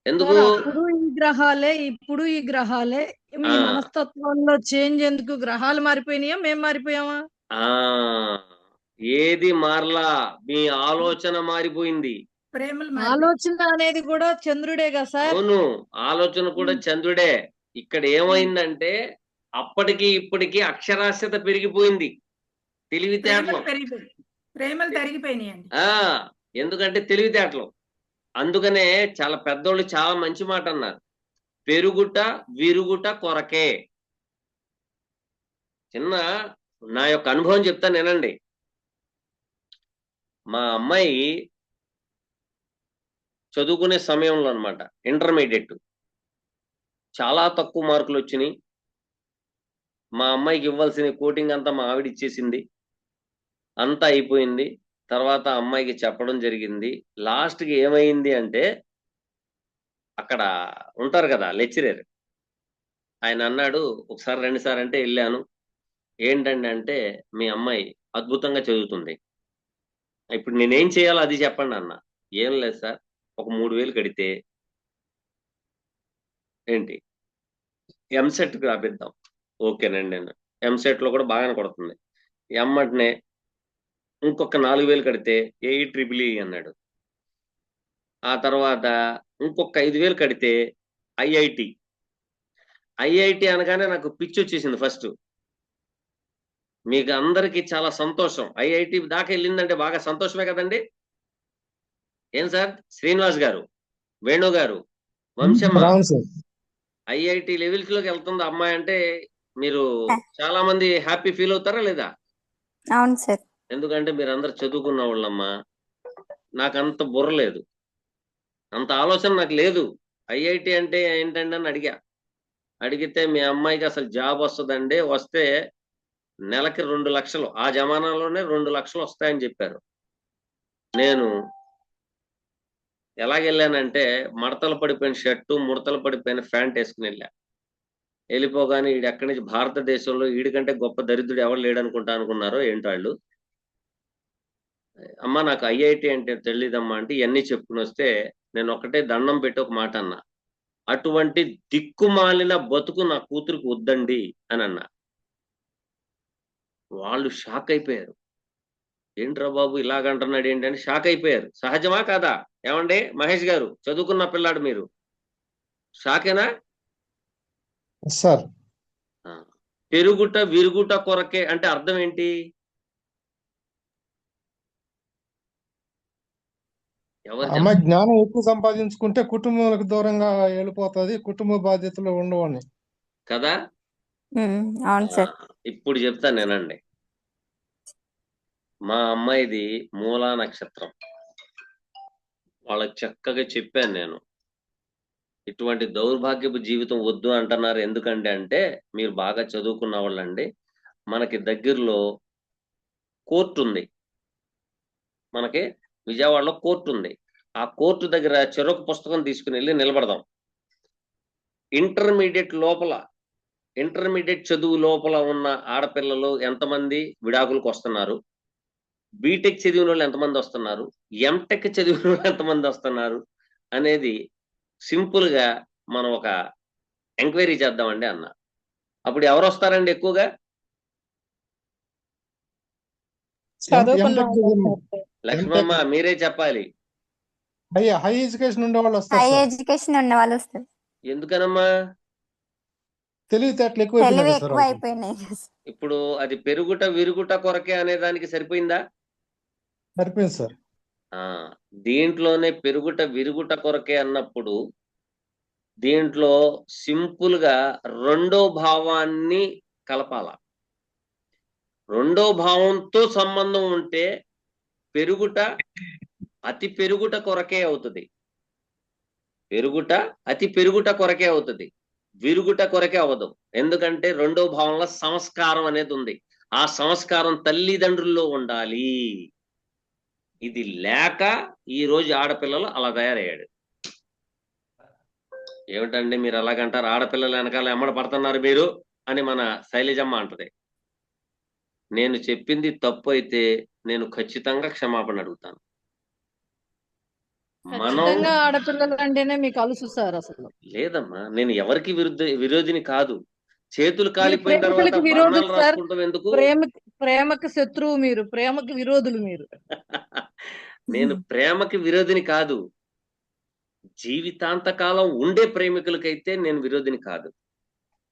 ఎందుకు?
సార్ అప్పుడు ఈ గ్రహాలే ఇప్పుడు ఈ గ్రహాలే, మీ
ఆ.
మనస్తత్వంలో చేంజ్ ఎందుకు? గ్రహాలు మారిపోయినాయా మేము మారిపోయామా?
ఆ ఏది మారలా, మీ ఆలోచన మారిపోయింది.
ప్రేమలు
ఆలోచన అనేది కూడా చంద్రుడేగా సార్.
అవును, ఆలోచన కూడా చంద్రుడే. ఇక్కడ ఏమైందంటే అప్పటికి ఇప్పటికి అక్షరాస్యత పెరిగిపోయింది, తెలివితేటలు.
ప్రేమలు తరిగిపోయినాయండి.
ఎందుకంటే తెలివితేటలు. అందుకనే చాలా పెద్దోళ్ళు చాలా మంచి మాట అన్నారు, పెరుగుట విరుగుట కొరకే. చిన్న నా యొక్క అనుభవం చెప్తాను వినండి. మా అమ్మాయి చదువుకునే సమయంలో అన్నమాట, ఇంటర్మీడియట్, చాలా తక్కువ మార్కులు వచ్చినాయి. మా అమ్మాయికి ఇవ్వాల్సిన కోటింగ్ అంతా మా ఆవిడ ఇచ్చేసింది, అంతా అయిపోయింది. తర్వాత అమ్మాయికి చెప్పడం జరిగింది. లాస్ట్కి ఏమైంది అంటే, అక్కడ ఉంటారు కదా లెక్చరర్, ఆయన అన్నాడు, ఒకసారి 2 సార్లు అంటే వెళ్ళాను. ఏంటండి అంటే, మీ అమ్మాయి అద్భుతంగా చదువుతుంది, ఇప్పుడు నేనేం చేయాలో అది చెప్పండి అన్న. ఏం లేదు సార్, ఒక 3000 కడితే ఏంటి ఎంసెట్కి రాపిద్దాం. ఓకేనండి అన్న. ఎంసెట్లో కూడా బాగానే కొడుతుంది. ఎమ్మటనే ఇంకొక 4000 కడితే AEEE అన్నాడు. ఆ తర్వాత ఇంకొక 5000 కడితే ఐఐటి అనగానే నాకు పిచ్చి వచ్చేసింది ఫస్ట్. మీకు అందరికీ చాలా సంతోషం, ఐఐటి దాకా వెళ్ళిందంటే బాగా సంతోషమే కదండి. ఏం సార్ శ్రీనివాస్ గారు, వేణు గారు, వంశమ్మ, ఐఐటి లెవెల్స్ లోకి వెళ్తుంది అమ్మాయి అంటే మీరు చాలా మంది హ్యాపీ ఫీల్ అవుతారా లేదా?
అవును సార్.
ఎందుకంటే మీరు అందరు చదువుకున్న వాళ్ళమ్మా. నాకు అంత బుర్ర లేదు, అంత ఆలోచన నాకు లేదు. ఐఐటి అంటే ఏంటండి అని అడిగితే మీ అమ్మాయికి అసలు జాబ్ వస్తుందండి, వస్తే నెలకి 2 లక్షలు, ఆ జమానాలోనే 2 లక్షలు వస్తాయని చెప్పారు. నేను ఎలాగెళ్ళానంటే మడతలు పడిపోయిన షర్టు, ముడతలు పడిపోయిన ప్యాంట్ వేసుకుని వెళ్ళిపోగానే ఈడు ఎక్కడి నుంచి, భారతదేశంలో ఈడికంటే గొప్ప దరిద్రుడు ఎవరు లేడనుకుంటా అనుకున్నారో ఏంటో వాళ్ళు. అమ్మ నాకు ఐఐటి అంటే తెలియదమ్మా అంటే ఇవన్నీ చెప్పుకుని వస్తే నేను ఒకటే దండం పెట్టి ఒక మాట అన్నా, అటువంటి దిక్కుమాలిన బతుకు నా కూతురికి వద్దండి అని అన్నా. వాళ్ళు షాక్ అయిపోయారు, ఏంట్రా బాబు ఇలాగంటున్నాడు ఏంటని షాక్ అయిపోయారు. సహజమా కాదా ఏమండి మహేష్ గారు, చదువుకున్న పిల్లాడు మీరు, షాకేనా
సార్?
పెరుగుట విరుగుట కొరకే అంటే అర్థం ఏంటి?
అమ్మాయి జ్ఞానం ఎక్కువ సంపాదించుకుంటే కుటుంబాలకు దూరంగా వెళ్ళిపోతుంది, కుటుంబ బాధ్యతలు ఉండవని
కదా.
అవును సార్.
ఇప్పుడు చెప్తాను నేనండి. మా అమ్మాయిది మూలా నక్షత్రం, వాళ్ళకి చక్కగా చెప్పాను నేను, ఇటువంటి దౌర్భాగ్యపు జీవితం వద్దు అంటున్నారు. ఎందుకంటే అంటే మీరు బాగా చదువుకున్న వాళ్ళండి, మనకి దగ్గరలో కోర్టు ఉంది, మనకి విజయవాడలో కోర్టు ఉంది. ఆ కోర్టు దగ్గర చెరొక పుస్తకం తీసుకుని వెళ్ళి నిలబడదాం. ఇంటర్మీడియట్ చదువు లోపల ఉన్న ఆడపిల్లలు ఎంతమంది విడాకులకు వస్తున్నారు, బీటెక్ చదివిన వాళ్ళు ఎంతమంది వస్తున్నారు, ఎంటెక్ చదివిన వాళ్ళు ఎంతమంది వస్తున్నారు, అనేది సింపుల్ గా మనం ఒక ఎంక్వైరీ చేద్దామండి అన్న. అప్పుడు ఎవరు వస్తారండి ఎక్కువగా?
చదువుకున్న
ఎంటెక్
వాళ్ళు.
లక్ష్మమ్మ మీరే చెప్పాలి.
హై ఎడ్యుకేషన్ ఉండే వాళ్ళు వస్తారు
హై
సార్.
ఎడ్యుకేషన్ ఉన్న వాళ్ళు వస్తారు.
ఎందుకనమ్మా?
తెలివితేటలు ఎక్కువైపోయినాయి
తెలివి
కదా సార్
ఎక్కువ
వాళ్ళకి.
అయిపోయినాయి.
ఇప్పుడు అది పెరుగుట విరుగుట కొరకే అనే దానికి సరిపోయిందా?
సరిపోయింది సార్.
దీంట్లోనే పెరుగుట విరుగుట కొరకే అన్నప్పుడు దీంట్లో సింపుల్ గా రెండో భావాన్ని కలపాల. రెండో భావంతో సంబంధం ఉంటే పెరుగుట అతి పెరుగుట కొరకే అవుతుంది. పెరుగుట అతి పెరుగుట కొరకే అవుతుంది, విరుగుట కొరకే అవ్వదు. ఎందుకంటే రెండో భావంలో సంస్కారం అనేది ఉంది. ఆ సంస్కారం తల్లిదండ్రుల్లో ఉండాలి. ఇది లేక ఈ రోజు ఆడపిల్లలు అలా తయారయ్యాడు. ఏమిటండి మీరు అలాగంటారు? ఆడపిల్లలు వెనకాల ఎమ్మడ పడుతున్నారు మీరు అని మన శైలజమ్మ అంటది. నేను చెప్పింది తప్పు అయితే నేను ఖచ్చితంగా క్షమాపణ అడుగుతాను. మనం
ఖచ్చితంగా ఆడపిల్లలు అంటేనే మీకు అలుసు సార్ అసలు.
లేదమ్మా, నేను ఎవరికి విరోధిని కాదు. చేతులు
మీరు
కాలిపోయిన తర్వాత
ప్రేమికులకి విరోధులు
బర్ణాలు
సార్.
రాసుకుంటాం ఎందుకు?
ప్రేమకు శత్రువు మీరు, ప్రేమకు విరోధులు మీరు.
నేను ప్రేమకి విరోధిని కాదు. జీవితాంతకాలం ఉండే ప్రేమికులకైతే నేను విరోధిని కాదు.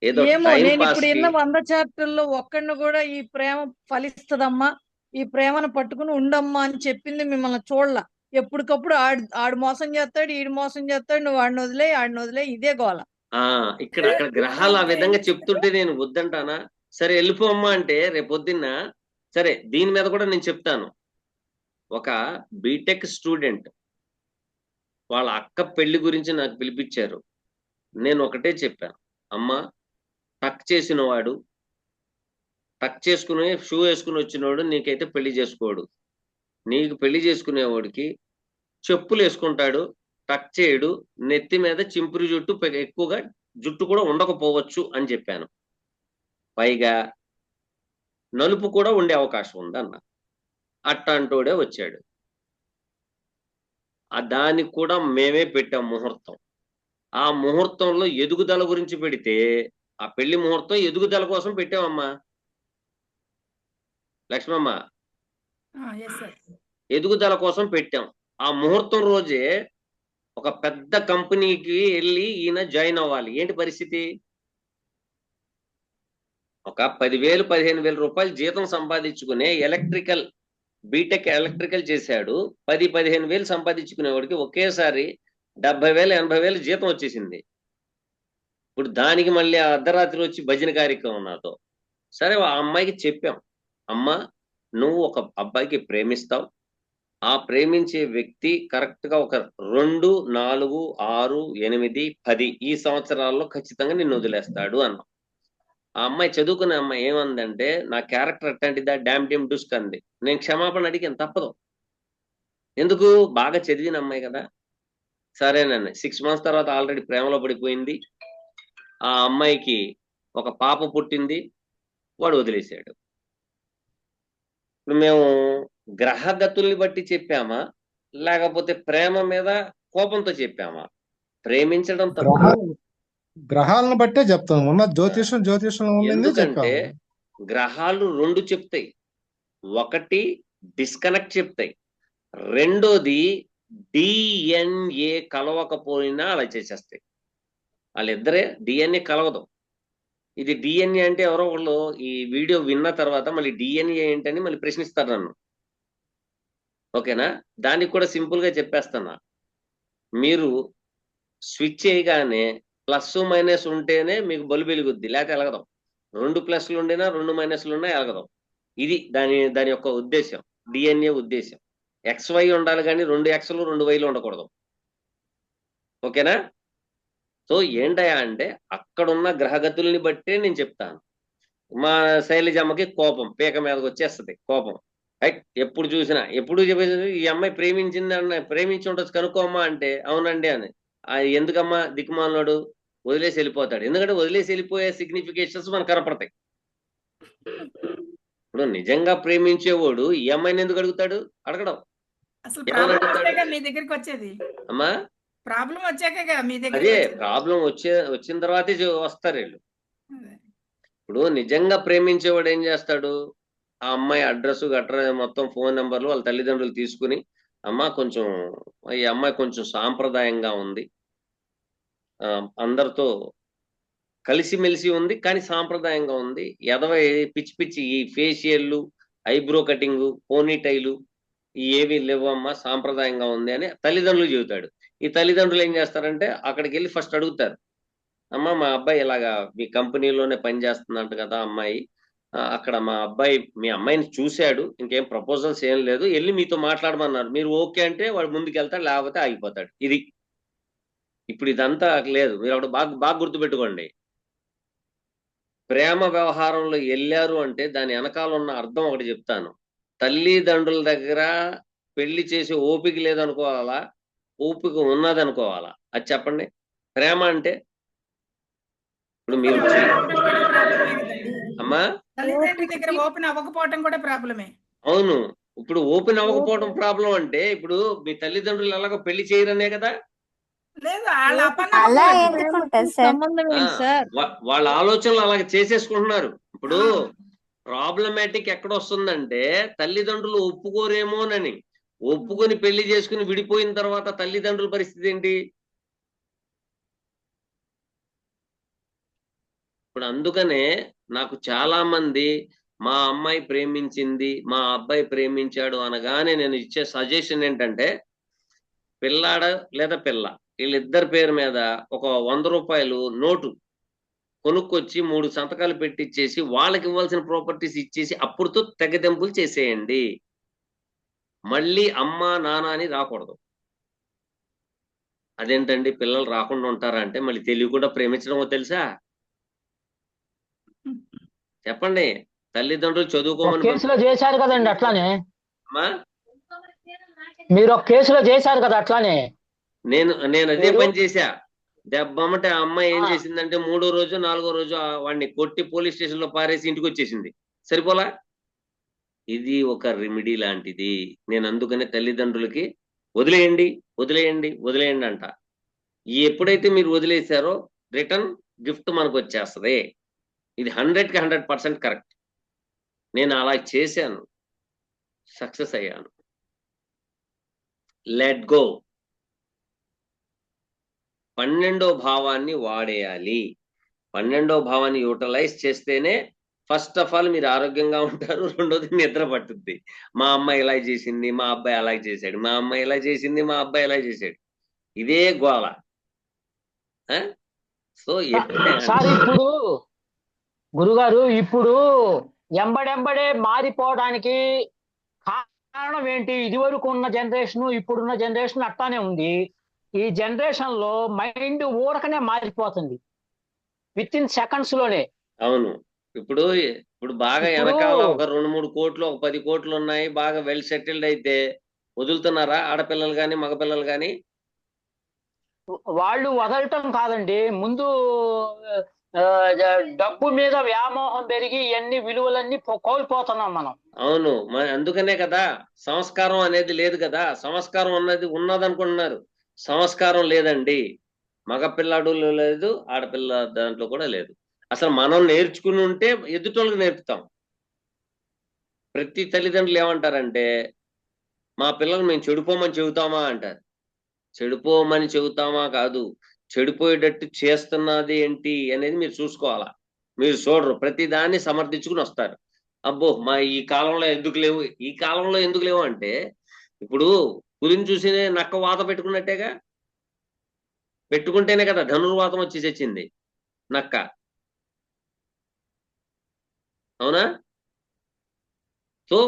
ఏదో
ఏమో
టైం
నేను
పాస్
ఇప్పుడు
కి
ఎన్న 100 చాప్టర్లో ఒక్కడిని కూడా ఈ ప్రేమ ఫలిస్తదమ్మా, ఈ ప్రేమను పట్టుకుని ఉండమ్మా అని చెప్పింది మిమ్మల్ని చూడలా. ఎప్పటికప్పుడు ఆడు మోసం చేస్తాడు, ఈడు మోసం చేస్తాడు, నువ్వు ఆడిని వదిలే ఇదే గోల.
ఇక్కడ అక్కడ గ్రహాలు ఆ విధంగా చెప్తుంటే నేను వద్దంటానా? సరే వెళ్ళిపోమ్మా అంటే రేపొద్దున్న సరే దీని మీద కూడా నేను చెప్తాను. ఒక బీటెక్ స్టూడెంట్ వాళ్ళ అక్క పెళ్లి గురించి నాకు పిలిపించారు. నేను ఒకటే చెప్పాను, అమ్మా టక్ చేసిన వాడు, టక్ చేసుకుని షూ వేసుకుని వచ్చినవాడు నీకైతే పెళ్లి చేసుకోడు. నీకు పెళ్లి చేసుకునేవాడికి చెప్పులు వేసుకుంటాడు, టక్ చేయడు, నెత్తి మీద చింపురు జుట్టు, ఎక్కువగా జుట్టు కూడా ఉండకపోవచ్చు అని చెప్పాను. పైగా నలుపు కూడా ఉండే అవకాశం ఉందన్న. అట్టాంటోడే వచ్చాడు. దానికి కూడా మేమే పెట్టాం ముహూర్తం. ఆ ముహూర్తంలో ఎదుగుదల గురించి పెడితే ఆ పెళ్లి ముహూర్తం ఎదుగుదల కోసం పెట్టామమ్మా లక్ష్మమ్మ. ఎదుగుదల కోసం పెట్టాం. ఆ ముహూర్తం రోజే ఒక పెద్ద కంపెనీకి వెళ్ళి ఈయన జాయిన్ అవ్వాలి. ఏంటి పరిస్థితి? ఒక 10,000 15,000 రూపాయలు జీతం సంపాదించుకునే బీటెక్ ఎలక్ట్రికల్ చేశాడు. 10-15,000 సంపాదించుకునేవాడికి ఒకేసారి 70,000 80,000 జీతం వచ్చేసింది. ఇప్పుడు దానికి మళ్ళీ అర్ధరాత్రి వచ్చి భజన కార్యక్రమం నాతో. సరే ఆ అమ్మాయికి చెప్పాం, అమ్మా నువ్వు ఒక అబ్బాయికి ప్రేమిస్తావు, ఆ ప్రేమించే వ్యక్తి కరెక్ట్ గా ఒక 2, 4, 6, 8, 10 ఈ సంవత్సరాల్లో ఖచ్చితంగా నిన్ను వదిలేస్తాడు అన్నాం. ఆ అమ్మాయి చదువుకునే అమ్మాయి ఏమందంటే, నా క్యారెక్టర్ అట్లాంటిదా, డామ్ టీమ్ డుస్క్ అంది. నేను క్షమాపణ అడిగాను, తప్పదు. ఎందుకు? బాగా చదివిన అమ్మాయి కదా. సరేనండి. 6 months తర్వాత ఆల్రెడీ ప్రేమలో పడిపోయింది. ఆ అమ్మాయికి ఒక పాప పుట్టింది, వాడు వదిలేశాడు. ఇప్పుడు మేము గ్రహగతుల్ని బట్టి చెప్పామా, లేకపోతే ప్రేమ మీద కోపంతో చెప్పామా? ప్రేమించడం తప్పు.
గ్రహాలను బట్టే చెప్తాం. ఉన్న జ్యోతిషం
ఎందుకంటే గ్రహాలు 2 చెప్తాయి. ఒకటి డిస్కనెక్ట్ చెప్తాయి, రెండోది డిఎన్ఏ కలవకపోయినా అలా చేసేస్తాయి. వాళ్ళిద్దరే డిఎన్ఏ కలవదు. ఇది డిఎన్ఏ అంటే ఎవరో వాళ్ళు ఈ వీడియో విన్న తర్వాత మళ్ళీ డిఎన్ఏ ఏంటని మళ్ళీ ప్రశ్నిస్తారు నన్ను. ఓకేనా? దానికి కూడా సింపుల్ గా చెప్పేస్తున్నా. మీరు స్విచ్ చేయగానే +- ఉంటేనే మీకు బల్బు వెలుగుద్ది, లేకపోతే ఎలగదాం. 2 ప్లస్లు ఉండినా 2 మైనస్లు ఉన్నా ఎలగదాం. ఇది దాని యొక్క ఉద్దేశం, డిఎన్ఏ ఉద్దేశం. XY ఉండాలి కానీ 2 Xలు 2 Yలు ఉండకూడదు. ఓకేనా? సో ఏంటయా అంటే అక్కడున్న గ్రహగతుల్ని బట్టే నేను చెప్తాను. మా శైలజమ్మకి కోపం పీక మీదకి వచ్చేస్తుంది. కోపం ఎప్పుడు చూసినా ఈ అమ్మాయి ప్రేమించి ఉండొచ్చు కనుక్కోమ్మా అంటే అవునండి అని. ఎందుకమ్మా దిక్కుమాలనాడు వదిలేసి వెళ్ళిపోతాడు? ఎందుకంటే వదిలేసి వెళ్ళిపోయే సిగ్నిఫికేషన్స్ మనకు కనపడతాయి. ఇప్పుడు నిజంగా ప్రేమించేవాడు ఈ అమ్మాయిని ఎందుకు అడుగుతాడు? అడగడం.
అసలు ప్రాబ్లం వస్తే కదా నీ దగ్గరికి వచ్చేది.
అమ్మా
ప్రాబ్లం వచ్చాకే కదా మీ దగ్గర
అదే ప్రాబ్లం వచ్చిన తర్వాతే వస్తారు వీళ్ళు. ఇప్పుడు నిజంగా ప్రేమించేవాడు ఏం చేస్తాడు, ఆ అమ్మాయి అడ్రస్ గట్రా మొత్తం ఫోన్ నెంబర్లు వాళ్ళ తల్లిదండ్రులు తీసుకుని, అమ్మ కొంచెం ఈ అమ్మాయి కొంచెం సాంప్రదాయంగా ఉంది, అందరితో కలిసిమెలిసి ఉంది కానీ సాంప్రదాయంగా ఉంది, పిచ్చి పిచ్చి ఈ ఫేషియల్లు, ఐబ్రో కటింగ్, పోనీటైలు ఏవి లేవమ్మా, సాంప్రదాయంగా ఉంది అని తల్లిదండ్రులు చెబుతాడు. ఈ తల్లిదండ్రులు ఏం చేస్తారంటే అక్కడికి వెళ్ళి ఫస్ట్ అడుగుతారు, అమ్మ మా అబ్బాయి ఇలాగా మీ కంపెనీలోనే పనిచేస్తున్నట్టు కదా అమ్మాయి, అక్కడ మా అబ్బాయి మీ అమ్మాయిని చూశాడు, ఇంకేం ప్రపోజల్స్ ఏం లేదు, వెళ్ళి మీతో మాట్లాడమన్నారు, మీరు ఓకే అంటే వాడు ముందుకు వెళ్తాడు, లేకపోతే ఆగిపోతాడు. ఇది ఇప్పుడు ఇదంతా లేదు. మీరు అప్పుడు బాగా గుర్తుపెట్టుకోండి. ప్రేమ వ్యవహారంలో వెళ్ళారు అంటే దాని వెనకాల ఉన్న అర్థం ఒకటి చెప్తాను. తల్లిదండ్రుల దగ్గర పెళ్లి చేసే ఓపిక లేదనుకోవాలా, ఓపిక ఉన్నదనుకోవాలా? అది చెప్పండి. ప్రేమ అంటే ఇప్పుడు మీరు అమ్మా
తల్లిదండ్రుల దగ్గర ఓపెన్ అవ్వకపోవటం కూడా ప్రాబ్లమే.
అవును, ఇప్పుడు ఓపెన్ అవ్వకపోవడం ప్రాబ్లం అంటే ఇప్పుడు మీ తల్లిదండ్రులు ఎలాగో పెళ్లి చేయరనే కదా.
లేదు
అలా ఎందుకుంటారు సార్?
సంబంధం ఏంటి సార్?
వాళ్ళ ఆలోచనలు అలాగే చేసేసుకుంటున్నారు. ఇప్పుడు ప్రాబ్లమాటిక్ ఎక్కడ వస్తుందంటే తల్లిదండ్రులు ఒప్పుకోరేమోనని, ఒప్పుకొని పెళ్లి చేసుకుని విడిపోయిన తర్వాత తల్లిదండ్రుల పరిస్థితి ఏంటి? ఇప్పుడు అందుకనే నాకు చాలా మంది మా అమ్మాయి ప్రేమించింది, మా అబ్బాయి ప్రేమించాడు అనగానే నేను ఇచ్చే సజెషన్ ఏంటంటే, పిల్లాడ లేదా పిల్ల వీళ్ళిద్దరి పేరు మీద ఒక 100 రూపాయలు నోటు కొనుక్కొచ్చి 3 సంతకాలు పెట్టిచ్చేసి వాళ్ళకి ఇవ్వాల్సిన ప్రాపర్టీస్ ఇచ్చేసి అప్పుడుతో తెగదెంపులు చేసేయండి. మళ్ళీ అమ్మ నాన్న అని రాకూడదు. అదేంటండి పిల్లలు రాకుండా ఉంటారా అంటే, మళ్ళీ తెలియకుండా ప్రేమించడమో తెలుసా? చెప్పండి. తల్లిదండ్రులు చదువుకోమని
కేసులో చేశారు కదండి అట్లానే.
అమ్మా
మీరు ఒక కేసులో చేశారు కదా అట్లానే.
నేను అదే పని చేశా. దెబ్బమ్మటే ఆ అమ్మాయి ఏం చేసిందంటే 3వ రోజు 4వ రోజు వాడిని కొట్టి పోలీస్ స్టేషన్ లో పారేసి ఇంటికి వచ్చేసింది. సరిపోలా? ఇది ఒక రెమెడీ లాంటిది. నేను అందుకనే తల్లిదండ్రులకి వదిలేయండి వదిలేయండి వదిలేయండి అంట. ఎప్పుడైతే మీరు వదిలేశారో రిటర్న్ గిఫ్ట్ మనకు వచ్చేస్తుంది. ఇది 100కి 100% కరెక్ట్. నేను అలా చేశాను, సక్సెస్ అయ్యాను. Let go. 12వ భావాన్ని వాడేయాలి. 12వ భావాన్ని యూటిలైజ్ చేస్తేనే ఫస్ట్ ఆఫ్ ఆల్ మీరు ఆరోగ్యంగా ఉంటారు. రెండోది నిద్ర పట్టుద్ది. మా అమ్మాయి ఇలా చేసింది, మా అబ్బాయి అలా చేశాడు, మా అమ్మాయి ఇలా చేసింది, మా అబ్బాయి ఇలా చేశాడు, ఇదే గోల. సో
సార్ ఇప్పుడు గురుగారు ఇప్పుడు ఎంబడెంబడే మారిపోవడానికి కారణం ఏంటి? ఇదివరకు ఉన్న జనరేషన్ ఇప్పుడున్న జనరేషన్ అట్లానే ఉంది. ఈ జనరేషన్ లో మైండ్ ఊరకనే మారిపోతుంది విత్ ఇన్ సెకండ్స్ లోనే.
అవును. ఇప్పుడు బాగా వెనకాల ఒక 2-3 కోట్లు, ఒక 10 కోట్లు ఉన్నాయి, బాగా వెల్ సెటిల్డ్ అయితే వదులుతున్నారా ఆడపిల్లలు కానీ మగపిల్లలు కానీ?
వాళ్ళు వదలటం కాదండి, ముందు డబ్బు మీద వ్యామోహం పెరిగి ఇవన్నీ విలువలన్నీ కోల్పోతున్నాం మనం.
అవును, అందుకనే కదా సంస్కారం అనేది లేదు కదా. సంస్కారం ఉన్నదనుకుంటున్నారు, సంస్కారం లేదండి. మగపిల్లాడు లేదు, ఆడపిల్ల దాంట్లో కూడా లేదు. అసలు మనం నేర్చుకుని ఉంటే ఎదుటోళ్ళకి నేర్పుతాం. ప్రతి తల్లిదండ్రులు ఏమంటారంటే, మా పిల్లలు మేము చెడిపోమని చెబుతామా అంటారు. చెడిపోమని చెబుతామా కాదు, చెడిపోయేటట్టు చేస్తున్నది ఏంటి అనేది మీరు చూసుకోవాలా. మీరు చూడరు, ప్రతి దాన్ని సమర్థించుకుని వస్తారు. అబ్బో మా ఈ కాలంలో ఎందుకు లేవు, ఈ కాలంలో ఎందుకు లేవు అంటే, ఇప్పుడు పులిని చూసి నక్క వాత పెట్టుకున్నట్టేగా. పెట్టుకుంటేనే కదా ధనుర్వాతం వచ్చి చచ్చింది నక్క, అవునా? సో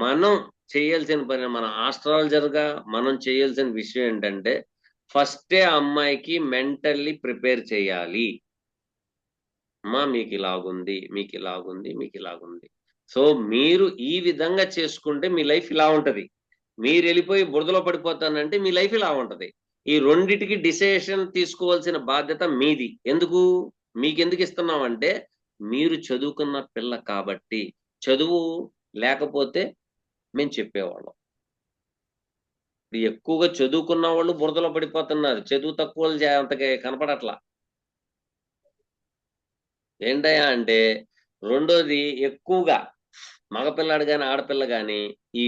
మనం చేయాల్సిన పని, మన ఆస్ట్రాలజర్గా మనం చేయాల్సిన విషయం ఏంటంటే, ఫస్టే అమ్మాయికి మెంటల్లీ ప్రిపేర్ చేయాలి. అమ్మా మీకు ఇలాగుంది, మీకు ఇలాగుంది, మీకు ఇలాగుంది. సో మీరు ఈ విధంగా చేసుకుంటే మీ లైఫ్ ఇలా ఉంటది. మీరు వెళ్ళిపోయి బురదలో పడిపోతానంటే మీ లైఫ్ ఇలా ఉంటది. ఈ రెండిటికి డిసిషన్ తీసుకోవాల్సిన బాధ్యత మీది. ఎందుకు మీకెందుకు ఇస్తున్నామంటే, మీరు చదువుకున్న పిల్ల కాబట్టి. చదువు లేకపోతే మేము చెప్పేవాళ్ళం. ఇప్పుడు ఎక్కువగా చదువుకున్న వాళ్ళు బురదలో పడిపోతున్నారు, చదువు తక్కువ వాళ్ళు అంతగా కనపడట్లా. ఏంటయ్యా అంటే రెండోది, ఎక్కువగా మగపిల్లాడు కానీ ఆడపిల్ల కానీ ఈ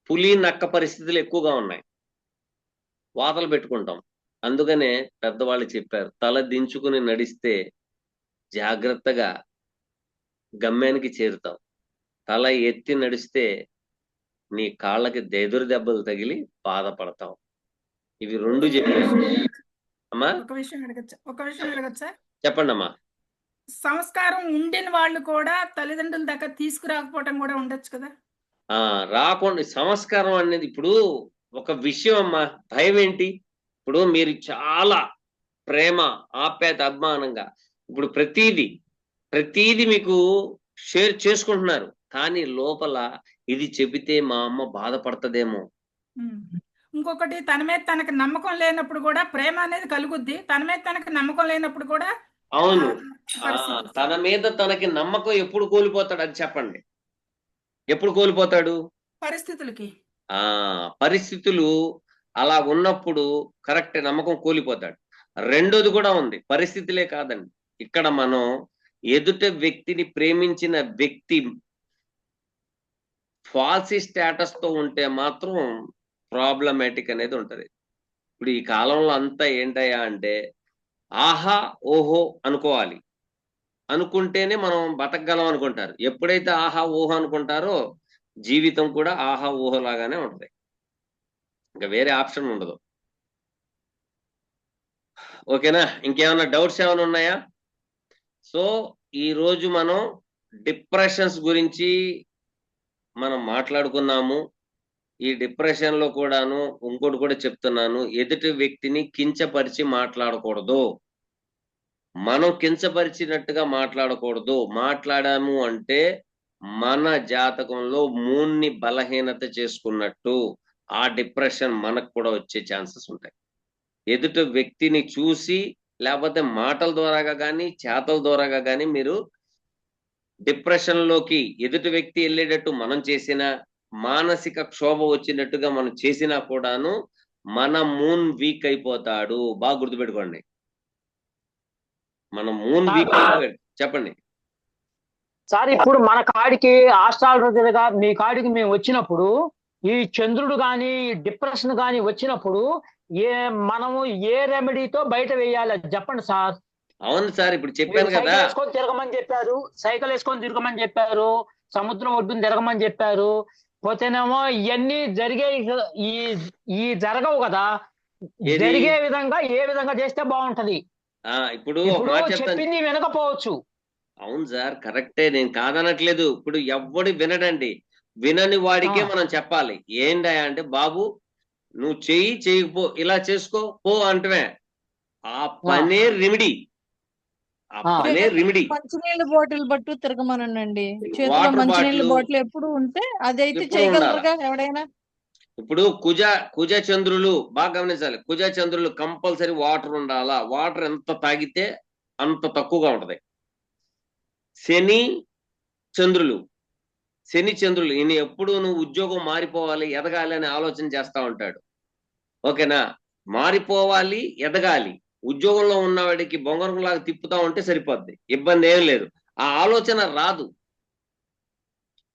పులి నక్క పరిస్థితులు ఎక్కువగా ఉన్నాయి, వాతలు పెట్టుకుంటాం. అందుకనే పెద్దవాళ్ళు చెప్పారు, తల దించుకుని నడిస్తే జాగ్రత్తగా గమ్యానికి చేరుతాం, తల ఎత్తి నడిస్తే నీ కాళ్ళకి ఎదురు దెబ్బలు తగిలి బాధపడతాం. ఇవి రెండు చెప్పారు అమ్మా.
ఒక విషయం అడగచ్చా?
చెప్పండి అమ్మా.
సంస్కారం ఉండిన వాళ్ళు కూడా తల్లిదండ్రుల దాకా తీసుకురాకపోవటం కూడా ఉండొచ్చు కదా.
రాకుండా సంస్కారం అనేది ఇప్పుడు ఒక విషయం అమ్మా. భయం ఏంటి? ఇప్పుడు మీరు చాలా ప్రేమ ఆప్యాయత అభిమానంగా ఇప్పుడు ప్రతీది మీకు షేర్ చేసుకుంటున్నారు, కానీ లోపల ఇది చెబితే మా అమ్మ బాధపడుతుందేమో.
ఇంకొకటి, తన మీద తనకు నమ్మకం లేనప్పుడు కూడా ప్రేమ అనేది కలుగుద్ది, తన మీద తనకు నమ్మకం లేనప్పుడు కూడా.
అవును, తన మీద తనకి నమ్మకం ఎప్పుడు కోల్పోతాడు అది చెప్పండి. ఎప్పుడు కోల్పోతాడు? పరిస్థితులు అలా ఉన్నప్పుడు కరెక్ట్ నమ్మకం కోల్పోతాడు. రెండోది కూడా ఉంది, పరిస్థితులే కాదండి. ఇక్కడ మనం ఎదుట వ్యక్తిని ప్రేమించిన వ్యక్తి ఫాల్సీ స్టేటస్ తో ఉంటే మాత్రం ప్రాబ్లమాటిక్ అనేది ఉంటది. ఇప్పుడు ఈ కాలంలో అంతా ఏంటయ్యా అంటే ఆహా ఓహో అనుకోవాలి, అనుకుంటేనే మనం బతకగలం అనుకుంటారు. ఎప్పుడైతే ఆహా ఓహో అనుకుంటారో జీవితం కూడా ఆహా ఓహో లాగానే ఉంటది, ఇంకా వేరే ఆప్షన్ ఉండదు. ఓకేనా? ఇంకేమైనా డౌట్స్ ఏమైనా ఉన్నాయా? సో ఈ రోజు మనం డిప్రెషన్స్ గురించి మనం మాట్లాడుకున్నాము. ఈ డిప్రెషన్ లో కూడాను ఇంకోటి కూడా చెప్తున్నాను, ఎదుటి వ్యక్తిని కించపరిచి మాట్లాడకూడదు, మనం కించపరిచినట్టుగా మాట్లాడకూడదు. మాట్లాడాము అంటే మన జాతకంలో మూడ్ని బలహీనత చేసుకున్నట్టు ఆ డిప్రెషన్ మనకు కూడా వచ్చే ఛాన్సెస్ ఉంటాయి. ఎదుటి వ్యక్తిని చూసి లేకపోతే మాటల ద్వారాగా కానీ చేతల ద్వారాగా కానీ మీరు డిప్రెషన్ లోకి ఎదుటి వ్యక్తి వెళ్ళేటట్టు మనం చేసిన మానసిక క్షోభ వచ్చినట్టుగా మనం చేసినా కూడాను మన మూన్ వీక్ అయిపోతాడు. బాగా గుర్తుపెట్టుకోండి, మన మూన్ వీక్ అయిపోయాడు. చెప్పండి
సార్. ఇప్పుడు మన కాడికి ఆస్ట్రాలజీగా మీ కాడికి మేము వచ్చినప్పుడు ఈ చంద్రుడు గాని డిప్రెషన్ గాని వచ్చినప్పుడు మనము ఏ రెమెడీతో బయట వేయాలి చెప్పండి సార్.
అవును సార్, ఇప్పుడు చెప్పాను కదా,
సైకిల్ వేసుకొని తిరగమని చెప్పారు, సైకిల్ వేసుకొని తిరగమని చెప్పారు, సముద్రం ఒడ్డున తిరగమని చెప్పారు. పోతేనేమో ఇవన్నీ ఈ జరగవు కదా, జరిగే విధంగా ఏ విధంగా చేస్తే బాగుంటది?
ఇప్పుడు
చెప్పింది వినకపోవచ్చు.
అవును సార్, కరెక్టే, నేను కాదనట్లేదు. ఇప్పుడు ఎవ్వడు వినడండి, వినని వాడికే మనం చెప్పాలి. ఏంటా అంటే బాబు నువ్వు చేయకపో, ఇలా చేసుకో పో అంటమే, ఆ పనే రెమెడీ.
మంచినీళ్ళ బాటిల్ పట్టు తిరగమనండి, చేతిలో మంచినీళ్ళ బాటిల్ ఎప్పుడు ఉంటే అదైతే చేయగలరుగా ఎవడైనా.
ఇప్పుడు కుజ చంద్రులు బాగా గమనించాలి, కుజ చంద్రులు కంపల్సరీ వాటర్ ఉండాలా, వాటర్ ఎంత తాగితే అంత తక్కువగా ఉంటది. శని చంద్రులు ఈయన ఎప్పుడు నువ్వు ఉద్యోగం మారిపోవాలి ఎదగాలి అని ఆలోచన చేస్తా ఉంటాడు. ఓకేనా? మారిపోవాలి ఎదగాలి, ఉద్యోగంలో ఉన్నవాడికి బొంగరంలాగా తిప్పుతా ఉంటే సరిపోద్ది, ఇబ్బంది ఏం లేదు, ఆ ఆలోచన రాదు.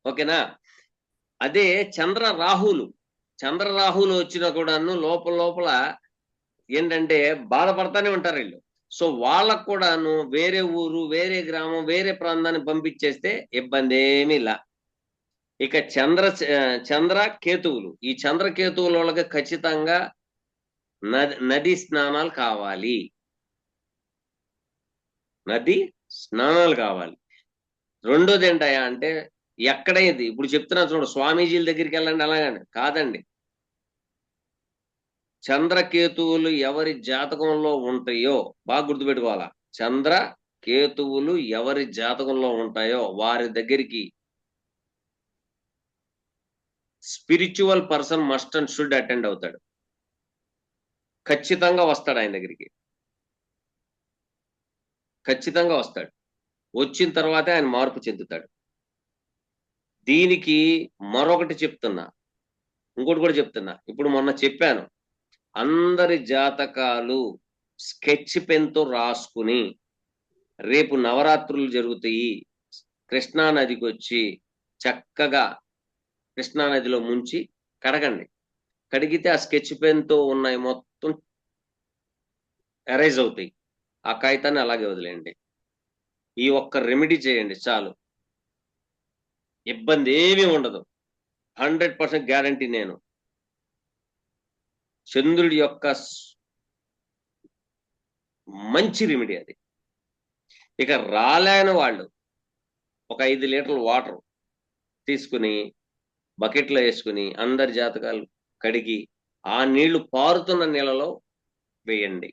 ఓకేనా? అదే చంద్ర రాహులు వచ్చినా కూడాను లోపల ఏంటంటే బాధపడతానే ఉంటారు వీళ్ళు. సో వాళ్ళకు కూడాను వేరే ఊరు, వేరే గ్రామం, వేరే ప్రాంతాన్ని పంపించేస్తే ఇబ్బంది ఏమీ ఇలా. ఇక చంద్ర కేతువులు, ఈ చంద్ర కేతువుల వాళ్ళకి ఖచ్చితంగా నది స్నానాలు కావాలి, రెండోది ఏంటయా అంటే ఎక్కడైంది ఇప్పుడు చెప్తున్నా చూడు, స్వామీజీల దగ్గరికి వెళ్ళండి అలాగండి కాదండి, చంద్రకేతువులు ఎవరి జాతకంలో ఉంటాయో బాగా గుర్తుపెట్టుకోవాలా. చంద్రకేతువులు ఎవరి జాతకంలో ఉంటాయో వారి దగ్గరికి spiritual person must and should attend అవుతాడు, ఖచ్చితంగా వస్తాడు ఆయన దగ్గరికి, ఖచ్చితంగా వస్తాడు. వచ్చిన తర్వాతే ఆయన మార్పు చెందుతాడు. దీనికి మరొకటి చెప్తున్నా, ఇంకోటి కూడా చెప్తున్నా, ఇప్పుడు మొన్న చెప్పాను, అందరి జాతకాలు స్కెచ్ పెన్తో రాసుకుని రేపు నవరాత్రులు జరుగుతాయి, కృష్ణా నదికి వచ్చి చక్కగా కృష్ణా నదిలో ముంచి కడగండి. కడిగితే ఆ స్కెచ్ పెన్తో ఉన్నాయి మొత్తం ఎరేజ్ అవుతాయి. ఆ కాగితాన్ని అలాగే వదిలేయండి. ఈ ఒక్క రెమెడీ చేయండి చాలు, ఇబ్బంది ఏమీ ఉండదు. 100% గ్యారంటీ. నేను చంద్రుడి యొక్క మంచి రెమెడీ అది. ఇక రాలేని వాళ్ళు ఒక 5 లీటర్ల వాటర్ తీసుకుని బకెట్లో వేసుకుని అందరి జాతకాలు కడిగి ఆ నీళ్లు పారుతున్న నీళ్ళలో వేయండి.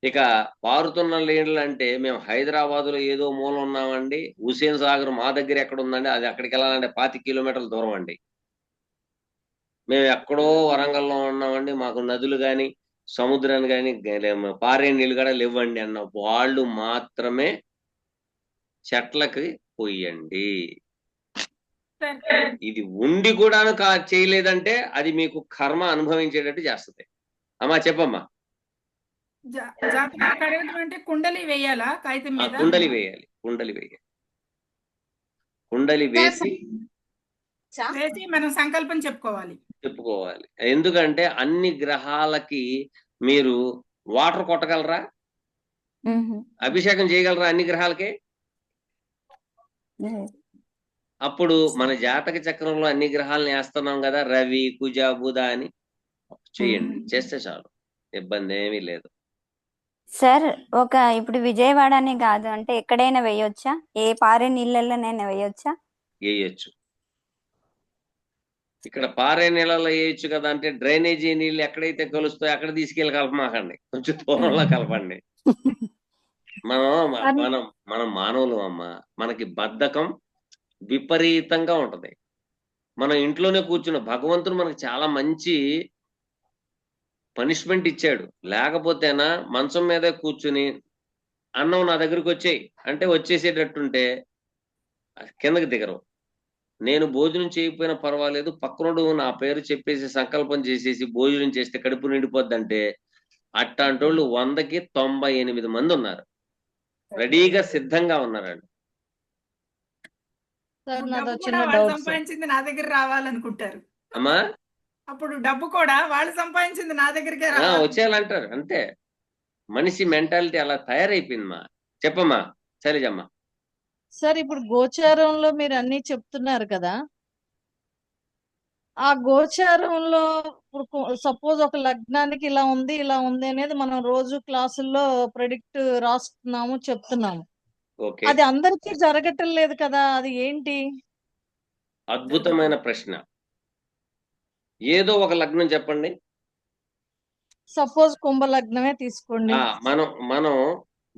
ఇక పారుతున్న నీళ్ళు అంటే మేము హైదరాబాద్లో ఏదో మూల ఉన్నామండి, హుసేన్ సాగర్ మా దగ్గర ఎక్కడ ఉందండి, అది అక్కడికి వెళ్ళాలంటే 25 కిలోమీటర్ల దూరం అండి. మేము ఎక్కడో వరంగల్లో ఉన్నామండి, మాకు నదులు కానీ సముద్రాన్ని కానీ పారే నీళ్ళు కూడా లేవండి అన్న వాళ్ళు మాత్రమే చెట్లకి పోయండి. ఇది ఉండి కూడా చేయలేదంటే అది మీకు కర్మ అనుభవించేటట్టు చేస్తుంది. అమ్మా చెప్పమ్మా.
జాతకాలు కడగడం అంటే కుండలి వేయాలా కాగితం మీద?
కుండలి వేయాలి. కుండలి వేసి
మనం సంకల్పం చెప్పుకోవాలి.
ఎందుకంటే అన్ని గ్రహాలకి మీరు వాటర్ కొట్టగలరా? అభిషేకం చేయగలరా అన్ని గ్రహాలకి? అప్పుడు మన జాతక చక్రంలో అన్ని గ్రహాలను వేస్తున్నాం కదా, రవి కుజ బుధ అని చేయండి. చేస్తే చాలు, ఇబ్బంది ఏమీ లేదు.
సార్ ఇప్పుడు విజయవాడ అనే కాదు, అంటే ఎక్కడైనా వేయొచ్చా? ఏ పారే నీళ్ళలోనైనా వేయొచ్చా?
వేయచ్చు. ఇక్కడ పారే నీళ్ళలో వేయచ్చు కదా అంటే డ్రైనేజీ నీళ్ళు ఎక్కడైతే కలుస్తాయో అక్కడ తీసుకెళ్ళి కలపమాకండి, కొంచెం దూరంలో కలపండి. మనం మానవులు అమ్మ, మనకి బద్ధకం విపరీతంగా ఉంటది. మనం ఇంట్లోనే కూర్చున్న భగవంతుడు మనకి చాలా మంచి పనిష్మెంట్ ఇచ్చాడు. లేకపోతేనా మంచం మీదే కూర్చుని అన్నం నా దగ్గరికి వచ్చేయి అంటే వచ్చేసేటట్టుంటే కిందకి దిగరు. నేను భోజనం చేయకపోయినా పర్వాలేదు, పక్కనోడు నా పేరు చెప్పేసి సంకల్పం చేసేసి భోజనం చేస్తే కడుపు నిండిపోద్దంటే అట్లాంటి వాళ్ళు 100కి 98 మంది ఉన్నారు, రెడీగా సిద్ధంగా ఉన్నారండి.
సంపాదించింది నా దగ్గర రావాలనుకుంటారు
అమ్మా.
అప్పుడు డబ్బు కూడా వాళ్ళు సంపాదించింది నా దగ్గరికే
వచ్చేయాలంటారు. అంతే, మనిషి మెంటాలిటీ అలా తయారైపోయింది. మా చెప్పమ్మా శైలజమ్మ.
సార్ ఇప్పుడు గోచారంలో మీరు అన్ని చెప్తున్నారు కదా, ఆ గోచారంలో ఇప్పుడు సపోజ్ ఒక లగ్నానికి ఇలా ఉంది అనేది మనం రోజు క్లాసుల్లో ప్రెడిక్ట్ రాస్తున్నాము, చెప్తున్నాము. అది అందరికీ జరగటం లేదు కదా, అది ఏంటి?
అద్భుతమైన ప్రశ్న. ఏదో ఒక లగ్నం చెప్పండి.
సపోజ్ కుంభ లగ్నమే తీసుకోండి.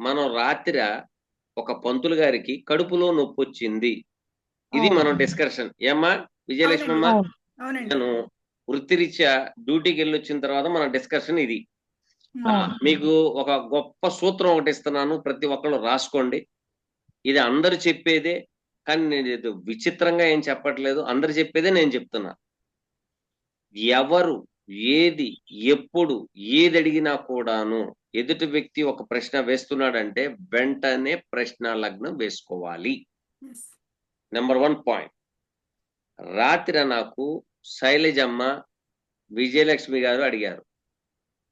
మనం రాత్రి ఒక పంతులు గారికి కడుపులో నొప్పి వచ్చింది, ఇది మనం డిస్కషన్. ఏమ్మా విజయలక్ష్మి అమ్మ, నేను వృత్తిరీత్యా డ్యూటీకి వెళ్ళి వచ్చిన తర్వాత మన డిస్కషన్ ఇది. మీకు ఒక గొప్ప సూత్రం ఒకటి ఇస్తున్నాను, ప్రతి ఒక్కళ్ళు రాసుకోండి. ఇది అందరు చెప్పేదే, కానీ నేను విచిత్రంగా ఏం చెప్పట్లేదు, అందరు చెప్పేదే నేను చెప్తున్నా. ఎవరు ఏది ఎప్పుడు ఏది అడిగినా కూడాను ఎదుటి వ్యక్తి ఒక ప్రశ్న వేస్తున్నాడంటే వెంటనే ప్రశ్న లగ్నం వేసుకోవాలి. Number 1 point. రాత్రి నాకు శైలజమ్మ విజయలక్ష్మి గారు అడిగారు,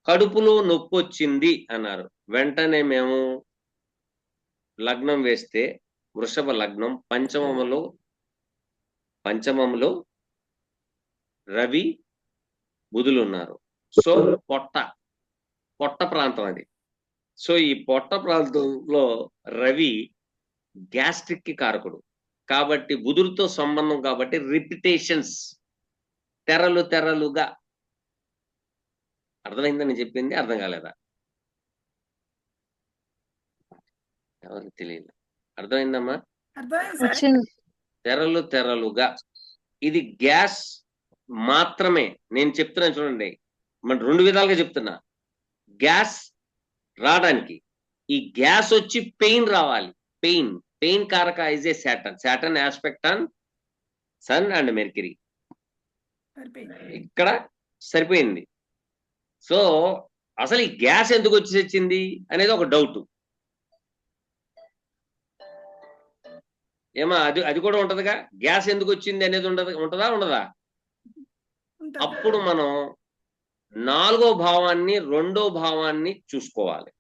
కడుపులో నొప్పి వచ్చింది అన్నారు. వెంటనే మేము లగ్నం వేస్తే వృషభ లగ్నం, పంచమంలో రవి బుధులు ఉన్నారు. సో పొట్ట ప్రాంతం అది. సో ఈ పొట్ట ప్రాంతంలో రవి గ్యాస్ట్రిక్ కి కారకుడు కాబట్టి, బుధుడితో సంబంధం కాబట్టి రిపిటేషన్స్, తెరలుగా. అర్థమైందని చెప్పింది, అర్థం కాలేదా? ఎవరికి తెలియదు. అర్థమైందమ్మా? తెరలుగా. ఇది గ్యాస్ మాత్రమే. నేను చెప్తున్నాను చూడండి, మన 2 విధాలుగా చెప్తున్నా. గ్యాస్ రావడానికి ఈ గ్యాస్ వచ్చి పెయిన్ రావాలి. పెయిన్ కారక is a Saturn aspect on sun and Mercury.
సరిపోయింది.
ఇక్కడ సరిపోయింది. సో అసలు ఈ గ్యాస్ ఎందుకు వచ్చింది అనేది ఒక డౌట్. ఏమా అది కూడా ఉంటదిగా, గ్యాస్ ఎందుకు వచ్చింది అనేది ఉంటదా ఉండదా?
ఉంటుంది.
అప్పుడు మనం 4వ భావాన్ని 2వ భావాన్ని చూసుకోవాలి.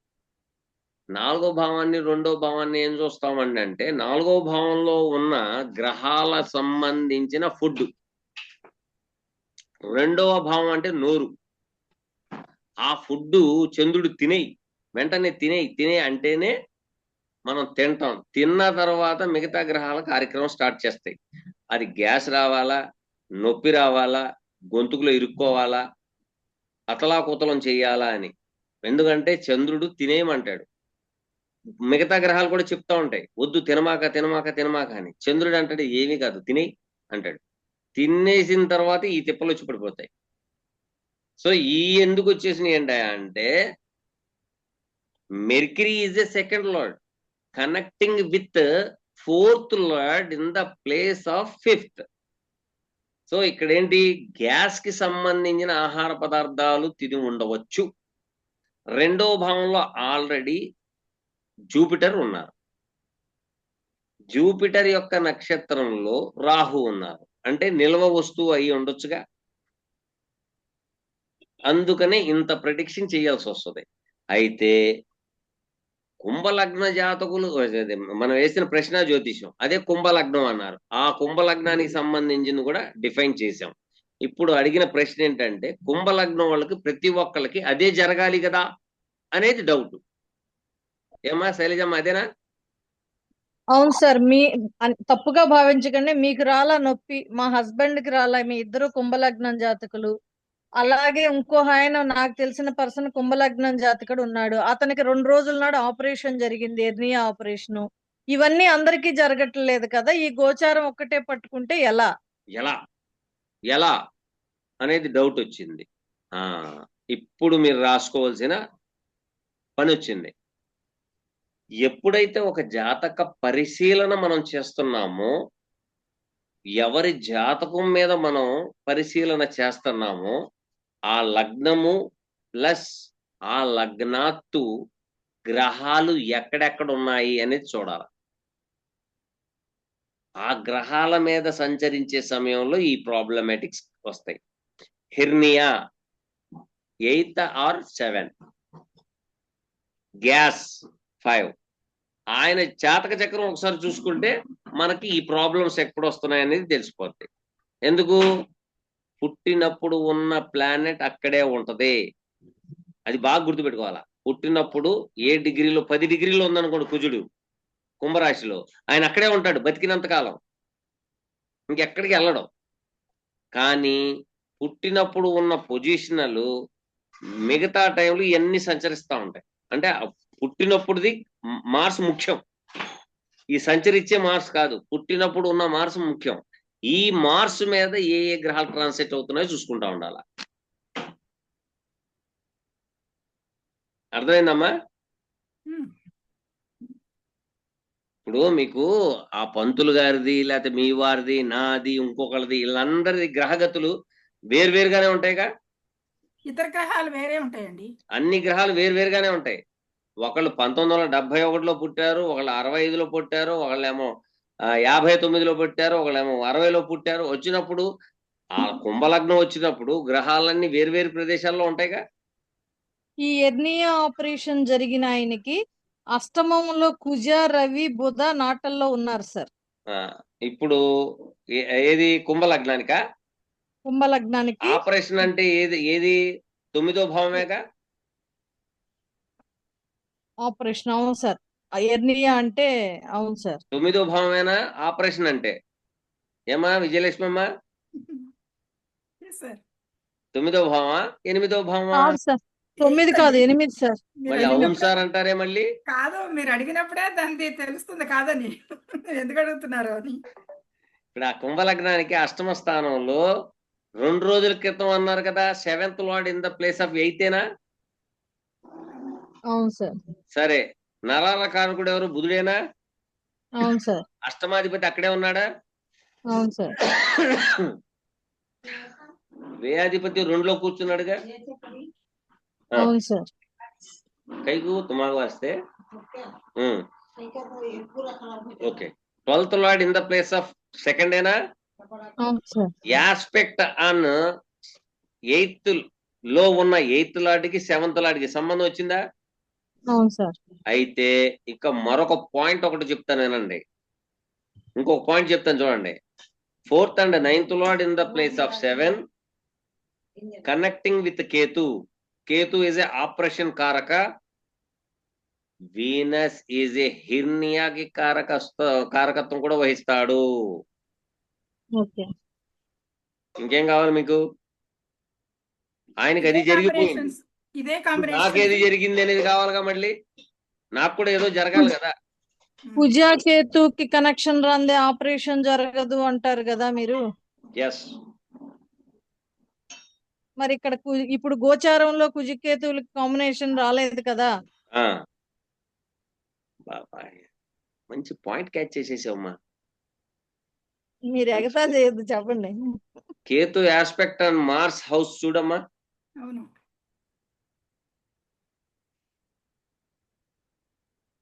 4వ భావాన్ని 2వ భావాన్ని ఏం చూస్తామండి అంటే 4వ భావంలో ఉన్న గ్రహాల సంబంధించిన ఫుడ్, 2వ భావం అంటే నోరు. ఆ ఫుడ్ చంద్రుడు వెంటనే తినే అంటేనే మనం తింటాం. తిన్న తర్వాత మిగతా గ్రహాల కార్యక్రమం స్టార్ట్ చేస్తాయి. అది గ్యాస్ రావాలా, నొప్పి రావాలా, గొంతుకులో ఇరుక్కోవాలా, అతలాకుతలం చెయ్యాలా అని. ఎందుకంటే చంద్రుడు తినేయమంటాడు. మిగతా గ్రహాలు కూడా చెప్తా ఉంటాయి, వద్దు తినమాక అని. చంద్రుడు అంటాడు ఏమీ కాదు తినేయి అంటాడు. తినేసిన తర్వాత ఈ తిప్పలు వచ్చి పడిపోతాయి. సో ఈ ఎందుకు వచ్చేసినాయి అంటే mercury is a second lord connecting with 4th lord in the place of 5th. So ఇక్కడ ఏంటి, గ్యాస్ కి సంబంధించిన ఆహార పదార్థాలు తిని ఉండవచ్చు. 2వ భావంలో ఆల్రెడీ జూపిటర్ ఉన్నారు. జూపిటర్ యొక్క నక్షత్రంలో రాహు ఉన్నారు. అంటే నిల్వ వస్తువు అయి ఉండొచ్చుగా. అందుకనే ఇంత ప్రెడిక్షన్ చేయాల్సి వస్తుంది. అయితే కుంభలగ్న జాతకులు, మనం వేసిన ప్రశ్న జ్యోతిషం అదే కుంభలగ్నం అన్నారు. ఆ కుంభలగ్నానికి సంబంధించింది కూడా డిఫైన్ చేశాం. ఇప్పుడు అడిగిన ప్రశ్న ఏంటంటే కుంభలగ్నం వాళ్ళకి ప్రతి ఒక్కళ్ళకి అదే జరగాలి కదా అనేది డౌట్. ఏమా శైలజమ్మ అదేనా?
అవును సార్, తప్పుగా భావించకండి. మీకు రాలా నొప్పి, మా హస్బెండ్ కి రాలా, మీ ఇద్దరు కుంభలగ్నం జాతకులు. అలాగే ఇంకో ఆయన నాకు తెలిసిన పర్సన్ కుంభలగ్నం జాతకుడు ఉన్నాడు. అతనికి 2 రోజుల నాడు ఆపరేషన్ జరిగింది, ఎర్నియా ఆపరేషన్. ఇవన్నీ అందరికీ జరగట్లేదు కదా, ఈ గోచారం ఒక్కటే పట్టుకుంటే ఎలా
ఎలా అనేది డౌట్ వచ్చింది. ఇప్పుడు మీరు రాసుకోవాల్సిన పని వచ్చింది. ఎప్పుడైతే ఒక జాతక పరిశీలన మనం చేస్తున్నామో, ఎవరి జాతకం మీద మనం పరిశీలన చేస్తున్నామో ఆ లగ్నము ప్లస్ ఆ లగ్నాత్తు గ్రహాలు ఎక్కడెక్కడ ఉన్నాయి అనేది చూడాలి. ఆ గ్రహాల మీద సంచరించే సమయంలో ఈ ప్రాబ్లమాటిక్స్ వస్తాయి. Hernia 8th or 7th, gas 5. ఆయన జాతక చక్రం ఒకసారి చూసుకుంటే మనకి ఈ ప్రాబ్లమ్స్ ఎక్కడ వస్తున్నాయి అనేది తెలిసిపోద్ది. ఎందుకు, పుట్టినప్పుడు ఉన్న ప్లానెట్ అక్కడే ఉంటది. అది బాగా గుర్తుపెట్టుకోవాలా. పుట్టినప్పుడు 10 డిగ్రీలో ఉందనుకోండి కుజుడు కుంభరాశిలో, ఆయన అక్కడే ఉంటాడు బతికినంత కాలం, ఇంకెక్కడికి వెళ్ళడం. కానీ పుట్టినప్పుడు ఉన్న పొజిషనలు మిగతా టైంలో ఇవన్నీ సంచరిస్తూ ఉంటాయి. అంటే పుట్టినప్పుడుది మార్స్ ముఖ్యం, ఈ సంచరించే మార్స్ కాదు. పుట్టినప్పుడు ఉన్న మార్స్ ముఖ్యం. ఈ మార్స్ మీద ఏ గ్రహాలు ట్రాన్సిట్ అవుతున్నాయో చూసుకుంటా ఉండాలి. అర్థమైందమ్మా? ఇప్పుడు మీకు ఆ పంతులు గారిది లేకపోతే మీ వారిది నాది ఇంకొకరిది వీళ్ళందరిది గ్రహగతులు వేరువేరుగానే ఉంటాయిగా.
ఇతర గ్రహాలు వేరే ఉంటాయండి.
అన్ని గ్రహాలు వేరువేరుగానే ఉంటాయి. ఒకళ్ళు 1971లో పుట్టారు, ఒకళ్ళు 65లో పుట్టారు, ఒకళ్ళేమో 59లో పుట్టారు, ఒకళ్ళేమో 60లో పుట్టారు. వచ్చినప్పుడు ఆ కుంభలగ్నం వచ్చినప్పుడు గ్రహాలన్నీ వేరువేరు ప్రదేశాల్లో ఉంటాయిగా.
ఈ ఎర్నియా ఆపరేషన్ జరిగిన ఆయనకి అష్టమంలో కుజ, రవి, బుధ నాటల్లో ఉన్నారు సార్.
ఇప్పుడు ఏది కుంభలగ్నానికా?
కుంభలగ్నానికి
ఆపరేషన్ అంటే ఏది 9వ భావమేగా
ఆపరేషన్. అవును సార్, ఎర్నియా అంటే అవును సార్
9వ భావమేనా ఆపరేషన్ అంటే? ఏమా విజయలక్ష్మి అమ్మా, 9వ భావమా 8వ భావమా?
9 కాదు 8 సార్.
మళ్ళీ అవును సార్ అంటారే మళ్ళీ.
కాదు, మీరు అడిగినప్పుడే దానికి తెలుస్తుంది కాదని ఎందుకు అడుగుతున్నారు అని.
ఇప్పుడు ఆ కుంభలగ్నానికి అష్టమ స్థానంలో 2 రోజుల క్రితం అన్నారు కదా 7th lord in the place of 8th.
అవును సార్.
సరే, నరాల కారకుడు ఎవరు? బుధుడేనా?
అవును సార్.
అష్టమాధిపతి అక్కడే ఉన్నాడా?
అవును సార్.
వ్యయాధిపతి 2లో కూర్చున్నాడుగా.
అవును సార్.
కైకు తుమాగు వస్తే okay. 12th lord in the place of second ఏనా.
అవును సార్.
యాస్పెక్ట్ ఆన్ 8th లో ఉన్న 8th లార్డ్కి 7th లార్డ్కి సంబంధం వచ్చిందా?
అవును సార్.
అయితే ఇక మరొక పాయింట్ ఒకటి చెప్తాను వినండి. ఇంకొక పాయింట్ చెప్తాను చూడండి. 4th and 9th lord in the place of 7 connecting with Ketu. Ketu is a operation కారక. వీనస్ ఈజ్ ఏ హిర్నియాకి కారకత్వం కూడా వహిస్తాడు.
ఓకే.
ఇంకేం కావాలి మీకు? ఆయనకి అది జరిగిపోయింది,
ఇదే
నాకేది జరిగింది అనేది కావాలిగా. మళ్ళీ నాకు కూడా ఏదో జరగాలి కదా.
కుజా కేతుకి కనెక్షన్ రాందే ఆపరేషన్ జరగదు అంటారు కదా మీరు.
ఎస్.
మరి ఇక్కడ ఇప్పుడు గోచారంలో కుజకేతువులకి కాంబినేషన్ రాలేదు కదా.
బాబాయ్ మంచి పాయింట్ క్యాచ్ చేసేసావమ్మా.
మీరు ఎగతా చేయొద్దు, చెప్పండి.
Ketu aspect on Mars house చూడమ్మా.
అవును,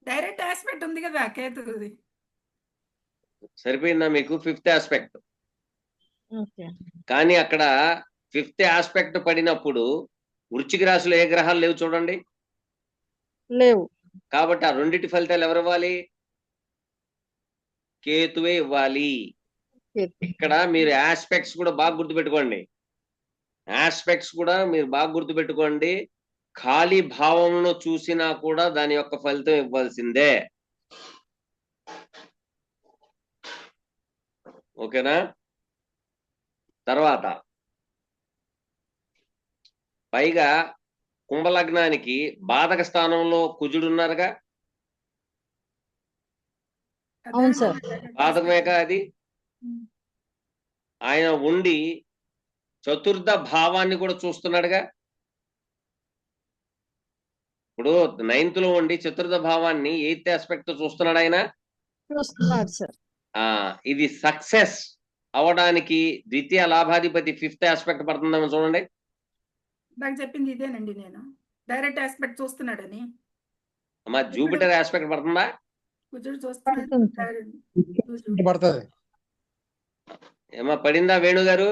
డైరెక్ట్ ఆస్పెక్ట్ ఉంది కదా కేతుది.
సరిపోయిందా మీకు? 5th aspect.
ఓకే.
కానీ అక్కడ 5th ఆస్పెక్ట్ పడినప్పుడు వృశ్చిక రాశిలో ఏ గ్రహాలు లేవు చూడండి.
లేవు.
కాబట్టి ఆ రెండింటి ఫలితాలు ఎవరు ఇవ్వాలి? కేతువే ఇవ్వాలి. ఇక్కడ మీరు ఆస్పెక్ట్స్ కూడా బాగా గుర్తుపెట్టుకోండి. ఆస్పెక్ట్స్ కూడా మీరు బాగా గుర్తుపెట్టుకోండి. ఖాళీ భావంలో చూసినా కూడా దాని యొక్క ఫలితం ఇవ్వాల్సిందే. ఓకేనా? తర్వాత పైగా కుంభలగ్నానికి బాధక స్థానంలో కుజుడున్నారుగా.
అవును సార్.
బాధకమేక అది. ఆయన ఉండి చతుర్థ భావాన్ని కూడా చూస్తున్నాడుగా. ఇప్పుడు 9th లో ఉండి చతుర్థ భావాన్ని 8th ఆస్పెక్ట్ చూస్తున్నాడు ఆయన.
చూస్తున్నాడు సార్.
ఇది సక్సెస్ అవడానికి ద్వితీయ లాభాధిపతి 5th ఆస్పెక్ట్ పడుతుందేమో చూడండి.
నాకు చెప్పింది ఇదేనండి, నేను డైరెక్ట్ ఆస్పెక్ట్ చూస్తున్నాడని.
అమ్మా జూపిటర్ ఆస్పెక్ట్ పడుతుందా?
కుజుడు చూస్తున్నాడు.
పడుతుంది.
ఏమా పడిందా వేణు గారు?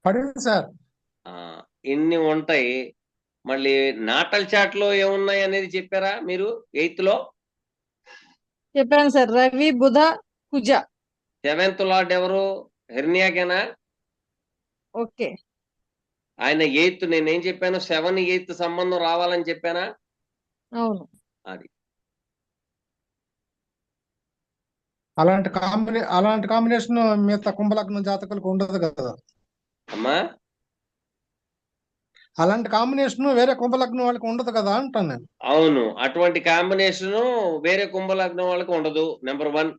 పడింది సార్.
ఇన్ని ఉంటాయి. మళ్ళీ నాటల్ చాట్ లో ఏమున్నాయి అనేది చెప్పారా మీరు? 8th లో
చెప్పాను సార్. రవి బుధ కుజ.
7th లార్డ్ ఎవరు? హిర్నియాకేనా?
ఓకే.
ఆయన 8th. నేనేం చెప్పాను? 7, 8 సంబంధం రావాలని చెప్పానా?
అవును.
అది
అలాంటి కాంబినేషన్ మిగతా కుంభలగ్నం జాతకులకు ఉండదు కదా
అమ్మా.
అలాంటి కాంబినేషన్ వేరే కుంభలగ్నం వాళ్ళకి ఉండదు కదా అంటాను నేను.
అవును, అటువంటి కాంబినేషన్ వేరే కుంభలగ్నం వాళ్ళకి ఉండదు. నెంబర్ 1.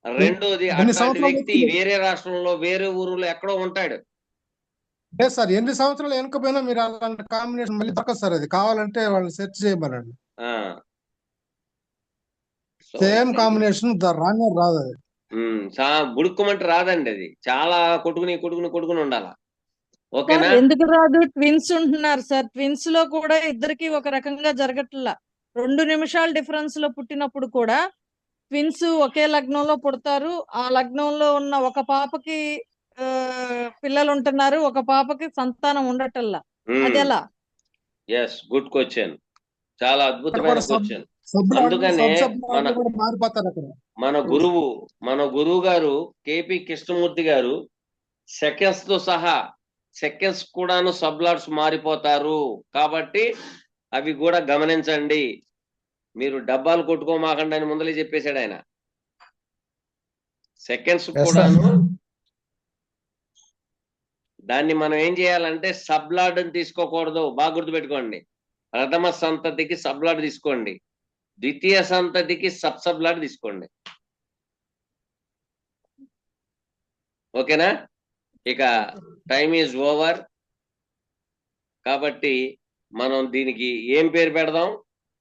రెండోది, అటువంటి వ్యక్తి వేరే రాష్ట్రంలో వేరే ఊరులో ఎక్కడో ఉంటాడు.
లేదు సార్, ఎన్ని సంవత్సరాలు వెనకపోయినా మీరు అలాంటి కాంబినేషన్ మళ్ళీ దొరకదు సార్. అది కావాలంటే వాళ్ళు సెర్చ్ చేయమనండి. సేమ్ కాంబినేషన్ రానే రాదు. అది
బుడుక్కుమంటే రాదండి. అది చాలా కొట్టుకుని ఉండాలా. ఓకేనా?
ఎందుకు రాదు? ట్విన్స్ ఉంటున్నారు సార్. ట్విన్స్ లో కూడా ఇద్దరికి ఒక రకంగా జరగట్లా. 2 నిమిషాల డిఫరెన్స్ లో పుట్టినప్పుడు కూడా ట్విన్స్ ఒకే లగ్నంలో పుడతారు. ఆ లగ్నంలో ఉన్న ఒక పాపకి పిల్లలు ఉంటున్నారు, ఒక పాపకి సంతానం ఉండటల్లా. అది ఎలా?
Yes, good question. చాలా అద్భుతమైన క్వశ్చన్. అందుకనే మన గురువు గారు కేపీ కృష్ణమూర్తి గారు సెకండ్స్ తో సహా సెకండ్స్ కూడాను సబ్లాట్స్ మారిపోతారు. కాబట్టి అవి కూడా గమనించండి. మీరు డబ్బాలు కొట్టుకోమాకండి అని ముందలే చెప్పేశాడు ఆయన. సెకండ్స్ కూడాను దాన్ని మనం ఏం చేయాలంటే సబ్లాడ్ అని తీసుకోకూడదు. బాగా గుర్తుపెట్టుకోండి. ప్రథమ సంతతికి సబ్లాడ్ తీసుకోండి, ద్వితీయ సంతతికి సబ్లాడ్ తీసుకోండి. ఓకేనా? ఇక టైం ఈజ్ ఓవర్. కాబట్టి మనం దీనికి ఏం పేరు పెడదాం?